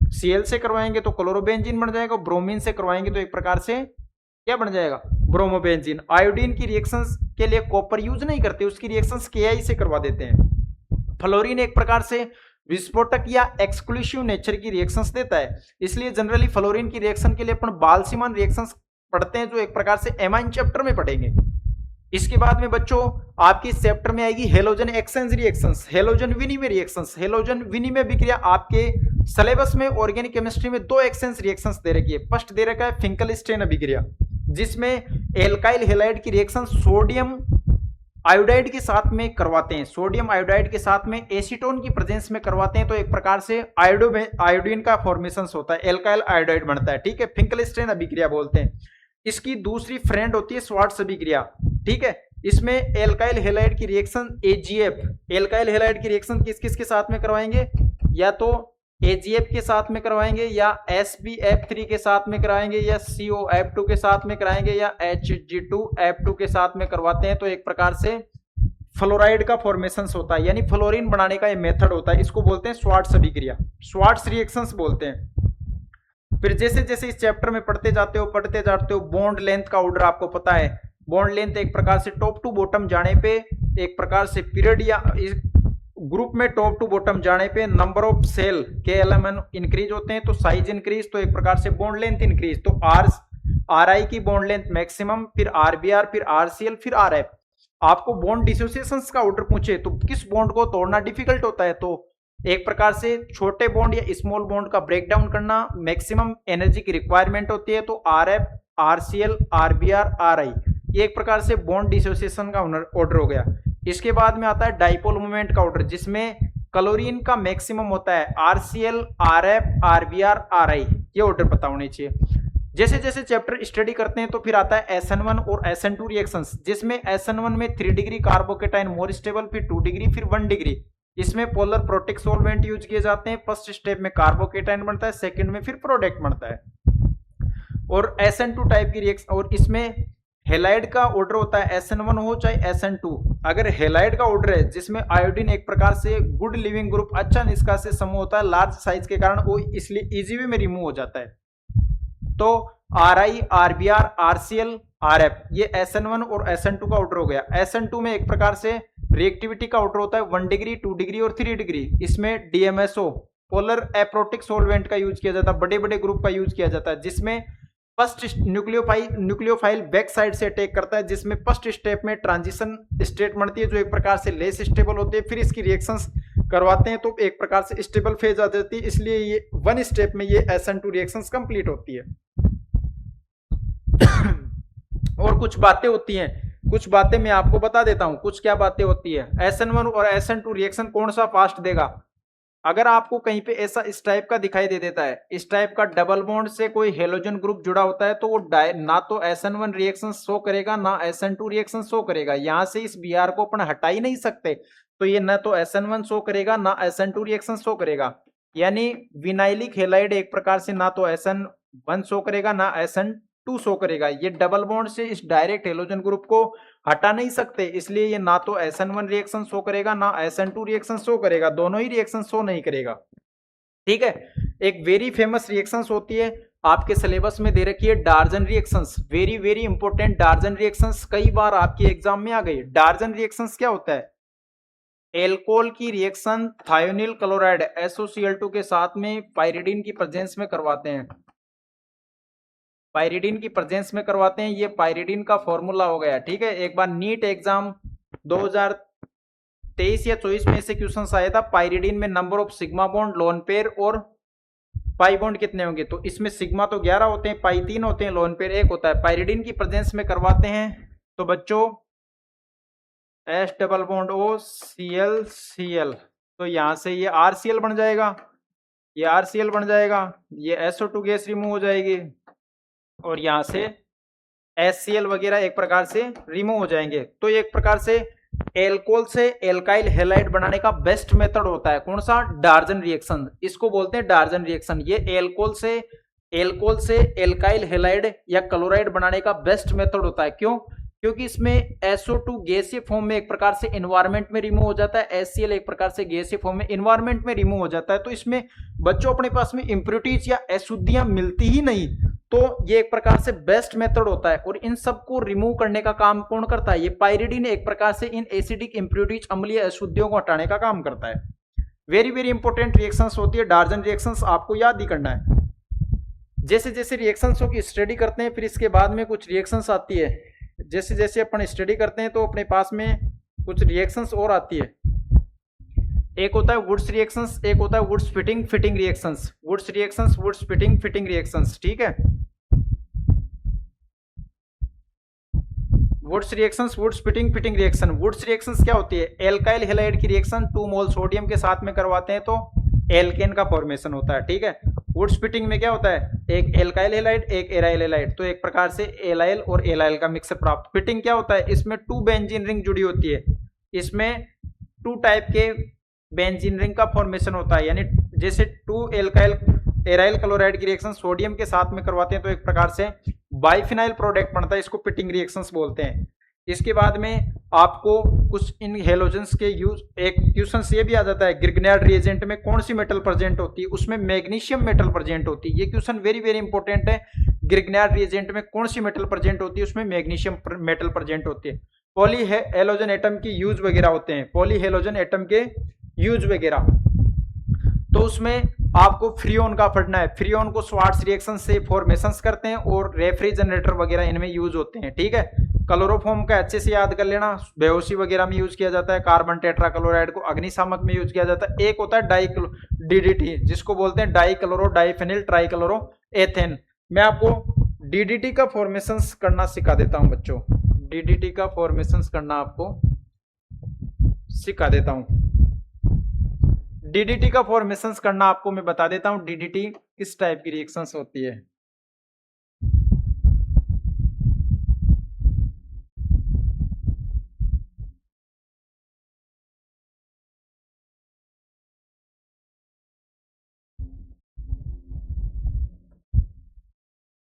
Cl से करवाएंगे तो क्लोरोबेंजीन बन जाएगा, ब्रोमीन से करवाएंगे तो एक प्रकार से क्या बन जाएगा? ब्रोमोबेंजीन। आयोडीन की रिएक्शंस के लिए कॉपर यूज नहीं करते, उसकी रिएक्शंस Ki से करवा देते हैं। फ्लोरीन एक प्रकार से विस्फोटक या एक्सक्लूसिव नेचर की रिएक्शंस देता है, इसलिए जनरली फ्लोरीन की रिएक्शन के लिए अपन बाल्सिमान रिएक्शंस पढ़ते हैं, जो एक प्रकार से एमाइन चैप्टर में पढ़ेंगे। इसके बाद में बच्चों आपकी इस चैप्टर में आएगी हेलोजन एक्सचेंज रिएक्शंस, हेलोजन विनिमय रिएक्शंस। हेलोजन विनिमय विक्रिया आपके सिलेबस में ऑर्गेनिक केमिस्ट्री में 2 एक्सचेंज रिएक्शंस दे रखी है। फर्स्ट दे रखा है फिंकलस्टीन अभिक्रिया, जिसमें एल्काइल हैलाइड की रिएक्शन सोडियम आयोडाइड के साथ में करवाते हैं। सोडियम आयोडाइड के साथ में एसीटोन की प्रेजेंस में करवाते हैं, तो एक प्रकार से आयोडीन का फॉर्मेशन होता है, एल्काइल आयोडाइड बनता है। ठीक है, फिंकलस्टीन अभिक्रिया बोलते हैं। इसकी दूसरी फ्रेंड होती है स्वार्ट्ज अभिक्रिया। ठीक है, इसमें एल्काइल हैलाइड की रिएक्शन AgF, एल्काइल हैलाइड की रिएक्शन किस किस के साथ में करवाएंगे? या तो AgF के साथ में करवाएंगे, या SbF3 के साथ में कराएंगे, या COF2 के साथ में कराएंगे, या Hg2F2 के साथ में करवाते हैं, तो एक प्रकार से फ्लोराइड का फॉर्मेशन होता है, यानी फ्लोरीन बनाने का ये मेथड होता है। इसको बोलते हैं स्वार्ट्ज अभिक्रिया, स्वार्ट्ज रिएक्शंस बोलते हैं। फिर जैसे जैसे इस चैप्टर में पढ़ते जाते हो बॉन्ड लेंथ का ऑर्डर आपको पता है। बॉन्ड लेंथ एक प्रकार से टॉप टू बॉटम जाने पे एक प्रकार से पीरियड या ग्रुप में टॉप टू बॉटम जाने पे नंबर ऑफ सेल के एलिमेंट इंक्रीज होते हैं, तो साइज इंक्रीज, तो एक प्रकार से बॉन्ड लेंथ इंक्रीज। तो RI की बॉन्ड लेंथ मैक्सिमम, फिर RBr, फिर RCl, फिर RF। आपको बॉन्ड डिसोसिएशंस का ऑर्डर पूछे तो किस बॉन्ड को तोड़ना डिफिकल्ट होता है, तो एक प्रकार से छोटे बॉन्ड या स्मॉल बॉन्ड का ब्रेक डाउन करना मैक्सिमम एनर्जी की रिक्वायरमेंट होती है, तो आरएफ, आरसीएल, आरबीआर, आरआई, ये एक प्रकार से बॉन्ड डिसोसिएशन का ऑर्डर हो गया। इसके बाद में आता है डाइपोल मोमेंट का ऑर्डर, जिसमें क्लोरीन का मैक्सिमम होता है आरसीएल, आरएफ, आरबीआर, आरआई, ये ऑर्डर पता होने चाहिए। जैसे जैसे चैप्टर स्टडी करते हैं तो फिर आता है SN1 और SN2 रिएक्शंस, जिसमें SN1 में 3 डिग्री कार्बोकेटाइन मोर स्टेबल, फिर 2 डिग्री, फिर 1 डिग्री। इसमें पोलर प्रोटेक्ट सॉल्वेंट यूज किए जाते हैं। फर्स्ट स्टेप में कार्बोकेटाइन बनता है, सेकंड में फिर प्रोडक्ट बनता है। और SN2 टाइप की रिएक्शन, और इसमें हेलाइड का ऑर्डर होता है, SN1 हो चाहे SN2। अगर हेलाइड का ऑर्डर है जिसमें आयोडीन एक प्रकार से गुड लिविंग ग्रुप, अच्छा निष्कासित समूह होता है, लार्ज साइज के कारण वो इसलिए इजी वे में रिमूव हो जाता है। तो आरआई, आरबीआर, आरसीएल, आरएफ, ये SN1 और SN2 का ऑर्डर हो गया। SN2 में एक प्रकार से रिएक्टिविटी का ऑर्डर होता है 1 डिग्री, 2 डिग्री और 3 डिग्री। इसमें DMSO पोलर एप्रोटिक सॉल्वेंट का यूज किया जाता है, बड़े बड़े ग्रुप का यूज किया जाता है, जिसमें फर्स्ट न्यूक्लियोफाइल बैक साइड से अटैक करता है, जिसमें फर्स्ट स्टेप में ट्रांजिशन स्टेट बनती है जो एक प्रकार से लेस स्टेबल होती है। फिर इसकी रिएक्शंस करवाते हैं तो एक प्रकार से स्टेबल फेज आ जाती है, इसलिए ये 1 स्टेप में ये SN2 रिएक्शंस कंप्लीट होती है। और कुछ बातें होती हैं, कुछ बातें मैं आपको बता देता हूं, कुछ क्या बातें होती है। SN1 और SN2 रिएक्शन कौन सा फास्ट देगा? अगर आपको कहीं पे ऐसा इस टाइप का दिखाई दे देता है, इस टाइप का डबल बॉन्ड से कोई हेलोजन ग्रुप जुड़ा होता है, तो वो ना तो SN1 रिएक्शन शो करेगा ना SN2 रिएक्शन शो करेगा। यहां से इस Br को अपन हटा ही नहीं सकते, तो ये ना तो SN1 शो करेगा ना SN2 रिएक्शन शो करेगा। यानी विनाइलिक हेलाइड एक प्रकार से ना तो SN1 शो करेगा ना SN2 शो करेगा। ये डबल बॉन्ड से इस डायरेक्ट हेलोजन ग्रुप को हटा नहीं सकते, इसलिए ये ना तो SN1 रिएक्शन शो करेगा ना SN2 रिएक्शन शो करेगा, दोनों ही रिएक्शन शो नहीं करेगा। ठीक है। एक वेरी फेमस रिएक्शंस होती है, आपके सिलेबस में दे रखी है डार्जन reactions, very very important डार्जन reactions, कई बार आपके एग्जाम में आ गई। डार्जन रिएक्शंस क्या होता है? एल्कोहल की रिएक्शन थायोनिल क्लोराइड SOCl2 के साथ में पाइरिडिन की प्रेजेंस में करवाते हैं, पाइरिडिन की प्रेजेंस में करवाते हैं। ये पाइरिडिन का फॉर्मूला हो गया। ठीक है। एक बार नीट एग्जाम 2023 या 24 में से क्वेश्चन आया था, पाइरिडिन में number of sigma bond, lone pair और पाई बॉन्ड कितने होंगे, तो इसमें सिग्मा तो 11 होते हैं, पाई 3 होते हैं, लोन पेयर 1 होता है। पाइरिडिन की प्रेजेंस में करवाते हैं तो बच्चों S double bond O Cl Cl, तो यहां से ये RCl बन जाएगा, ये RCl बन जाएगा, ये SO2 गैस रिमूव हो जाएगी और यहां से HCl वगैरह एक प्रकार से रिमूव हो जाएंगे। तो एक प्रकार से एल्कोहल से एल्काइल हैलाइड बनाने का बेस्ट मेथड होता है कौन सा? डार्जन रिएक्शन, इसको बोलते हैं डार्जन रिएक्शन। ये एल्कोहल से एल्काइल हैलाइड या क्लोराइड बनाने का बेस्ट मेथड होता है। क्यों? क्योंकि इसमें SO2 गैसीय फॉर्म में एक प्रकार से एनवायरनमेंट में रिमूव हो जाता है, HCl एक प्रकार से गैसीय फॉर्म में एनवायरनमेंट में रिमूव हो जाता है। तो इसमें बच्चों अपने पास में इंप्योरिटीज या अशुद्धियां मिलती ही नहीं, तो ये एक प्रकार से बेस्ट मेथड होता है। और इन सबको रिमूव करने का काम कौन करता है? ये पाइरिडिन एक प्रकार से इन एसिडिक इंप्योरिटीज, अम्लीय अशुद्धियों को हटाने का काम करता है। वेरी वेरी इंपॉर्टेंट रिएक्शंस होती है डार्जन रिएक्शंस, आपको याद ही करना है। जैसे जैसे रिएक्शंस की स्टडी करते हैं, फिर इसके बाद में कुछ रिएक्शंस आती है। जैसे जैसे अपन स्टडी करते हैं तो अपने पास में कुछ रिएक्शंस और आती है। एक होता है वुड्स रिएक्शंस, एक होता है Wurtz Fittig Fittig reactions, Wurtz reactions, Wurtz Fittig Fittig reactions. ठीक है। Wurtz reactions, Wurtz Fittig Fittig reaction. Wurtz reactions क्या होती है? एल्काइल हैलाइड की रिएक्शन 2 मोल सोडियम के साथ में करवाते हैं तो एल्केन का फॉर्मेशन होता है। ठीक है। वुड्स फिटिंग में क्या होता है? एक एल्काइल हैलाइड, एक एराइल हैलाइड, तो एक प्रकार से एलाइल और एलाइल का मिक्सर प्राप्त। फिटिंग क्या होता है? इसमें 2 बेंजीन रिंग जुड़ी होती है, इसमें 2 टाइप के बेंजीन रिंग का फॉर्मेशन होता है। यानी जैसे 2 एराइल क्लोराइड की रिएक्शन सोडियम के साथ में करवाते हैं तो एक प्रकार से बाइफिनाइल प्रोडक्ट बनता है, इसको फिटिंग रिएक्शंस बोलते हैं। इसके बाद में आपको कुछ इन हेलोजेंस के यूज, एक क्वेश्चन ये भी आ जाता है, ग्रिग्नार्ड रिएजेंट में कौन सी मेटल प्रेजेंट होती है? उसमें मैग्नीशियम मेटल प्रेजेंट होती है। ये क्वेश्चन वेरी वेरी इंपॉर्टेंट है। ग्रिग्नार्ड रिएजेंट में कौन सी मेटल प्रेजेंट होती है? उसमें मैग्नीशियम मेटल प्रेजेंट होती है। पॉली हेलोजन एटम की यूज वगैरह होते हैं, पॉली हेलोजन एटम के यूज वगैरह, तो उसमें आपको फ्रियोन का पढ़ना है। फ्रियोन को स्वार्ट्स रिएक्शन से फॉर्मेशंस करते हैं और रेफ्रिजरेटर वगैरह इनमें यूज होते हैं। ठीक है। क्लोरोफॉर्म का अच्छे से याद कर लेना, बेहोशी वगैरह में यूज किया जाता है। कार्बन टेट्राक्लोराइड को अग्निशामक में यूज किया जाता है। एक होता है डीडीटी, जिसको बोलते हैं डाइक्लोरो डाइफेनिल ट्राइक्लोरो एथेन। मैं आपको डीडीटी का फॉर्मेशन करना सिखा देता हूं बच्चों, डीडीटी का फॉर्मेशन करना आपको सिखा देता हूं। डीडीटी का फॉर्मेशन करना आपको मैं बता देता हूं, डीडीटी किस टाइप की रिएक्शंस होती है।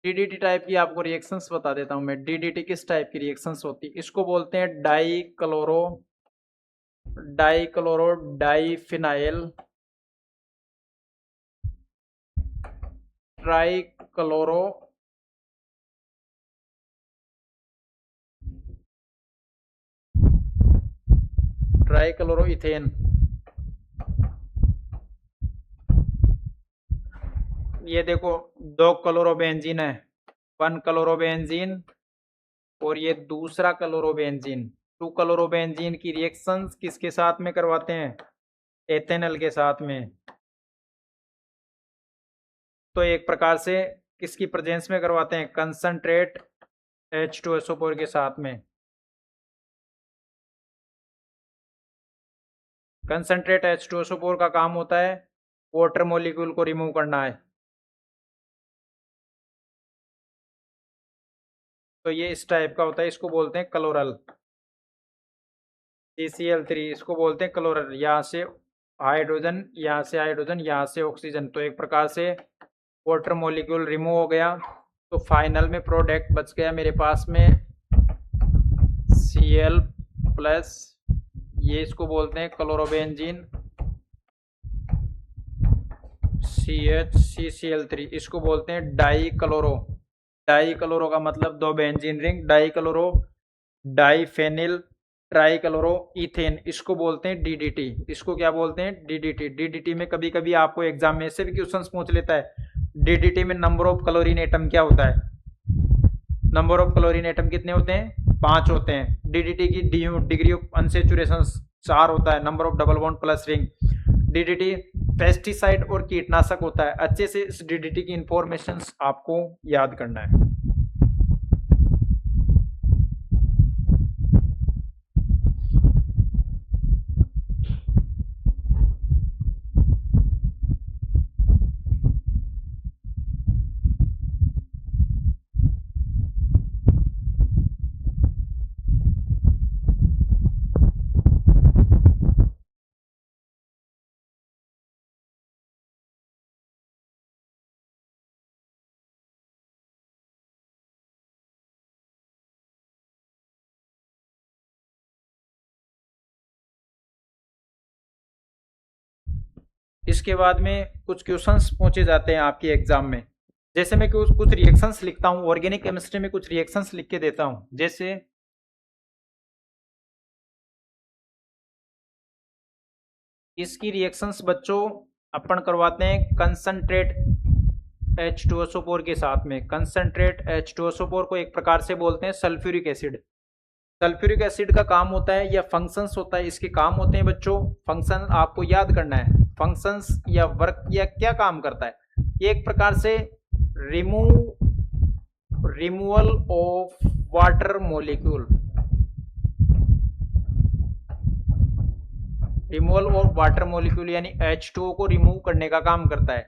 डीडीटी टाइप की आपको रिएक्शंस बता देता हूं मैं। डीडीटी किस टाइप की रिएक्शंस होती है, इसको बोलते हैं dichloro diphenyl trichloro trichloro ethane. ये देखो, दो क्लोरोबेंजीन है, वन क्लोरोबेंजीन और ये दूसरा क्लोरोबेंजीन। टू क्लोरोबेंजीन की रिएक्शंस किसके साथ में करवाते हैं, एथेनॉल के साथ में। तो एक प्रकार से किसकी प्रेजेंस में करवाते हैं, कंसंट्रेट H2SO4 के साथ में। कंसंट्रेट H2SO4 का काम होता है वाटर मॉलिक्यूल को रिमूव करना है। तो ये इस टाइप का होता है, इसको बोलते हैं क्लोरल। CCl3 इसको बोलते हैं क्लोरल। यहाँ से हाइड्रोजन, यहाँ से हाइड्रोजन, यहाँ से ऑक्सीजन। तो एक प्रकार से वाटर मॉलिक्यूल रिमूव हो गया, तो फाइनल में प्रोडक्ट बच गया मेरे पास में Cl प्लस, ये इसको बोलते हैं क्लोरोबेंजीन CH इसको बोलते हैं डाइक्लोरो। डाइक्लोरो का मतलब दो benzene ring, dichloro diphenyl trichloro ethane, इसको बोलते हैं डीडीटी। इसको क्या बोलते हैं, डीडीटी। डीडीटी में कभी कभी आपको एग्जाम में से भी क्वेश्चंस पूछ लेता है, डीडीटी में नंबर ऑफ क्लोरीन एटम क्या होता है। नंबर ऑफ क्लोरीन एटम कितने होते हैं, 5 होते हैं। डीडीटी की डिग्री ऑफ अनसेचुरेशन 4 होता है। Number of double bond plus ring. DDT pesticide और कीटनाशक होता है। अच्छे से इस डीडीटी की इंफॉर्मेशन आपको याद करना है। इसके बाद में कुछ क्वेश्चंस पूछे जाते हैं आपके एग्जाम में। जैसे मैं कुछ रिएक्शंस लिखता हूँ, ऑर्गेनिक केमिस्ट्री में कुछ रिएक्शंस लिख के देता हूँ। जैसे इसकी रिएक्शंस बच्चों अपन करवाते हैं कंसंट्रेट H2SO4 के साथ में। कंसंट्रेट H2SO4 को एक प्रकार से बोलते हैं सल्फ्यूरिक एसिड। सल्फ्यूरिक एसिड का काम होता है या फंक्शंस होता है, इसके काम होते हैं बच्चों। फंक्शन आपको याद करना है, फंक्शंस या वर्क या क्या काम करता है। ये एक प्रकार से removal of water molecule, removal of water molecule यानी H2O को रिमूव करने का काम करता है।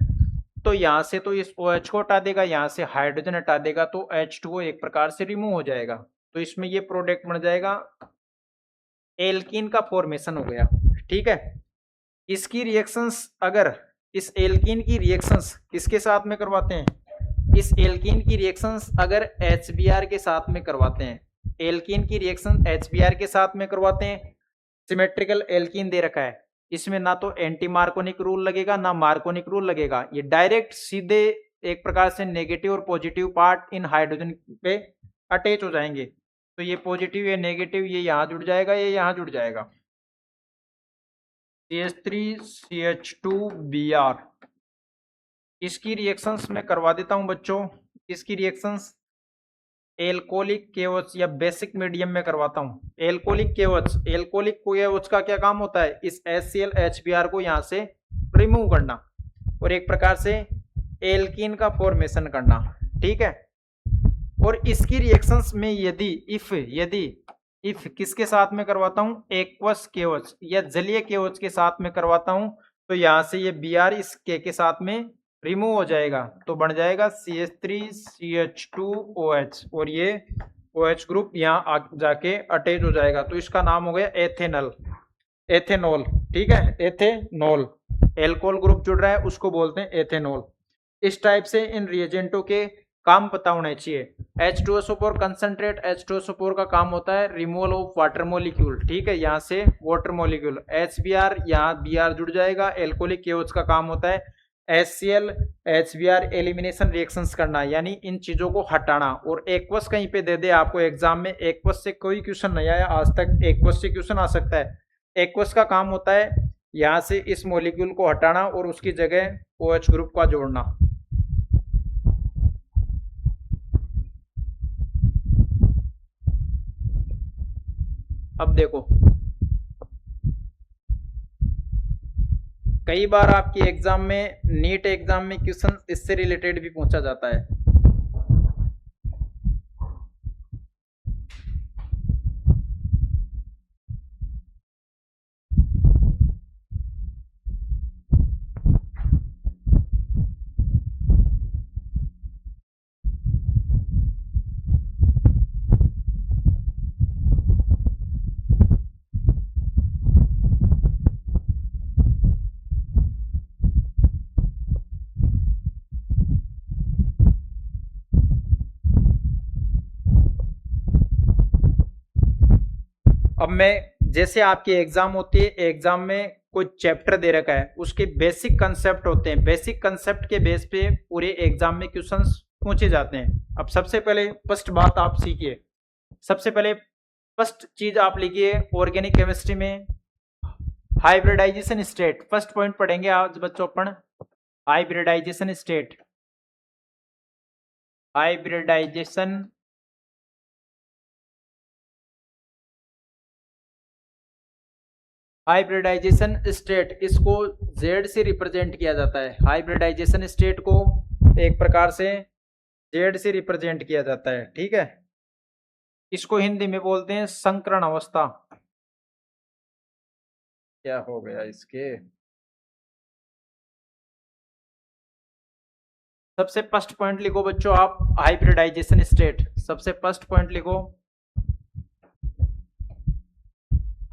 तो यहाँ से तो इस OH को हटा देगा, यहाँ से हाइड्रोजन हटा देगा, तो H2O एक प्रकार से रिमूव हो जाएगा। तो इसमें ये प्रोडक्ट बन जाएगा, एल्कीन का फॉर्मेशन हो गया। ठीक है, इसकी रिएक्शंस, अगर इस एल्कीन की रिएक्शंस किसके साथ में करवाते हैं, इस एल्कीन की रिएक्शंस अगर HBr के साथ में करवाते हैं, एल्कीन की रिएक्शन HBr के साथ में करवाते हैं। सिमेट्रिकल एल्कीन दे रखा है, इसमें ना तो एंटी मार्कोनिक रूल लगेगा ना मार्कोनिक रूल लगेगा। ये डायरेक्ट सीधे एक प्रकार से नेगेटिव और पॉजिटिव पार्ट इन हाइड्रोजन पे अटैच हो जाएंगे। तो ये पॉजिटिव, ये नेगेटिव, ये यहाँ जुड़ जाएगा, ये यहाँ जुड़ जाएगा। CH3CH2Br, इसकी रिएक्शंस मैं करवा देता हूं बच्चों। इसकी रिएक्शंस एल्कोहलिक केओच या बेसिक मीडियम में करवाता हूँ। एल्कोहलिक केओच का क्या काम होता है, इस HCl HBr को यहाँ से रिमूव करना और एक प्रकार से एल्कीन का फॉर्मेशन करना, ठीक है। और इसकी रिएक्शंस में यदि इफ किसके साथ में करवाता हूं, एक्वस केओच या जलीय केओच के साथ में करवाता हूं, तो यहां से ये Br इस के साथ में रिमूव हो जाएगा, तो बन जाएगा CH3CH2OH और ये OH ग्रुप यहाँ जाके अटैच हो जाएगा, तो इसका नाम हो गया एथेनॉल, ठीक है, एथेनॉल। एल्कोहल ग्रुप जुड़ रहा है उसको बोलते हैं एथेनॉल। इस टाइप से इन रिएजेंटों के काम पता होना चाहिए। H2SO4 कंसंट्रेट, H2SO4 का काम होता है रिमूवल ऑफ वाटर मॉलिक्यूल, ठीक है, यहाँ से वाटर मॉलिक्यूल। HBr, यहाँ Br जुड़ जाएगा। एल्कोहलिक केओच का काम होता है HCl HBr एलिमिनेशन रिएक्शंस करना, यानी इन चीजों को हटाना। और एक्वस कहीं पे दे दे आपको एग्जाम में, एक्वस से कोई क्वेश्चन नहीं आया आज तक, एक्वस से क्वेश्चन आ सकता है। एक्वस का काम होता है यहाँ से इस मॉलिक्यूल को हटाना और उसकी जगह OH ग्रुप का जोड़ना। अब देखो, कई बार आपकी एग्जाम में, नीट एग्जाम में क्वेश्चन इससे रिलेटेड भी पूछा जाता है। अब मैं, जैसे आपकी एग्जाम होती है, एग्जाम में कोई चैप्टर दे रखा है, उसके बेसिक कंसेप्ट होते हैं, बेसिक कंसेप्ट के बेस पे पूरे एग्जाम में क्वेश्चंस पूछे जाते हैं। अब सबसे पहले फर्स्ट बात आप सीखिए, सबसे पहले फर्स्ट चीज आप लिखिए ऑर्गेनिक केमिस्ट्री में हाइब्रिडाइजेशन स्टेट। फर्स्ट पॉइंट पढ़ेंगे आज बच्चों अपन, hybridisation state. Hybridisation hybridisation state, इसको Z से रिप्रेजेंट किया जाता है। हाइब्रिडाइजेशन स्टेट को एक प्रकार से Z से रिप्रेजेंट किया जाता है, ठीक है। इसको हिंदी में बोलते हैं संकरण अवस्था। क्या हो गया इसके, सबसे फर्स्ट पॉइंट लिखो बच्चों आप, हाइब्रिडाइजेशन स्टेट। सबसे फर्स्ट पॉइंट लिखो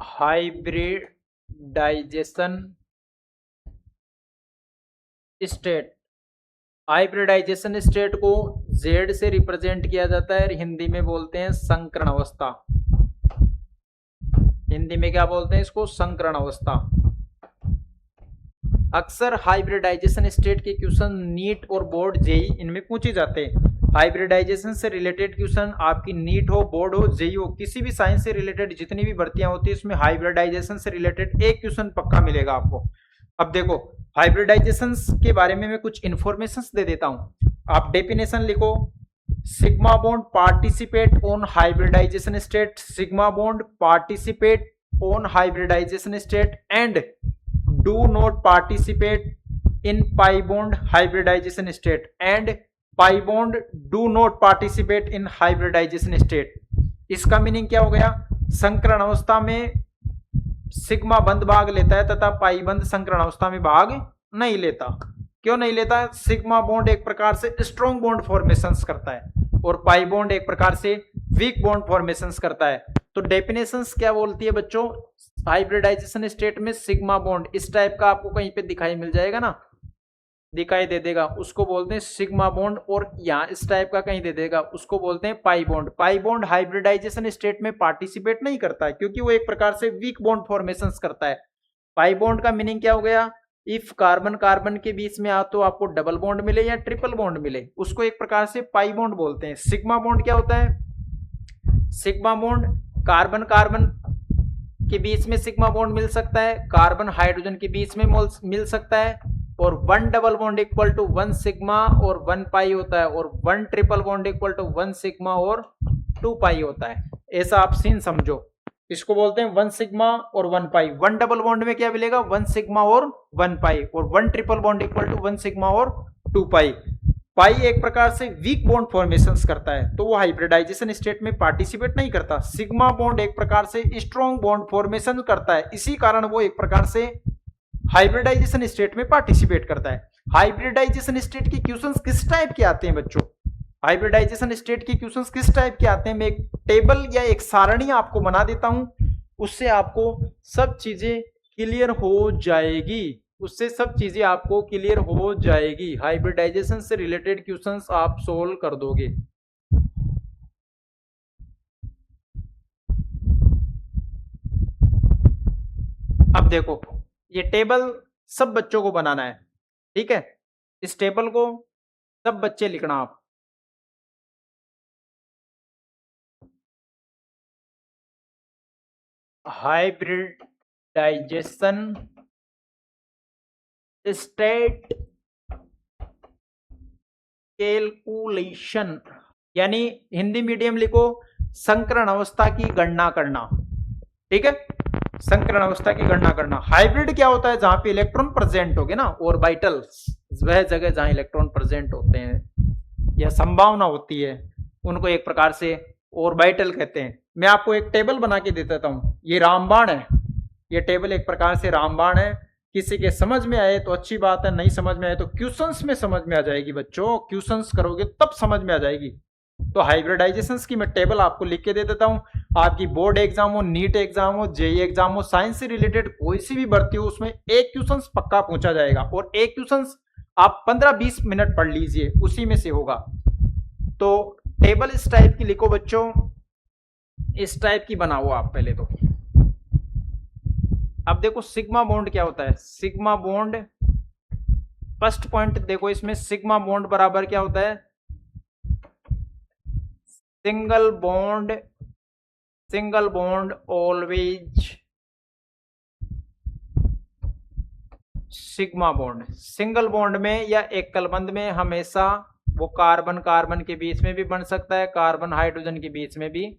हाइब्रिडाइजेशन स्टेट। हाइब्रिडाइजेशन स्टेट को Z से रिप्रेजेंट किया जाता है, हिंदी में बोलते हैं संकरण अवस्था। हिंदी में क्या बोलते हैं इसको, संकरण अवस्था। अक्सर हाइब्रिडाइजेशन स्टेट के क्वेश्चन नीट और बोर्ड जेई इनमें पूछे जाते हैं। हाइब्रिडाइजेशन से रिलेटेड क्वेश्चन आपकी नीट हो, बोर्ड हो, जेई हो, किसी भी साइंस से रिलेटेड जितनी भी भर्तियां होती है इसमें हाइब्रिडाइजेशन से रिलेटेड एक क्वेश्चन पक्का मिलेगा आपको। अब देखो, हाइब्रिडाइजेशन के बारे में मैं कुछ इंफॉर्मेशन दे देता हूं, आप डेफिनेशन लिखो। Sigma bond participate on hybridization state, sigma bond participate on hybridization state and do not participate in pi bond hybridization state and pi bond do not participate in hybridization state। इसका meaning क्या हो गया, संकरण अवस्था में sigma बंद भाग लेता है तथा पाई बंद संकरण अवस्था में भाग नहीं लेता। क्यों नहीं लेता, सिग्मा बॉन्ड एक प्रकार से स्ट्रॉन्ग बॉन्ड फॉर्मेशंस करता है और पाई बॉन्ड एक प्रकार से वीक बॉन्ड फॉर्मेशंस करता है। तो डेफिनेशंस क्या बोलती है बच्चों, हाइब्रिडाइजेशन स्टेट में सिग्मा बॉन्ड इस टाइप का आपको कहीं पे दिखाई मिल जाएगा ना, दिखाई दे देगा, उसको बोलते हैं सिग्मा बॉन्ड। और यहाँ इस टाइप का कहीं दे देगा, उसको बोलते हैं pi bond. Pi bond hybridization state में पार्टिसिपेट नहीं करता है क्योंकि वो एक प्रकार से वीक बॉन्ड फॉर्मेशंस करता है। पाई बॉन्ड का मीनिंग क्या हो गया, इफ कार्बन कार्बन के बीच में आ तो आपको डबल बॉन्ड मिले या ट्रिपल बॉन्ड मिले, उसको एक प्रकार से पाई बॉन्ड बोलते हैं। सिग्मा बॉन्ड क्या होता है, सिग्मा बॉन्ड कार्बन कार्बन के बीच में सिग्मा बॉन्ड मिल सकता है, कार्बन हाइड्रोजन के बीच में मिल सकता है, और 1 double bond equal to 1 sigma और 1 पाई होता है, और 1 triple bond equal to 1 sigma और 2 पाई होता है। ऐसा आप सीन समझो, इसको बोलते हैं 1 सिग्मा और 1 पाई। 1 डबल बॉन्ड में क्या मिलेगा, 1 सिग्मा और 1 पाई, और 1 triple bond equal to 1 sigma और 2 पाई। पाई एक प्रकार से वीक बॉन्ड फॉर्मेशन करता है, तो वो हाइब्रिडाइजेशन स्टेट में पार्टिसिपेट नहीं करता। सिग्मा बॉन्ड एक प्रकार से स्ट्रॉन्ग बॉन्ड फॉर्मेशन करता है, इसी कारण वो एक प्रकार से हाइब्रिडाइजेशन स्टेट में पार्टिसिपेट करता है। हाइब्रिडाइजेशन स्टेट के क्वेश्चंस किस टाइप के आते हैं बच्चों, हाइब्रिडाइजेशन स्टेट के क्वेश्चंस किस टाइप के आते हैं, मैं एक टेबल या एक सारणी आपको बना देता हूं, उससे आपको सब चीजें क्लियर हो जाएगी, उससे सब चीजें आपको क्लियर हो जाएगी। हाइब्रिडाइजेशन से रिलेटेड क्वेश्चंस आप सोल्व कर दोगे। अब देखो, ये टेबल सब बच्चों को बनाना है, ठीक है। इस टेबल को सब बच्चे लिखना आप। हाइब्रिडाइजेशन स्टेट कैलकुलेशन, यानी हिंदी मीडियम लिखो संकरण अवस्था की गणना करना, ठीक है। संकरण अवस्था की गणना करना। हाइब्रिड क्या होता है, जहां पे इलेक्ट्रॉन प्रेजेंट हो गए ना, ऑर्बिटल्स, वह जगह जहां इलेक्ट्रॉन प्रेजेंट होते हैं या संभावना होती है, उनको एक प्रकार से ऑर्बिटल कहते हैं। मैं आपको एक टेबल बना के दे देता हूं, ये रामबाण है, ये टेबल एक प्रकार से रामबाण है। किसी के समझ में आए तो अच्छी बात है, नहीं समझ में आए तो क्वेश्चंस में समझ में आ जाएगी बच्चों, क्वेश्चंस करोगे तब समझ में आ जाएगी। तो हाइब्रिडाइजेशन की मैं टेबल आपको लिख के दे देता हूं। आपकी बोर्ड एग्जाम हो, नीट एग्जाम हो, जेई एग्जाम हो, साइंस से रिलेटेड कोई सी भी भर्ती हो, उसमें एक क्वेश्चन पक्का पूछा जाएगा, और एक क्वेश्चन आप 15-20 मिनट पढ़ लीजिए, उसी में से होगा। तो टेबल इस टाइप की लिखो बच्चों, इस टाइप की बनाओ आप पहले तो। अब देखो सिग्मा बॉन्ड क्या होता है, सिग्मा बॉन्ड, फर्स्ट पॉइंट देखो इसमें, सिग्मा बॉन्ड बराबर क्या होता है, single bond always sigma bond. Single bond में या एकल बंध में हमेशा वो कार्बन कार्बन के बीच में भी बन सकता है, कार्बन हाइड्रोजन के बीच में भी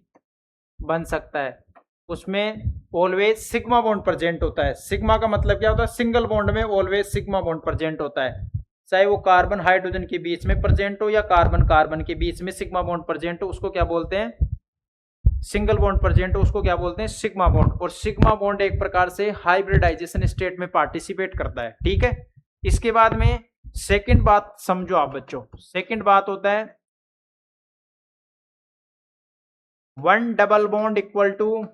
बन सकता है, उसमें ऑलवेज सिग्मा बॉन्ड प्रेजेंट होता है। सिग्मा का मतलब क्या होता है, सिंगल बॉन्ड में ऑलवेज सिग्मा बॉन्ड प्रेजेंट होता है, चाहे वो कार्बन हाइड्रोजन के बीच में प्रेजेंट हो या कार्बन कार्बन के बीच में सिग्मा बॉन्ड प्रेजेंट हो, उसको क्या बोलते हैं, सिंगल बॉन्ड प्रेजेंट हो, उसको क्या बोलते हैं, सिग्मा बॉन्ड। और सिग्मा बॉन्ड एक प्रकार से हाइब्रिडाइजेशन स्टेट में पार्टिसिपेट करता है, ठीक है। इसके बाद में सेकंड बात समझो आप बच्चों, सेकंड बात होता है 1 डबल बॉन्ड इक्वल टू,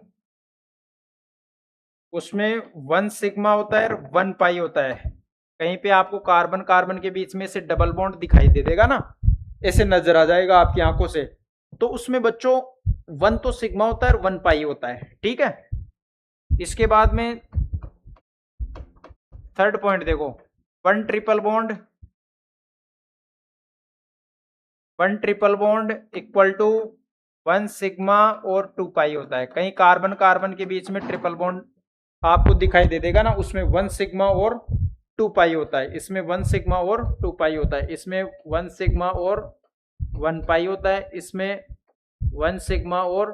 उसमें 1 सिग्मा होता है और 1 पाई होता है। कहीं पे आपको कार्बन कार्बन के बीच में से डबल बॉन्ड दिखाई दे देगा ना, ऐसे नजर आ जाएगा आपकी आंखों से, तो उसमें बच्चों 1 तो सिग्मा होता है और 1 पाई होता है, ठीक है। इसके बाद में थर्ड पॉइंट देखो, 1 triple bond equal to 1 sigma और 2 पाई होता है। कहीं कार्बन कार्बन के बीच में ट्रिपल बॉन्ड आपको दिखाई दे देगा ना, उसमें 1 सिग्मा और 2 पाई होता है, इसमें 1 सिग्मा और 2 पाई होता है, इसमें 1 सिग्मा और 1 पाई होता है, इसमें 1 सिग्मा और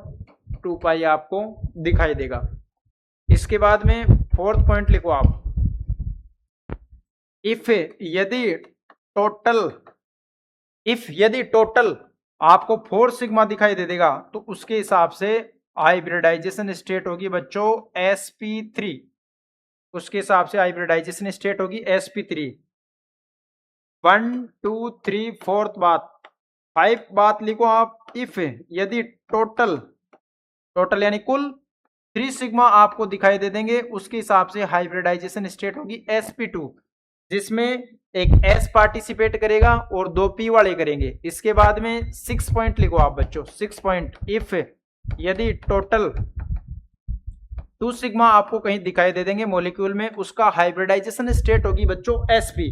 2 पाई आपको दिखाई देगा। इसके बाद में फोर्थ पॉइंट लिखो आप, इफ यदि टोटल आपको 4 सिग्मा दिखाई दे देगा, तो उसके हिसाब से हाइब्रिडाइजेशन स्टेट होगी बच्चों sp3, उसके हिसाब से हाइब्रिडाइजेशन स्टेट होगी sp3। 1 2 3 फोर्थ बात, 5 बात लिखो आप, इफ यदि टोटल यानी कुल 3 सिग्मा आपको दिखाई दे देंगे, उसके हिसाब से हाइब्रिडाइजेशन स्टेट होगी sp2, जिसमें एक S पार्टिसिपेट करेगा और 2 P वाले करेंगे। इसके बाद में 6 पॉइंट लिखो आप बच्चों, 6 पॉइंट, इफ यदि टोटल 2 सिग्मा आपको कहीं दिखाई दे देंगे मॉलिक्यूल में, उसका हाइब्रिडाइजेशन स्टेट होगी बच्चों sp,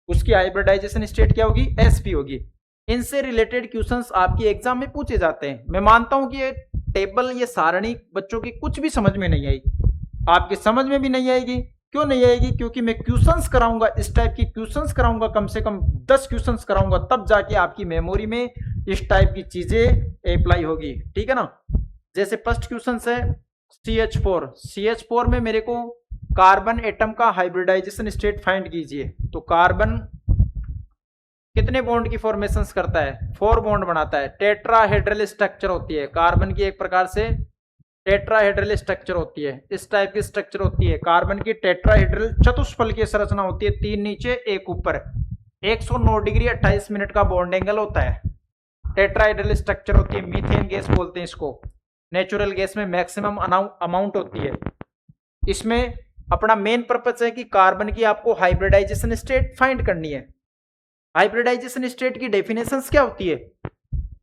उसकी हाइब्रिडाइजेशन स्टेट क्या होगी, sp होगी। इनसे रिलेटेड क्वेश्चंस आपके एग्जाम में पूछे जाते हैं। मैं मानता हूं कि ये टेबल, ये सारणी बच्चों की कुछ भी समझ में नहीं आई, आपके समझ में भी नहीं आएगी, क्यों नहीं आएगी? क्योंकि मैं क्वेश्चंस कराऊंगा, इस टाइप की क्वेश्चंस कराऊंगा, कम से कम 10 क्वेश्चंस कराऊंगा, तब जाके आपकी मेमोरी में इस टाइप की चीजें अप्लाई होगी, ठीक है ना। जैसे फर्स्ट क्वेश्चन है CH4 में मेरे को कार्बन एटम का हाइब्रिडाइजेशन स्टेट फाइंड कीजिए। तो कार्बन कितने बॉन्ड की फॉर्मेशन करता है? 4 बॉन्ड बनाता है। टेट्राहेड्रल स्ट्रक्चर होती है कार्बन की, एक प्रकार से टेट्राहेड्रल स्ट्रक्चर होती है, इस टाइप की स्ट्रक्चर होती है कार्बन की। टेट्राहेड्रल चतुष्फल की संरचना होती है, 3 नीचे 1 ऊपर, 109 डिग्री 28 मिनट का बॉन्ड एंगल होता है। टेट्राहेड्रल स्ट्रक्चर होती है, मीथेन गैस बोलते हैं इसको। नेचुरल गैस में मैक्सिमम अमाउंट होती है। इसमें अपना मेन पर्पस है कि कार्बन की आपको हाइब्रिडाइजेशन स्टेट फाइंड करनी है। हाइब्रिडाइजेशन स्टेट की डेफिनेशंस क्या होती है?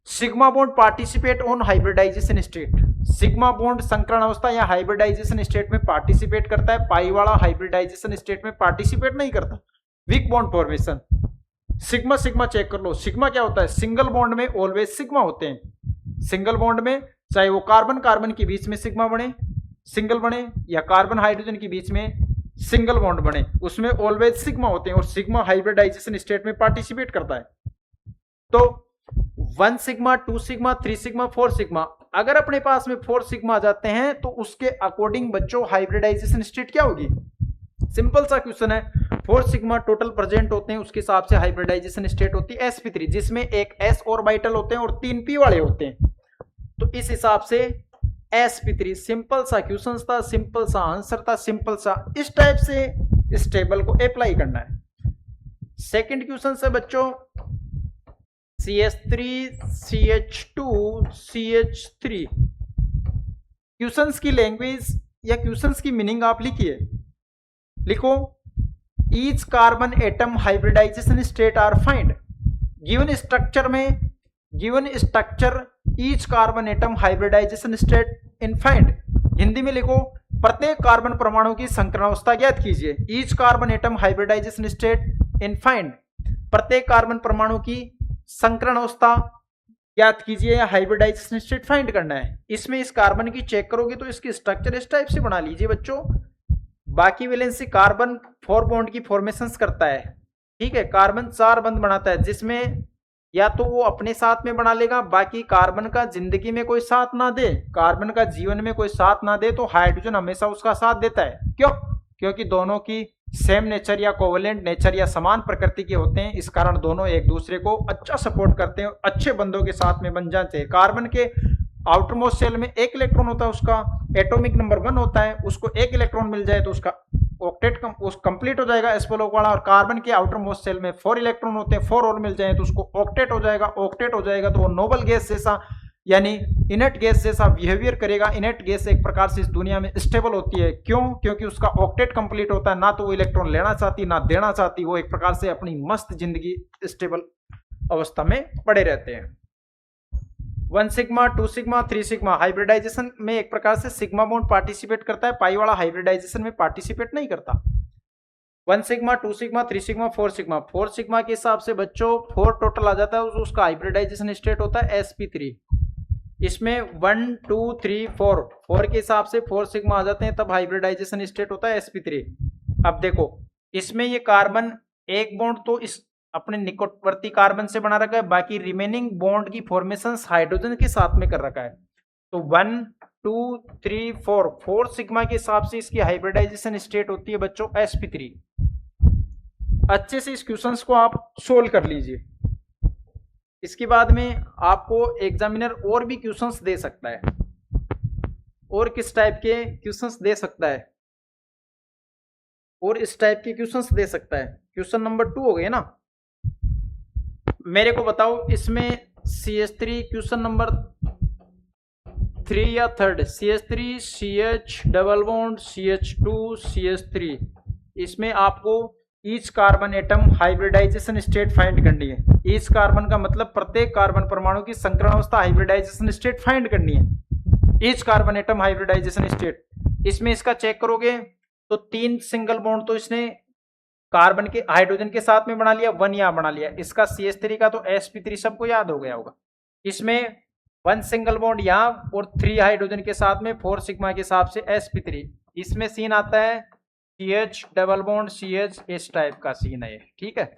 Sigma bond participate on hybridization state. Sigma bond संकरण अवस्था या हाइब्रिडाइजेशन स्टेट में पार्टिसिपेट करता है, पाई वाला हाइब्रिडाइजेशन स्टेट में पार्टिसिपेट नहीं करता। Weak bond formation, sigma sigma check कर लो। सिग्मा क्या होता है? सिंगल बॉन्ड में ऑलवेज सिग्मा होते हैं। सिंगल बॉन्ड में चाहे वो कार्बन कार्बन के बीच में सिग्मा बने, सिंगल बने, या कार्बन हाइड्रोजन के बीच में सिंगल बॉन्ड बने, उसमें ऑलवेज सिग्मा होते हैं और सिग्मा हाइब्रिडाइजेशन स्टेट में पार्टिसिपेट करता है। तो 1 सिग्मा, 2 सिग्मा, 3 सिग्मा, 4 सिग्मा, अगर अपने पास में 4 सिग्मा आ जाते हैं तो उसके अकॉर्डिंग बच्चों हाइब्रिडाइजेशन स्टेट क्या होगी? सिंपल सा क्वेश्चन है। 4 सिग्मा टोटल प्रेजेंट होते हैं, उसके हिसाब से हाइब्रिडाइजेशन स्टेट होती है sp3, जिसमें एक s ऑर्बिटल होते हैं और 3 p वाले होते हैं। तो इस हिसाब से sp3, सिंपल सा क्वेश्चन था, सिंपल सा आंसर था, सिंपल सा। इस टाइप से इस टेबल को अप्लाई करना है। सेकंड क्वेश्चन से बच्चों CH3 CH2 CH3, क्वेश्चंस की लैंग्वेज या क्वेश्चंस की मीनिंग आप लिखिए। लिखो, each carbon atom hybridisation state are find. Given structure में, given structure each carbon atom hybridisation state in find. Hindi में लिखो, प्रत्येक कार्बन परमाणु की संकरणावस्था ज्ञात कीजिए। Each carbon atom hybridisation state in find, प्रत्येक कार्बन परमाणु की संकरणावस्था ज्ञात कीजिए या हाइब्रिडाइजेशन स्टेट फाइंड करना है। इसमें इस कार्बन की चेक करोगे तो इसकी स्ट्रक्चर इस टाइप से बना लीजिए बच्चों। बाकी वैलेंसी कार्बन 4 बॉन्ड की फॉर्मेशंस करता है, ठीक है। कार्बन 4 बंध बनाता है, जिसमें या तो वो अपने साथ में बना लेगा, बाकी कार्बन का जिंदगी में कोई साथ ना दे, कार्बन का जीवन में कोई साथ ना दे, तो हाइड्रोजन हमेशा उसका साथ देता है। क्यों? क्योंकि दोनों की सेम नेचर या कोवेलेंट नेचर या समान प्रकृति के होते हैं। इस कारण दोनों एक दूसरे को अच्छा सपोर्ट करते हैं, अच्छे बंधों के साथ में बन जाते हैं। कार्बन के आउटरमोस्ट शेल में 1 इलेक्ट्रॉन होता है, उसका एटॉमिक नंबर 1 होता है, उसको 1 इलेक्ट्रॉन मिल जाए तो उसका ऑक्टेट कंप्लीट हो जाएगा एस्पोलोक वाला। और कार्बन के आउटर मोस्ट सेल में 4 इलेक्ट्रॉन होते हैं, 4 और मिल जाए तो उसको ऑक्टेट हो जाएगा। ऑक्टेट हो जाएगा तो वो नोबल गैस जैसा यानी इनर्ट गैस जैसा बिहेवियर करेगा। इनर्ट गैस एक प्रकार से इस दुनिया में स्टेबल होती है। क्यों? क्योंकि उसका ऑक्टेट कंप्लीट होता है, ना तो वो इलेक्ट्रॉन लेना चाहती ना देना चाहती, वो एक प्रकार से अपनी मस्त जिंदगी स्टेबल अवस्था में पड़े रहते हैं। 1 सिग्मा, 2 सिग्मा, 3 सिग्मा, हाइब्रिडाइजेशन में एक प्रकार से सिग्मा बॉन्ड पार्टिसिपेट करता है, पाई वाला हाइब्रिडाइजेशन में पार्टिसिपेट नहीं करता। 1 sigma, 2 sigma, 3 sigma, 4 sigma, 4 sigma के हिसाब से बच्चों 4 टोटल आ जाता है, उसका हाइब्रिडाइजेशन स्टेट होता है sp3। इसमें 1 2 3 4 के हिसाब से 4 सिग्मा आ जाते हैं, तब हाइब्रिडाइजेशन स्टेट होता है sp3। अब देखो, इसमें ये कार्बन एक बॉन्ड तो इस अपने निकटवर्ती कार्बन से बना रखा है, बाकी रिमेनिंग बॉन्ड की फॉर्मेशंस हाइड्रोजन के साथ में कर रखा है। तो 1 2 3 4 सिग्मा के हिसाब से इसकी हाइब्रिडाइजेशन स्टेट होती है बच्चों sp3। अच्छे से इस क्वेश्चंस को आप सोल्व कर लीजिए। इसके बाद में आपको एग्जामिनर और भी क्वेश्चंस दे सकता है। और किस टाइप के क्वेश्चंस दे सकता है? और इस टाइप के क्वेश्चंस दे सकता है। क्वेश्चन नंबर 2 हो गए ना। मेरे को बताओ, इसमें CH3 क्वेश्चन नंबर 3 या 3rd, CH3 CH double bond CH2 CH3, इसमें आपको each carbon atom hybridisation state find करनी है। ईच कार्बन का मतलब प्रत्येक कार्बन परमाणु की संकरणावस्था हाइब्रिडाइजेशन स्टेट फाइंड करनी है। Each carbon atom hybridisation state, इसमें इसका चेक करोगे तो 3 सिंगल बॉन्ड तो इसने कार्बन के हाइड्रोजन के साथ में बना लिया, 1 यहाँ बना लिया। इसका CH3 का तो sp3 सबको याद हो गया होगा। इसमें 1 सिंगल बॉन्ड यहाँ और 3 हाइड्रोजन के साथ में 4 सिग्मा के हिसाब से sp3। इसमें सीन आता है CH डबल बॉन्ड CH, इस टाइप का सीन है, ठीक है।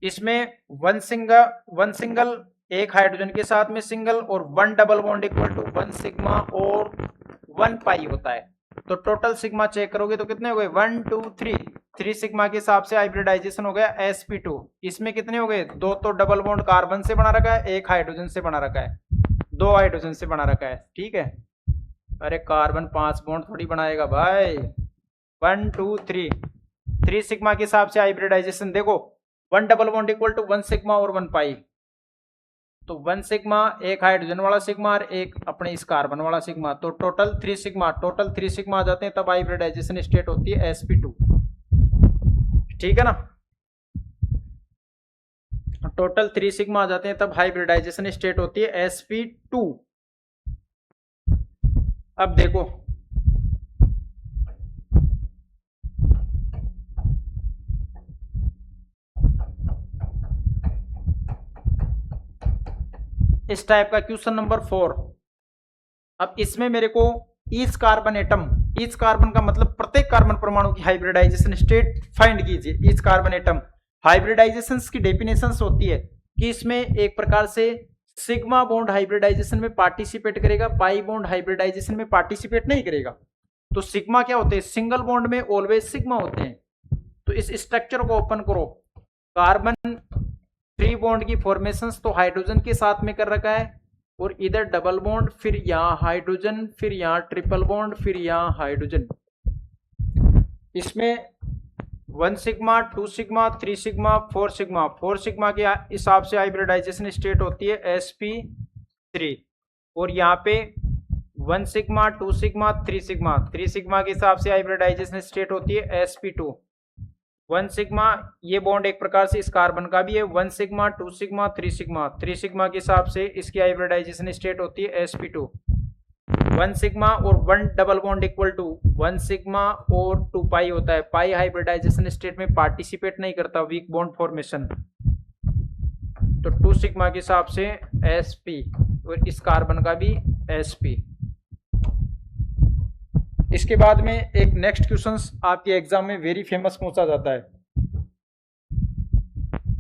इसमें वन सिंगल एक हाइड्रोजन के साथ में सिंगल और one double bond equal to one sigma और वन पाई होता है। तो टोटल सिग्मा चेक करोगे तो कितने हो गए, 1 2 3 सिग्मा के हिसाब से हाइब्रिडाइजेशन हो गया sp2। इसमें कितने हो गए, दो तो डबल बॉन्ड कार्बन से बना रखा है, एक हाइड्रोजन से बना रखा है, दो हाइड्रोजन से बना रखा है, ठीक है। अरे कार्बन 5 बॉन्ड थोड़ी बनाएगा भाई। 1 2 3 सिग्मा के हिसाब से हाइब्रिडाइजेशन देखो, one double bond equal to one sigma और वन पाई। तो वन सिग्मा एक हाइड्रोजन वाला सिग्मा और एक अपने इस कार्बन वाला सिग्मा, तो टोटल 3 सिग्मा आ जाते हैं, तब हाइब्रिडाइजेशन स्टेट होती है sp2, ठीक है ना। टोटल 3 सिग्मा आ जाते हैं तब हाइब्रिडाइजेशन स्टेट होती है sp2। अब देखो इस टाइप का क्वेश्चन नंबर 4। अब इसमें मेरे को each carbon atom, each carbon का मतलब प्रत्येक कार्बन परमाणु की हाइब्रिडाइजेशन स्टेट फाइंड कीजिए। ईच कार्बन एटम हाइब्रिडाइजेशन की डेफिनेशन होती है कि इसमें एक प्रकार से सिग्मा बॉन्ड हाइब्रिडाइजेशन में पार्टिसिपेट करेगा, पाई बॉन्ड हाइब्रिडाइजेशन में पार्टिसिपेट नहीं करेगा। तो सिग्मा क्या होते हैं, सिंगल बॉन्ड में ऑलवेज सिग्मा होते हैं। तो इस स्ट्रक्चर को ओपन करो, कार्बन 3 बॉन्ड की फॉर्मेशंस तो हाइड्रोजन के साथ में कर रखा है, और इधर डबल बॉन्ड, फिर यहाँ हाइड्रोजन, फिर यहाँ ट्रिपल बॉन्ड, फिर यहाँ हाइड्रोजन। इसमें 1 sigma 2 sigma 3 sigma 4 sigma, 4 sigma के हिसाब से हाइब्रिडाइजेशन स्टेट होती है sp3। और यहाँ पे 1 सिग्मा 2 सिग्मा 3 सिग्मा, 3 सिग्मा के हिसाब से हाइब्रिडाइजेशन स्टेट होती है sp2। 1 सिग्मा ये बॉन्ड एक प्रकार से इस कार्बन का भी है, 1 सिग्मा 2 सिग्मा 3 सिग्मा, 3 सिग्मा के हिसाब से इसकी हाइब्रिडाइजेशन स्टेट होती है sp2। 1 सिग्मा और 1 double bond equal to 1 sigma और 2 पाई होता है। पाई हाइब्रिडाइजेशन स्टेट में पार्टिसिपेट नहीं करता, वीक बॉन्ड फॉर्मेशन। तो 2 सिग्मा के हिसाब से sp और इस कार्बन का भी sp। इसके बाद में एक नेक्स्ट क्वेश्चन आपके एग्जाम में वेरी फेमस पूछा जाता है।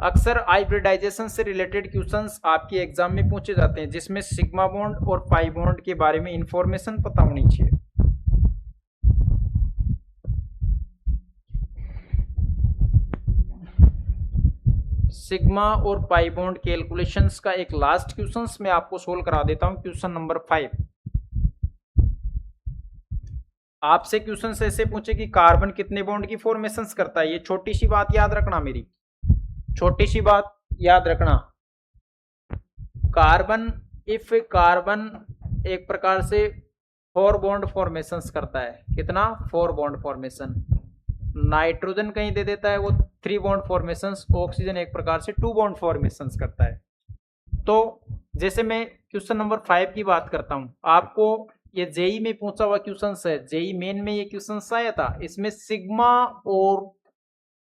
अक्सर हाइब्रिडाइजेशन से रिलेटेड क्वेश्चंस आपके एग्जाम में पूछे जाते हैं, जिसमें सिग्मा बॉन्ड और पाई बॉन्ड के बारे में इंफॉर्मेशन पता होनी चाहिए। सिग्मा और पाई बॉन्ड कैलकुलेशंस का एक लास्ट क्वेश्चंस मैं आपको सोल्व करा देता हूं, क्वेश्चन नंबर 5। आपसे क्वेश्चन ऐसे पूछे कि कार्बन कितने बॉन्ड की फॉर्मेशंस करता है। ये छोटी सी बात याद रखना, मेरी छोटी सी बात याद रखना। कार्बन इफ कार्बन एक प्रकार से 4 बॉन्ड फॉर्मेशंस करता है, कितना 4 बॉन्ड फॉर्मेशन। नाइट्रोजन कहीं दे देता है वो 3 बॉन्ड फॉर्मेशंस, ऑक्सीजन एक प्रकार से 2 बॉन्ड फॉर्मेशंस करता है। तो जैसे मैं क्वेश्चन नंबर 5 की बात करता हूं, आपको ये जेई में पूछा हुआ क्वेश्चन है, जेई मेन में ये क्वेश्चन आया था। इसमें सिग्मा और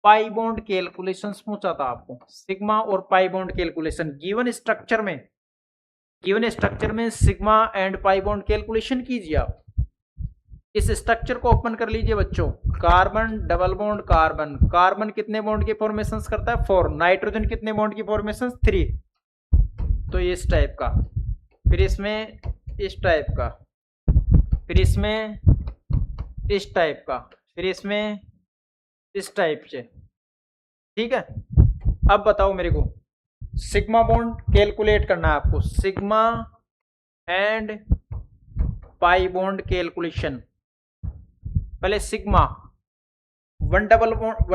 पाई बॉन्ड कैलकुलेशंस पूछा था आपको, सिग्मा और pi bond calculation given structure में sigma and pi bond calculation कीजिए आप। इस स्ट्रक्चर को ओपन कर लीजिए बच्चों। Carbon double bond carbon, carbon कितने बॉन्ड के फॉर्मेशंस करता है 4, नाइट्रोजन कितने बॉन्ड की फॉर्मेशंस 3। तो इस टाइप का, फिर इसमें इस टाइप का, फिर इसमें इस टाइप का, फिर इसमें इस टाइप से, ठीक है। अब बताओ मेरे को सिग्मा बॉन्ड कैलकुलेट करना है आपको, sigma and pi bond calculation. पहले sigma 1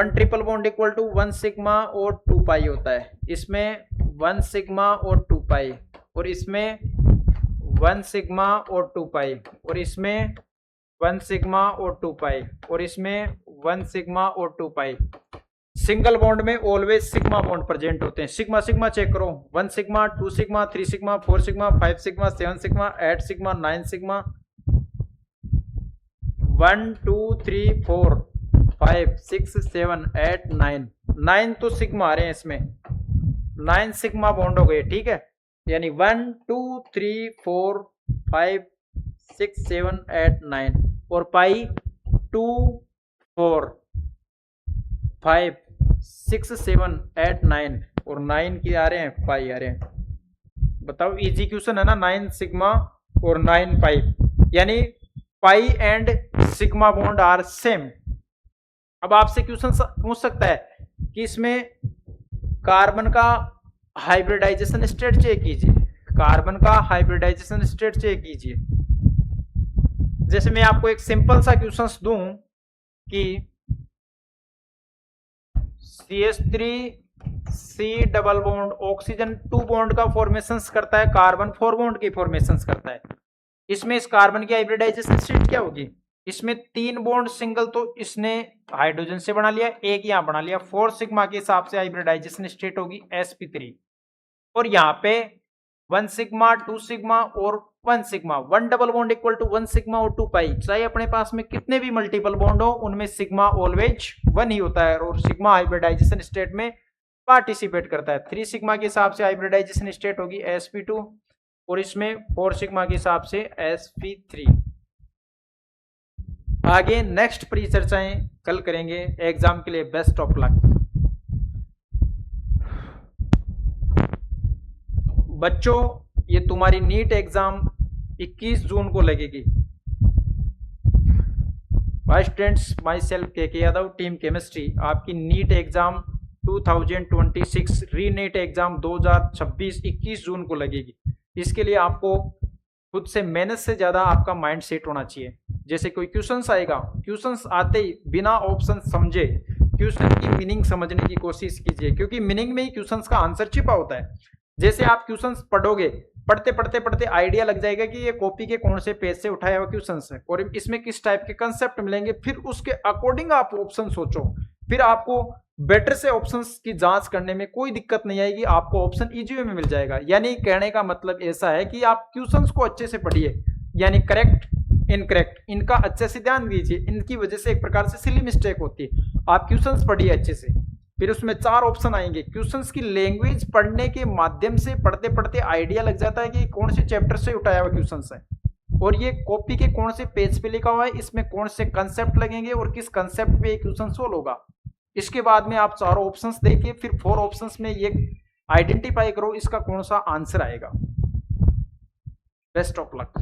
triple bond equal to 1 sigma और 2 पाई होता है। इसमें 1 सिग्मा और 2 पाई, और इसमें 1 सिग्मा और 2 पाई, और इसमें 1 सिग्मा और 2 पाई, और इसमें 1 सिग्मा और 2 पाई। सिंगल बॉन्ड में ऑलवेज सिग्मा बॉन्ड प्रेजेंट होते हैं। सिग्मा सिग्मा चेक करो, 1 sigma 2 sigma 3 sigma 4 sigma 5 sigma 7 sigma 8 sigma 9 sigma, 1 2 3 4 5 6 7 8 9 तो सिग्मा आ रहे हैं इसमें, 9 सिग्मा बॉन्ड हो गए, ठीक है। यानी 1 2 3 4 5 6 7 8 9, और पाई 2 4 5 6 7 8 9 और 9 की आ रहे हैं पाई आ रहे हैं। बताओ इजी क्वेश्चन है ना, 9 सिग्मा और 9 पाई, यानी pi and sigma bond are same. अब आपसे क्वेश्चन पूछ सकता है कि इसमें कार्बन का हाइब्रिडाइजेशन स्टेट चेक कीजिए, कार्बन का हाइब्रिडाइजेशन स्टेट चेक कीजिए। जैसे मैं आपको एक सिंपल सा क्वेश्चन दूं कि CH3C double bond oxygen 2 bond का फॉर्मेशन करता है, कार्बन 4 बॉन्ड की फॉर्मेशन करता है। इसमें इस कार्बन की हाइब्रिडाइजेशन स्टेट क्या होगी? इसमें 3 बॉन्ड सिंगल तो इसने हाइड्रोजन से बना लिया, एक यहां बना लिया, 4 सिग्मा के हिसाब से हाइब्रिडाइजेशन स्टेट होगी sp3। और यहाँ पे 1 सिग्मा 2 सिग्मा और 1 sigma, 1 double bond equal to 1 sigma और 2 पाई। चाहे अपने पास में कितने भी मल्टीपल बॉन्ड हो, उनमें सिग्मा ऑलवेज 1 ही होता है और सिग्मा हाइब्रिडाइजेशन स्टेट में पार्टिसिपेट करता है। 3 सिग्मा के हिसाब से हाइब्रिडाइजेशन स्टेट होगी sp2 और इसमें 4 सिग्मा के हिसाब से sp3। आगे नेक्स्ट परिचर्चाएं कल करेंगे। एग्जाम के लिए बेस्ट ऑफ लक। बच्चों, ये तुम्हारी नीट एग्जाम 21 जून को लगेगी। हाय स्टूडेंट्स, माई सेल्फ के यादव, टीम केमिस्ट्री। आपकी नीट एग्जाम 2026 री नीट एग्जाम 2026 21 जून को लगेगी। इसके लिए आपको खुद से मेहनत से ज्यादा आपका माइंड सेट होना चाहिए। जैसे कोई क्वेश्चंस आएगा, क्वेश्चंस आते ही बिना ऑप्शन समझे क्वेश्चन की मीनिंग समझने की कोशिश कीजिए, क्योंकि मीनिंग में ही क्वेश्चंस का आंसर छिपा होता है। जैसे आप क्वेश्चंस पढ़ोगे, पढ़ते पढ़ते पढ़ते आइडिया लग जाएगा कि ये कॉपी के कौन से पेज से उठाया हुआ क्वेश्चंस है और इसमें किस टाइप के कंसेप्ट मिलेंगे। फिर उसके अकॉर्डिंग आप ऑप्शन सोचो, फिर आपको बेटर से ऑप्शंस की जांच करने में कोई दिक्कत नहीं आएगी, आपको ऑप्शन इजी वे में मिल जाएगा। यानी कहने का मतलब ऐसा है कि आप क्वेश्चंस को अच्छे से पढ़िए, यानी करेक्ट इनकरेक्ट इनका अच्छे से ध्यान दीजिए। इनकी वजह से एक प्रकार से सिली मिस्टेक होती है। आप क्वेश्चंस पढ़िए अच्छे से, फिर उसमें 4 ऑप्शन आएंगे। क्वेश्चंस की लैंग्वेज पढ़ने के माध्यम से पढ़ते पढ़ते आइडिया लग जाता है कि कौन से चैप्टर से उठाया हुआ क्वेश्चंस है और ये कॉपी के कौन से पेज पे लिखा हुआ है, इसमें कौन से कंसेप्ट लगेंगे और किस कंसेप्ट पे ये क्वेश्चन सोल्व होगा। इसके बाद में आप 4 ऑप्शंस देखिए, फिर 4 ऑप्शंस में ये आइडेंटिफाई करो इसका कौन सा आंसर आएगा। Best of luck.